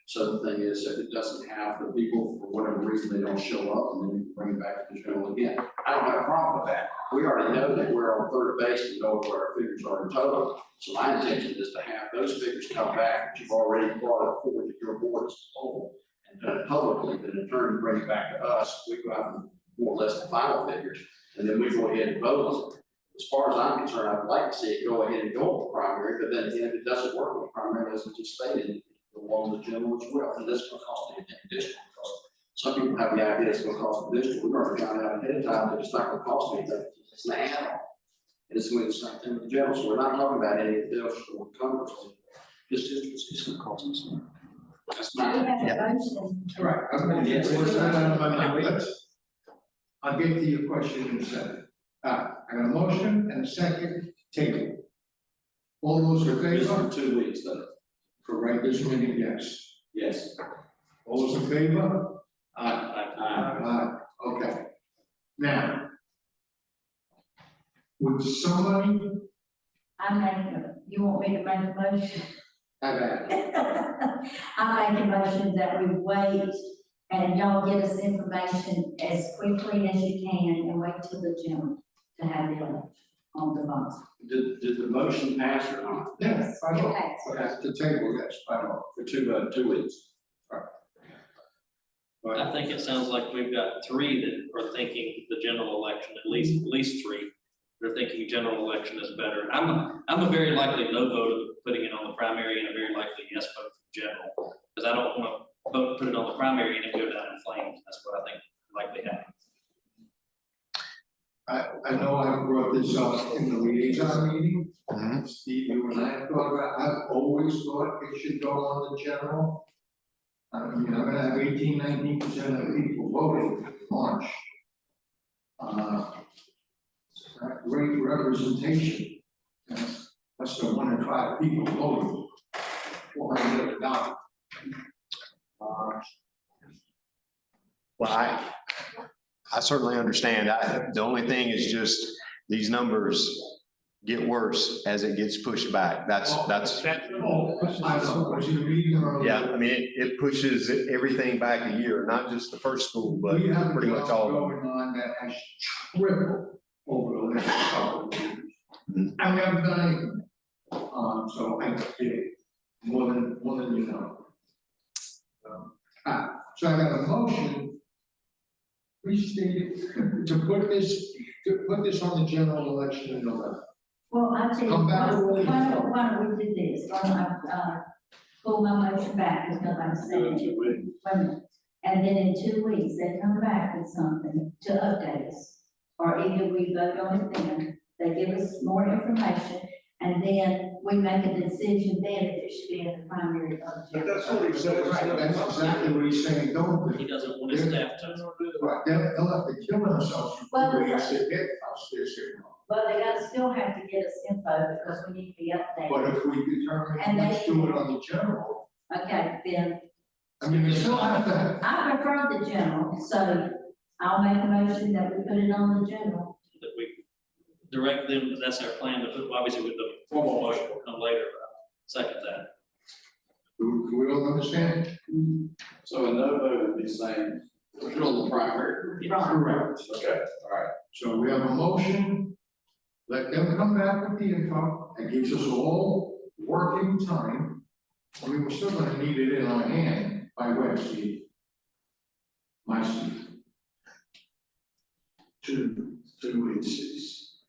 So the thing is, if it doesn't have the people, for whatever reason, they don't show up, and then you bring it back to the general again. I don't have a problem with that. We already know that we're on third base and know what our figures are in total. So my intention is to have those figures come back, that you've already brought it forward to your board as a whole, and done it publicly, then in turn bring it back to us. We go out and more or less the final figures, and then we go ahead and vote on it. As far as I'm concerned, I'd like to see it go ahead and go with the primary, but then again, if it doesn't work with the primary, as we just stated, along the general as well, and that's gonna cost anything additional. Because some people have the idea it's gonna cost additional. We've already found out ahead of time that it's not gonna cost anything. It's an add-on. And it's going to be the same thing with the general. So we're not talking about any additional encumbrance. It's gonna cost us more. That's my. Right. I'll get to your question in a second. I got a motion and a second, table. All those in favor? 2 weeks though. For right this minute, yes. Yes. All those in favor? Aye. Okay. Now, would somebody? You want me to make a motion? Have at it. I make a motion that we wait and y'all get us information as quickly as you can and wait till the general to have the election on the bonds. Did the motion pass or not? Yes. It passed. Okay, the table, yes, final. For 2 weeks. I think it sounds like we've got 3 that are thinking the general election, at least 3. They're thinking general election is better. I'm a very likely no vote of putting it on the primary and a very likely yes vote for general, because I don't want to vote, put it on the primary and it go down in flames. That's what I think likely happens. I know I brought this up in the liaison meeting. Steve, you and I have thought about, I've always thought it should go on the general. I mean, I'm gonna have 19% of the people voting in March. Great representation. That's the 1 in 5 people voting. $400. Well, I certainly understand. The only thing is just these numbers get worse as it gets pushed back. That's. Yeah, I mean, it pushes everything back a year, not just the first school, but pretty much all of them. Going on that has tripled over the last couple of years. And we haven't done anything. So I get it, more than you know. So I got a motion, restate, to put this on the general election in November. Well, I tell you, Come back with why don't we do this? Why don't I, pull my motion back, because nobody's saying it. Wait a minute. And then in 2 weeks, they come back with something to update us. Or either we vote on it then, they give us more information, and then we make a decision then if it should be in the primary of the general. That's what he said. Right, that's exactly what he's saying, don't do. He doesn't want his staff to. Right, they'll have to kill themselves Well, for 2 weeks to get us this here. But they gotta still have to get us info because we need to be updated. But if we determine, And let's do it on the general. Okay, then, I mean, we still have to. I prefer the general, so I'll make a motion that we put it on the general. That we direct them, that's our plan, to put, obviously with the formal motion will come later, second that. Do we all understand? So a no vote would be saying, we're still on the primary. Correct. Okay, all right. So we have a motion. Let them come back with the info. That gives us all working time. I mean, we're still gonna need it in our hand by when, Steve? My Steve. 2 weeks is.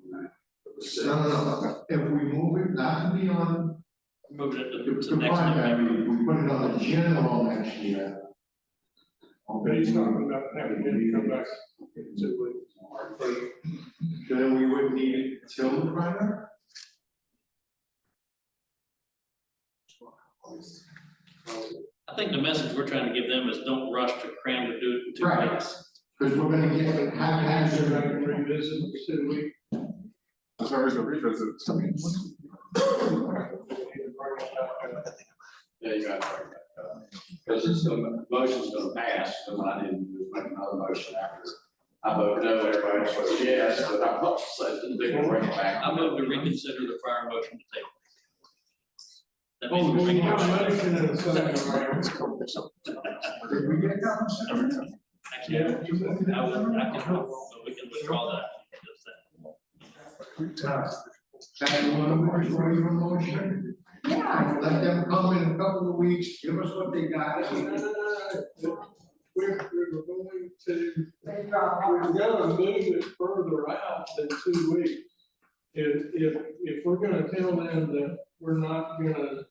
No. If we move it not to be on Move it the to next primary, November. we put it on the general next year. But he's talking about having to come back in 2 weeks. Then we wouldn't need it till the primary? I think the message we're trying to give them is don't rush to cram to do it in 2 Right. weeks. Because we're gonna get it, Have to revisit in 2 weeks. There's no reason to revisit. Yeah, you got it. Because it's the motion's gonna pass, so what I didn't do is make another motion after. I vote no, everybody else votes yes, but I'm not saying they can bring it back. I move to reconsider the prior motion to table. That Oh, means we we have a can. motion and a second, right? Did we get that? Actually, I can, so we can withdraw that. And you wanna withdraw your motion? Yeah. Let them come in a couple of weeks, give us what they got. We're going to, Withdraw. we're gonna move it further out than 2 weeks. If we're gonna tell them that we're not gonna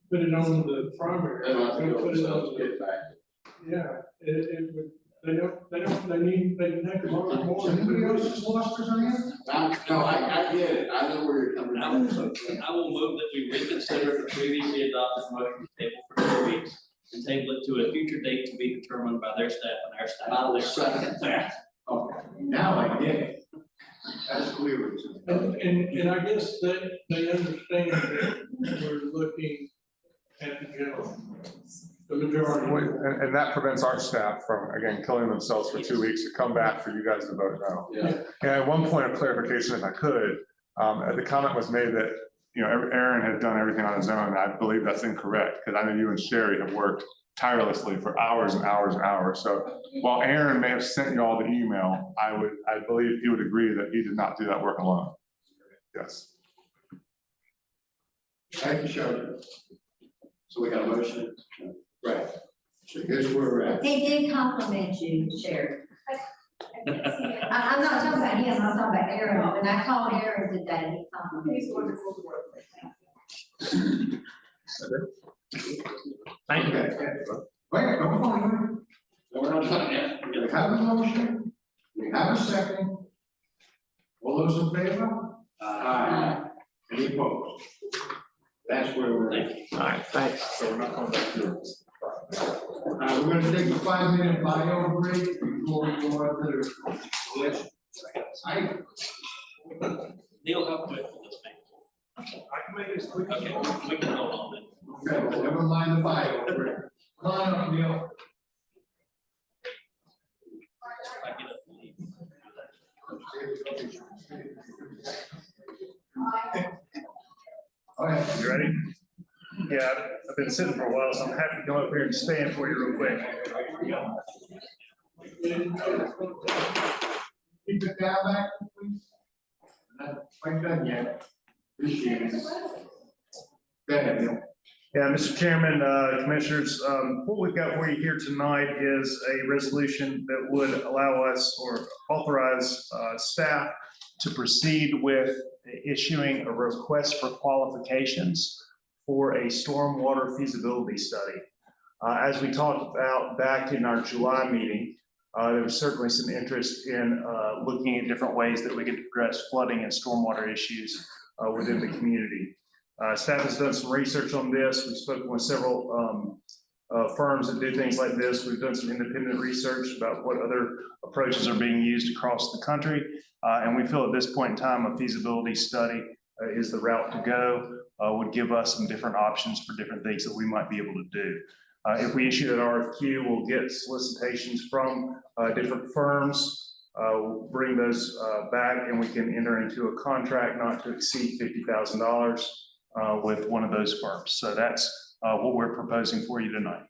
put it on the primary. They don't have to we're go gonna put it on themselves the- get back. Yeah, it would, they have to work more. than Anybody 2 else weeks. has lost us on that? No, I get it, I know where you're coming I from. will move that we reconsider the previously adopted motion to table for 2 weeks and table it to a future date to be determined by their staff and our staff. I will second that. Okay, now I get it. That's clear. And I guess they understand that we're looking at the general, the majority. And that prevents our staff from, again, killing themselves for 2 weeks to come back for you guys to vote no. Yeah. And at one point of clarification, if I could, the comment was made that, Aaron had done everything on his own, and I believe that's incorrect, because I know you and Sherry have worked tirelessly for hours and hours and hours. So while Aaron may have sent you all the email, I believe he would agree that he did not do that work alone. Yes. Thank you, Sheriff. So we got a motion? Right. So here's where we're at. He did compliment you, Sheriff. I'm not talking about him, I'm talking about Aaron. When I called Aaron today, he complimented. He's wonderful to work with. Thank you. Wait, don't go. So we're not done yet. We have a motion, we have a second, All those in favor? Aye. Any opposed? That's where we're at. All right, thanks. So we're not going back to it. We're gonna take a 5-minute bio break before we go on to the election. Neil, how quick will this be? I can make this quick. Okay, we can hold on then. Okay, well, never mind the bio break. Come on up, Neil. I get up and leave. All right. You ready? Yeah, I've been sitting for a while, so I'm happy to come up here and stand for you real quick. Keep the guy back, please. Not quite done yet. Appreciate it. Go ahead, Neil. Yeah, Mr. Chairman, Commissioners, what we've got for you here tonight is a resolution that would allow us or authorize staff to proceed with issuing a request for qualifications for a stormwater feasibility study. As we talked about back in our July meeting, there was certainly some interest in looking at different ways that we could address flooding and stormwater issues within the community. Staff has done some research on this. We've spoken with several firms that do things like this. We've done some independent research about what other approaches are being used across the country. And we feel at this point in time, a feasibility study is the route to go, would give us some different options for different things that we might be able to do. If we issue that RFQ, we'll get solicitations from different firms. We'll bring those back and we can enter into a contract not to exceed $50,000 with one of those firms. So that's what we're proposing for you tonight.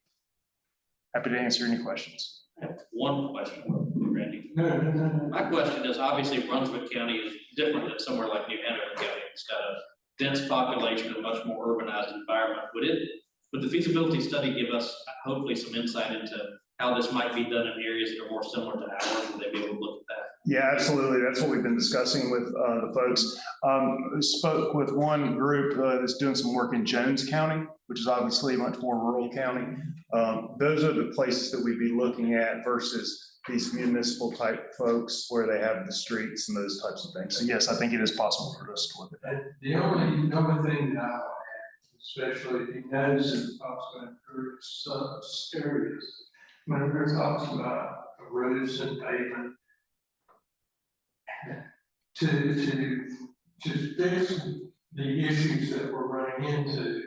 Happy to answer any questions. I have one question, Randy. My question is, obviously Brunswick County is different than somewhere like New Hanover County. It's got a dense population, a much more urbanized environment. Would the feasibility study give us hopefully some insight into how this might be done in areas that are more similar to ours? Would they be able to look at that? Yeah, absolutely. That's what we've been discussing with the folks. Spoke with one group that's doing some work in Jones County, which is obviously a much more rural county. Those are the places that we'd be looking at versus these municipal type folks where they have the streets and those types of things. So yes, I think it is possible for us to look at that. The only thing that I would add, especially if he knows that talks about certain areas, whenever it talks about roads and pavement, to fix the issues that we're running into,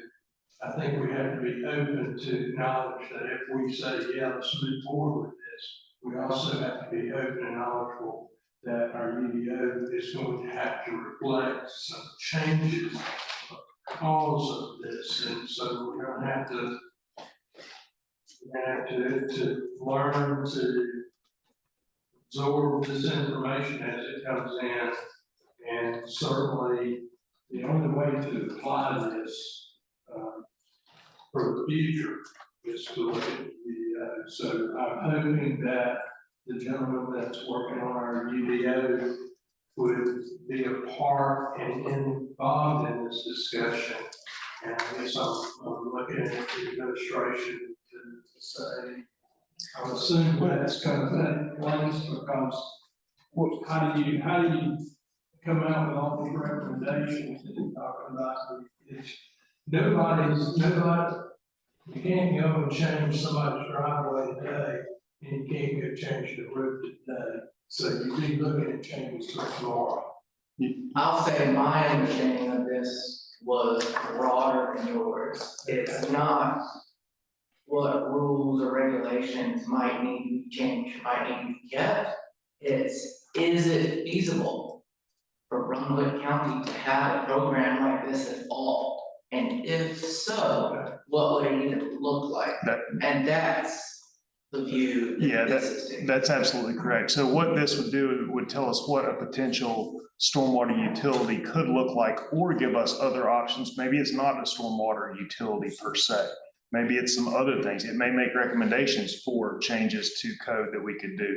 I think we have to be open to acknowledge that if we say, yeah, let's move forward with this, we also have to be open and knowledgeable that our UDO is going to have to reflect some changes because of this. And so we're going to have to learn to absorb this information as it comes in. And certainly the only way to apply this for the future is to look at the UDO. So I'm hoping that the gentleman that's working on our UDO would be a part and involved in this discussion. And I guess I'm looking at the administration to say, I'm assuming that's kind of that place because how do you come out with all these recommendations that you're talking about? Nobody, you can't go and change somebody's driveway today, and you can't go change the roof today. So you'd be looking at changes for tomorrow. I'll say my understanding of this was broader than yours. It's not what rules or regulations might need to be changed, might need to be kept. It's, is it feasible for Brunswick County to have a program like this at all? And if so, what would it need to look like? And that's the view. Yeah, that's absolutely correct. So what this would do would tell us what a potential stormwater utility could look like, or give us other options. Maybe it's not a stormwater utility per se. Maybe it's some other things. It may make recommendations for changes to code that we could do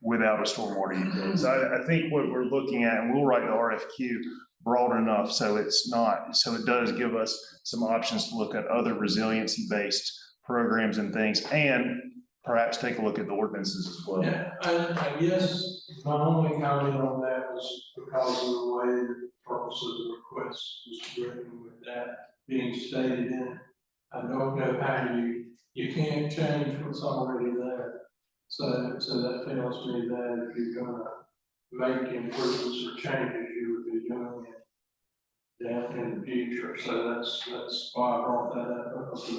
without a stormwater utility. So I think what we're looking at, and we'll write the RFQ broad enough so it's not, so it does give us some options to look at other resiliency-based programs and things. And perhaps take a look at the ordinances as well. Yeah, I guess my only comment on that was because of the way the purpose of the request was written with that being stated in it. I don't know how you can't change what's already there. So that tells me that if you're gonna make improvements or changes, you would be doing it down in the future. So that's why I brought that up, because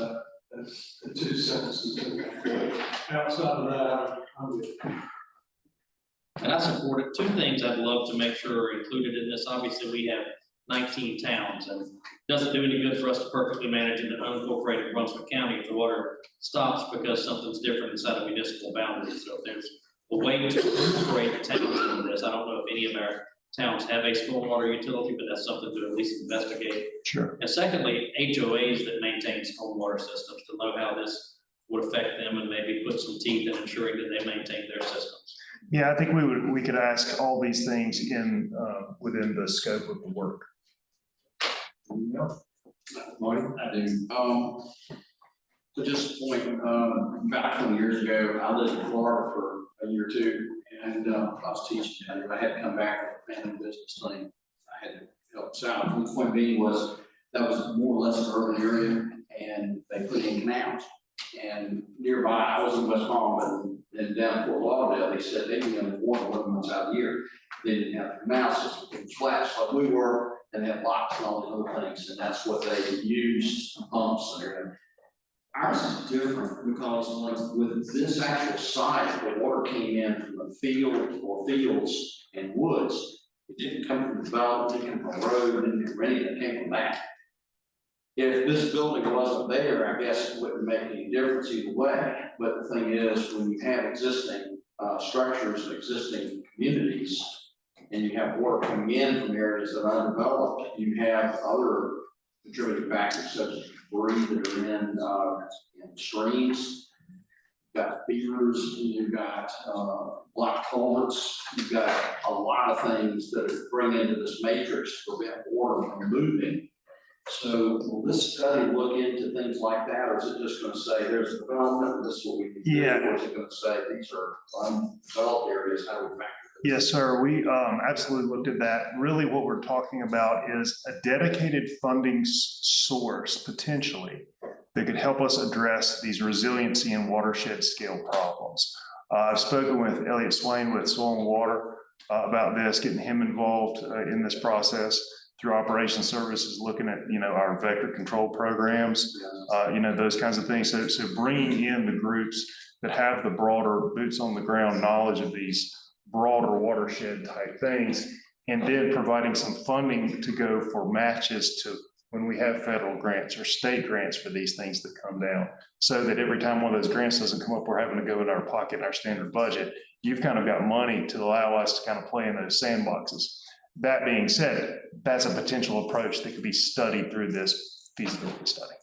that's the two sentences in there. Outside of that, I'm good. And I support it. Two things I'd love to make sure are included in this. Obviously, we have 19 towns, and it doesn't do any good for us to perfectly manage in an unincorporated Brunswick County if the water stops because something's different inside of municipal boundaries. So if there's a way to incorporate the towns into this, I don't know if any of our towns have a stormwater utility, but that's something to at least investigate. Sure. And secondly, HOAs that maintain stormwater systems, to know how this would affect them and maybe put some teeth in ensuring that they maintain their systems. Yeah, I think we could ask all these things in, within the scope of the work. Marty? I do. To just point, about 20 years ago, I lived in Florida for a year or two, and I was teaching down there. I had to come back with a family business thing. I had to help us out. And the point being was that was more or less an urban area, and they put in canals. And nearby, I was in West Palm, and down in Fort Lauderdale, they said they didn't have water 11 months out of the year. They didn't have canal systems, it was flats like we were, and they had locks and all these other things, and that's what they used, pumps and everything. Ours is different because like with this actual site, the water came in from the field or fields and woods. It didn't come from development, it didn't come from a road, it didn't come from anything, it came from that. If this building wasn't there, I guess it wouldn't make any difference either way. But the thing is, when you have existing structures and existing communities, and you have water coming in from areas that are undeveloped, you have other contributing factors such as debris that are in streams. You've got beavers, you've got block culverts, you've got a lot of things that bring into this matrix to prevent water from moving. So will this study look into things like that, or is it just going to say there's development and this is what we can do? Or is it going to say these are undeveloped areas, how do we factor this? Yes, sir. We absolutely looked at that. Really what we're talking about is a dedicated funding source potentially that could help us address these resiliency and watershed scale problems. I've spoken with Elliot Swain with Soil and Water about this, getting him involved in this process through operations services, looking at, our vector control programs, those kinds of things. So bringing in the groups that have the broader boots on the ground knowledge of these broader watershed type things, and then providing some funding to go for matches to when we have federal grants or state grants for these things that come down, so that every time one of those grants doesn't come up, we're having to go in our pocket in our standard budget. You've kind of got money to allow us to kind of play in those sandboxes. That being said, that's a potential approach that could be studied through this feasibility study.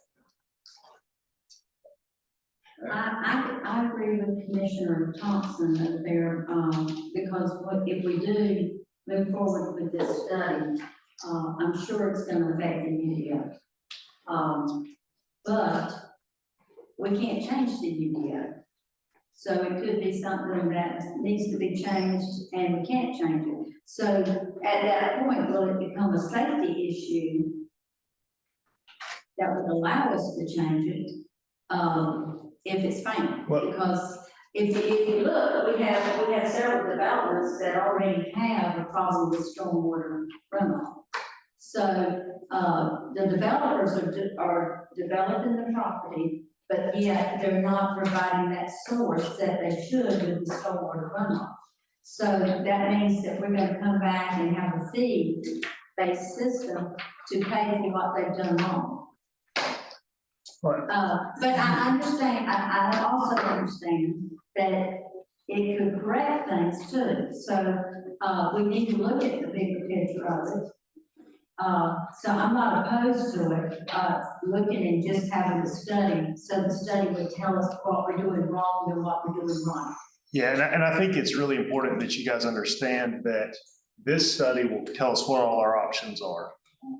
I agree with Commissioner Thompson that there, because if we do move forward with this study, I'm sure it's going to affect the UDO. But we can't change the UDO. So it could be something that needs to be changed and we can't change it. So at that point, will it become a safety issue that would allow us to change it if it's fine? Because if you look, we have several developments that already have a problem with stormwater runoff. So the developers are developing the property, but yet they're not providing that source that they should with the stormwater runoff. So that means that we're going to come back and have a fee-based system to pay for what they've done wrong. But I understand, I also understand that it could correct things too. So we need to look at the bigger picture of it. So I'm not opposed to it, looking and just having a study, so the study would tell us what we're doing wrong and what we're doing right. Yeah, and I think it's really important that you guys understand that this study will tell us what all our options are.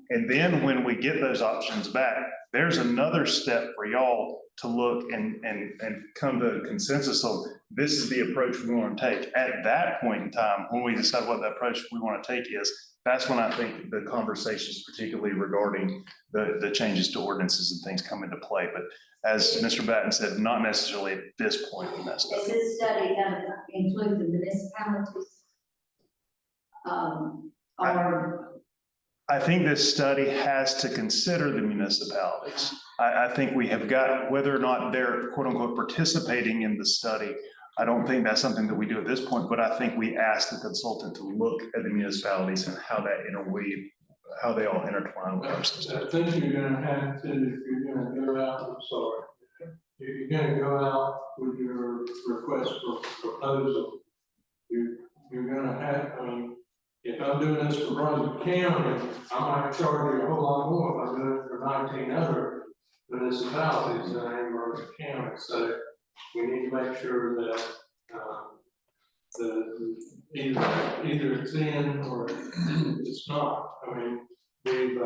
And then when we get those options back, there's another step for y'all to look and come to a consensus of this is the approach we want to take. At that point in time, when we decide what the approach we want to take is, that's when I think the conversations, particularly regarding the changes to ordinances and things, come into play. But as Mr. Batten said, not necessarily at this point in that study. Is this study going to include the municipalities? Or I think this study has to consider the municipalities. I think we have got, whether or not they're quote unquote participating in the study, I don't think that's something that we do at this point, but I think we ask the consultant to look at the municipalities and how that interweave, how they all intertwine with our system. I think you're gonna have to, if you're gonna go out, I'm sorry, if you're gonna go out with your request for proposal, you're gonna have, I mean, if I'm doing this for Brunswick County, I might charge you a whole lot more if I'm doing it for 19 other municipalities that are in Brunswick County. So we need to make sure that, either it's in or it's not. I mean, we've,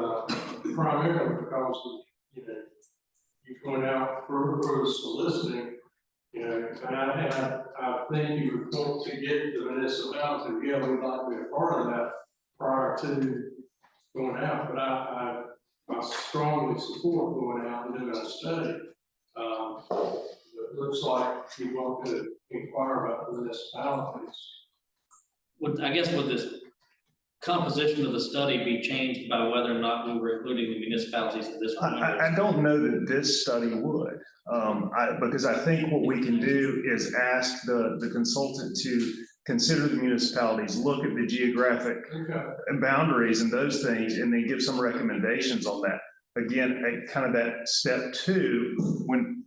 primarily because of, you know, you going out for soliciting, you know, and I think you would want to get the municipality, yeah, we'd like to be a part of that prior to going out, but I strongly support going out and doing a study. It looks like you want to inquire about the municipalities. I guess would this composition of the study be changed by whether or not we were including the municipalities at this point? I don't know that this study would, because I think what we can do is ask the consultant to consider the municipalities, look at the geographic boundaries and those things, and then give some recommendations on that. Again, kind of that step two, when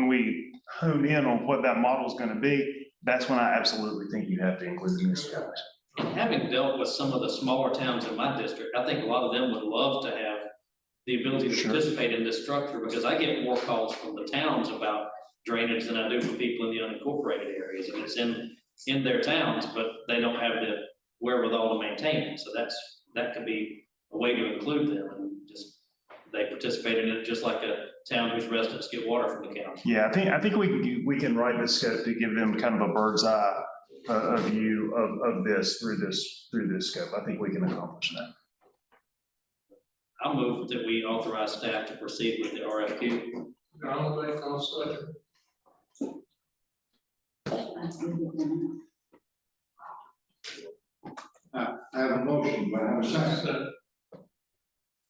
we hone in on what that model is going to be, that's when I absolutely think you have to include the municipalities. Having dealt with some of the smaller towns in my district, I think a lot of them would love to have the ability to participate in this structure, because I get more calls from the towns about drainage than I do from people in the unincorporated areas. And it's in their towns, but they don't have the wherewithal to maintain it. So that could be a way to include them, and just they participate in it just like a town whose residents get water from the county. Yeah, I think we can write this scope to give them kind of a bird's eye view of this through this scope. I think we can accomplish that. I'll move that we authorize staff to proceed with the RFQ. I'll make no second. I have a motion, but I have a second.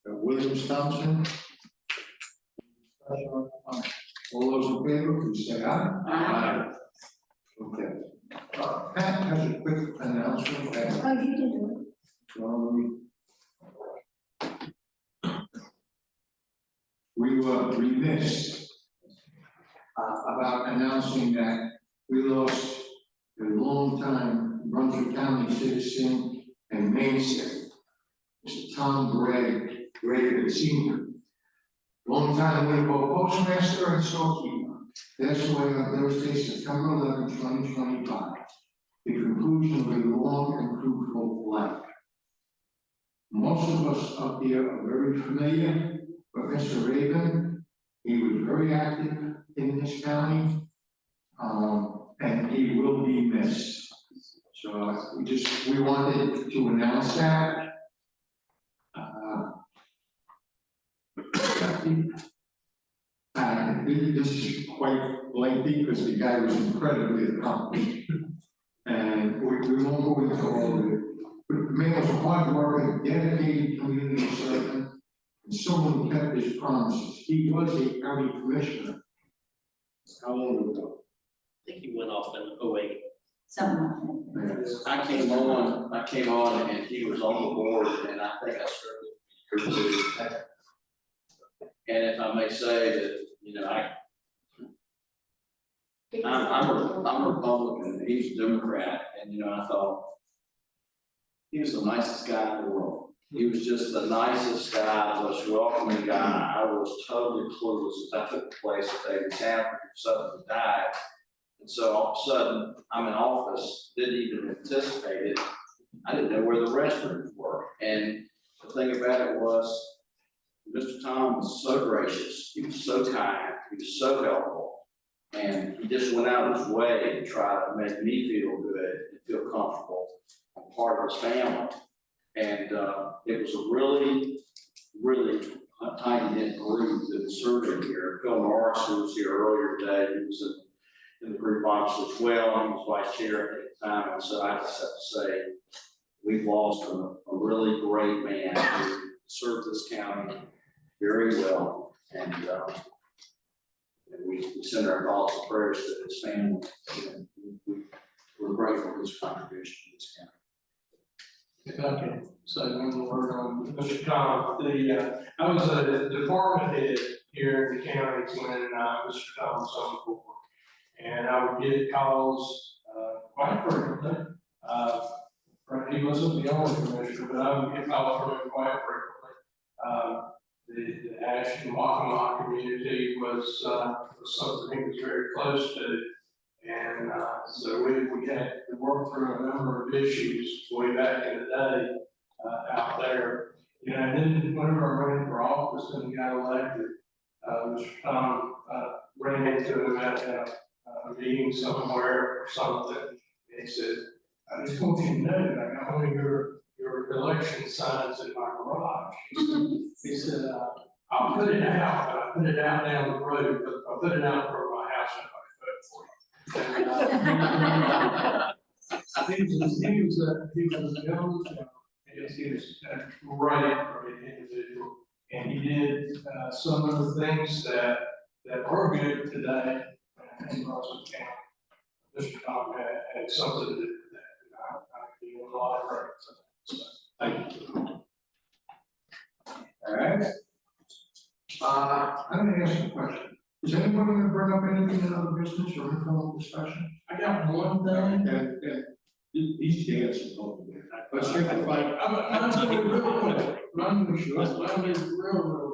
Williams Thompson. All those in favor, please say aye. Aye. Okay. Pat has a quick announcement. Oh, you can do it. We were remiss about announcing that we lost a longtime Brunswick County citizen and mainstay, Mr. Tom Gregg Senior. Longtime Winterport postmaster and storekeeper, passed away on Thursday, September 11, 2025. The conclusion of a long and fruitful life. Most of us up here are very familiar with Mr. Raven. He was very active in this county, and he will be missed. So we wanted to announce that. This is quite lengthy because the guy was incredibly accomplished. And we won't go into all of it. But the man was a hard worker, dedicated community servant, and someone who kept his promises. He was a county commissioner. How long ago? I think he went off in 08. Something like Yes. I came on and he was on the board, and I think I started here too. And if I may say that, you know, I'm Republican, he's Democrat, and you know, I thought he was the nicest guy in the world. He was just the nicest guy, the most welcoming guy. I was totally clueless as I took the place that they was having, suddenly died. And so all of a sudden, I'm in office, didn't even anticipate it. I didn't know where the restrooms were. And the thing about it was, Mr. Tom was so gracious, he was so kind, he was so helpful. And he just went out of his way to try to make me feel good and feel comfortable and part of his family. And it was a really, really tight-knit group that was serving here. Phil Norris, who was here earlier today, he was in the group office as well. He was vice chair at the time. And so I just have to say, we've lost a really great man who served this county very well. And we send our thoughts and prayers to his family. And we're grateful for his contribution to this county. If I can say one word on Mr. Tom, I was a department head here in the county when Mr. Tom was on the board. And I would get calls quite frequently. He wasn't the only commissioner, but I would get calls from him quite frequently. The Ashton Waccamaw community was something he was very close to. And so we had to work through a number of issues way back in the day out there. You know, and then whenever I ran for office and got elected, Mr. Tom ran into him at a meeting somewhere or something. And he said, I just want you to know that I got one of your election signs in my garage. He said, I'll put it out, but I put it out down the road, but I'll put it out for my house if I vote for you. He was a young, he was a great individual, and he did some of the things that are good today in Brunswick County. Mr. Tom had something to do with that, and I give him a lot of credit. So, thank you. All right. I'm gonna ask you a question. Is anyone gonna bring up anything in other business or informal discussion? I got one thing. These dancing over there. Let's take a fight. I'm gonna be real quick. I'm gonna be real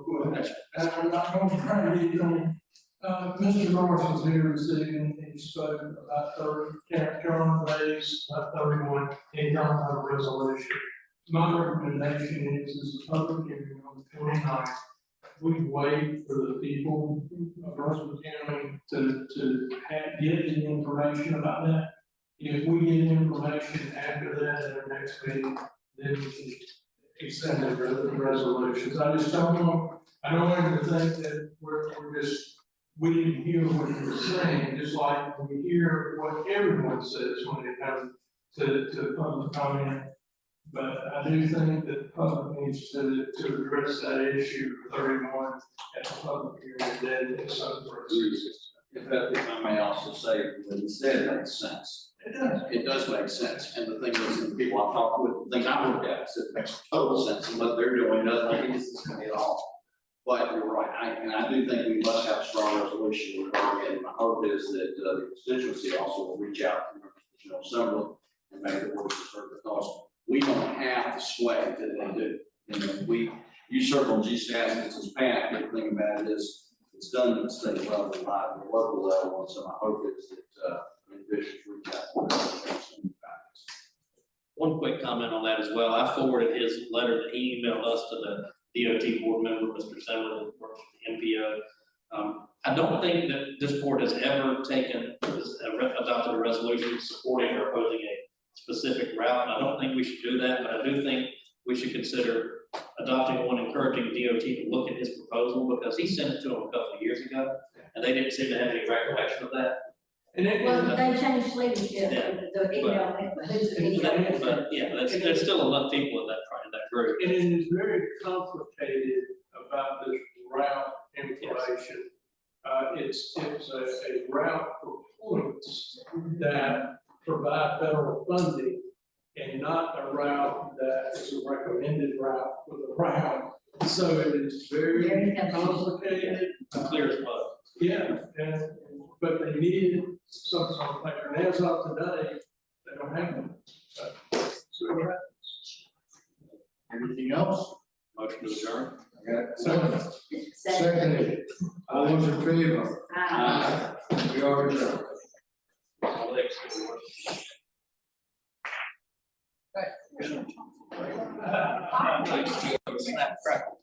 quick. And I'm not gonna try to get anything. Mr. Norris was here this evening, he spoke about 30, Carolyn Bay's, 31, and y'all have a resolution. My recommendation is a public hearing on the 29th. We wait for the people of Brunswick County to get the information about that. If we get information after that at our next meeting, then we can extend the resolutions. I just don't want you to think that we didn't hear what you were saying, just like we hear what everyone says when it comes to public comment. But I do think that the public needs to address that issue for 31 at the public hearing, then it's something for us. If I may also say, what he said makes sense. It does. It does make sense, and the thing is, the people I've talked with, the things I've looked at, it makes total sense, and what they're doing doesn't make any sense to me at all. But you're right, I do think we must have a strong resolution regarding it, and my hope is that the constituency also will reach out to the General Assembly and make the work for because we don't have to sway that they do. You know, you serve on GSAS, it's as Pat, the thing about it is, it's done at the state level, not at the local level, and so my hope is that individuals reach out to them. One quick comment on that as well. I forwarded his letter that he emailed us to the DOT board member, Mr. Semler, who works for the MPO. I don't think that this board has ever adopted a resolution supporting or opposing a specific route. I don't think we should do that, but I do think we should consider adopting one encouraging DOT to look at his proposal because he sent it to them a couple of years ago and they didn't seem to have any recollection of that. Well, they changed leadership, the email, But yeah, there's still enough people in that group. And it is very complicated about this route information. It's a route for points that provide federal funding and not a route that is a recommended route for the route. So it is very complicated. Clear as mud. Yeah, but they needed something on paper. And as of today, they don't have them. So what happens? Anything else? Motion to adjourn. Seconded. All those in favor? Aye. We are adjourned. Thanks. snap crackle.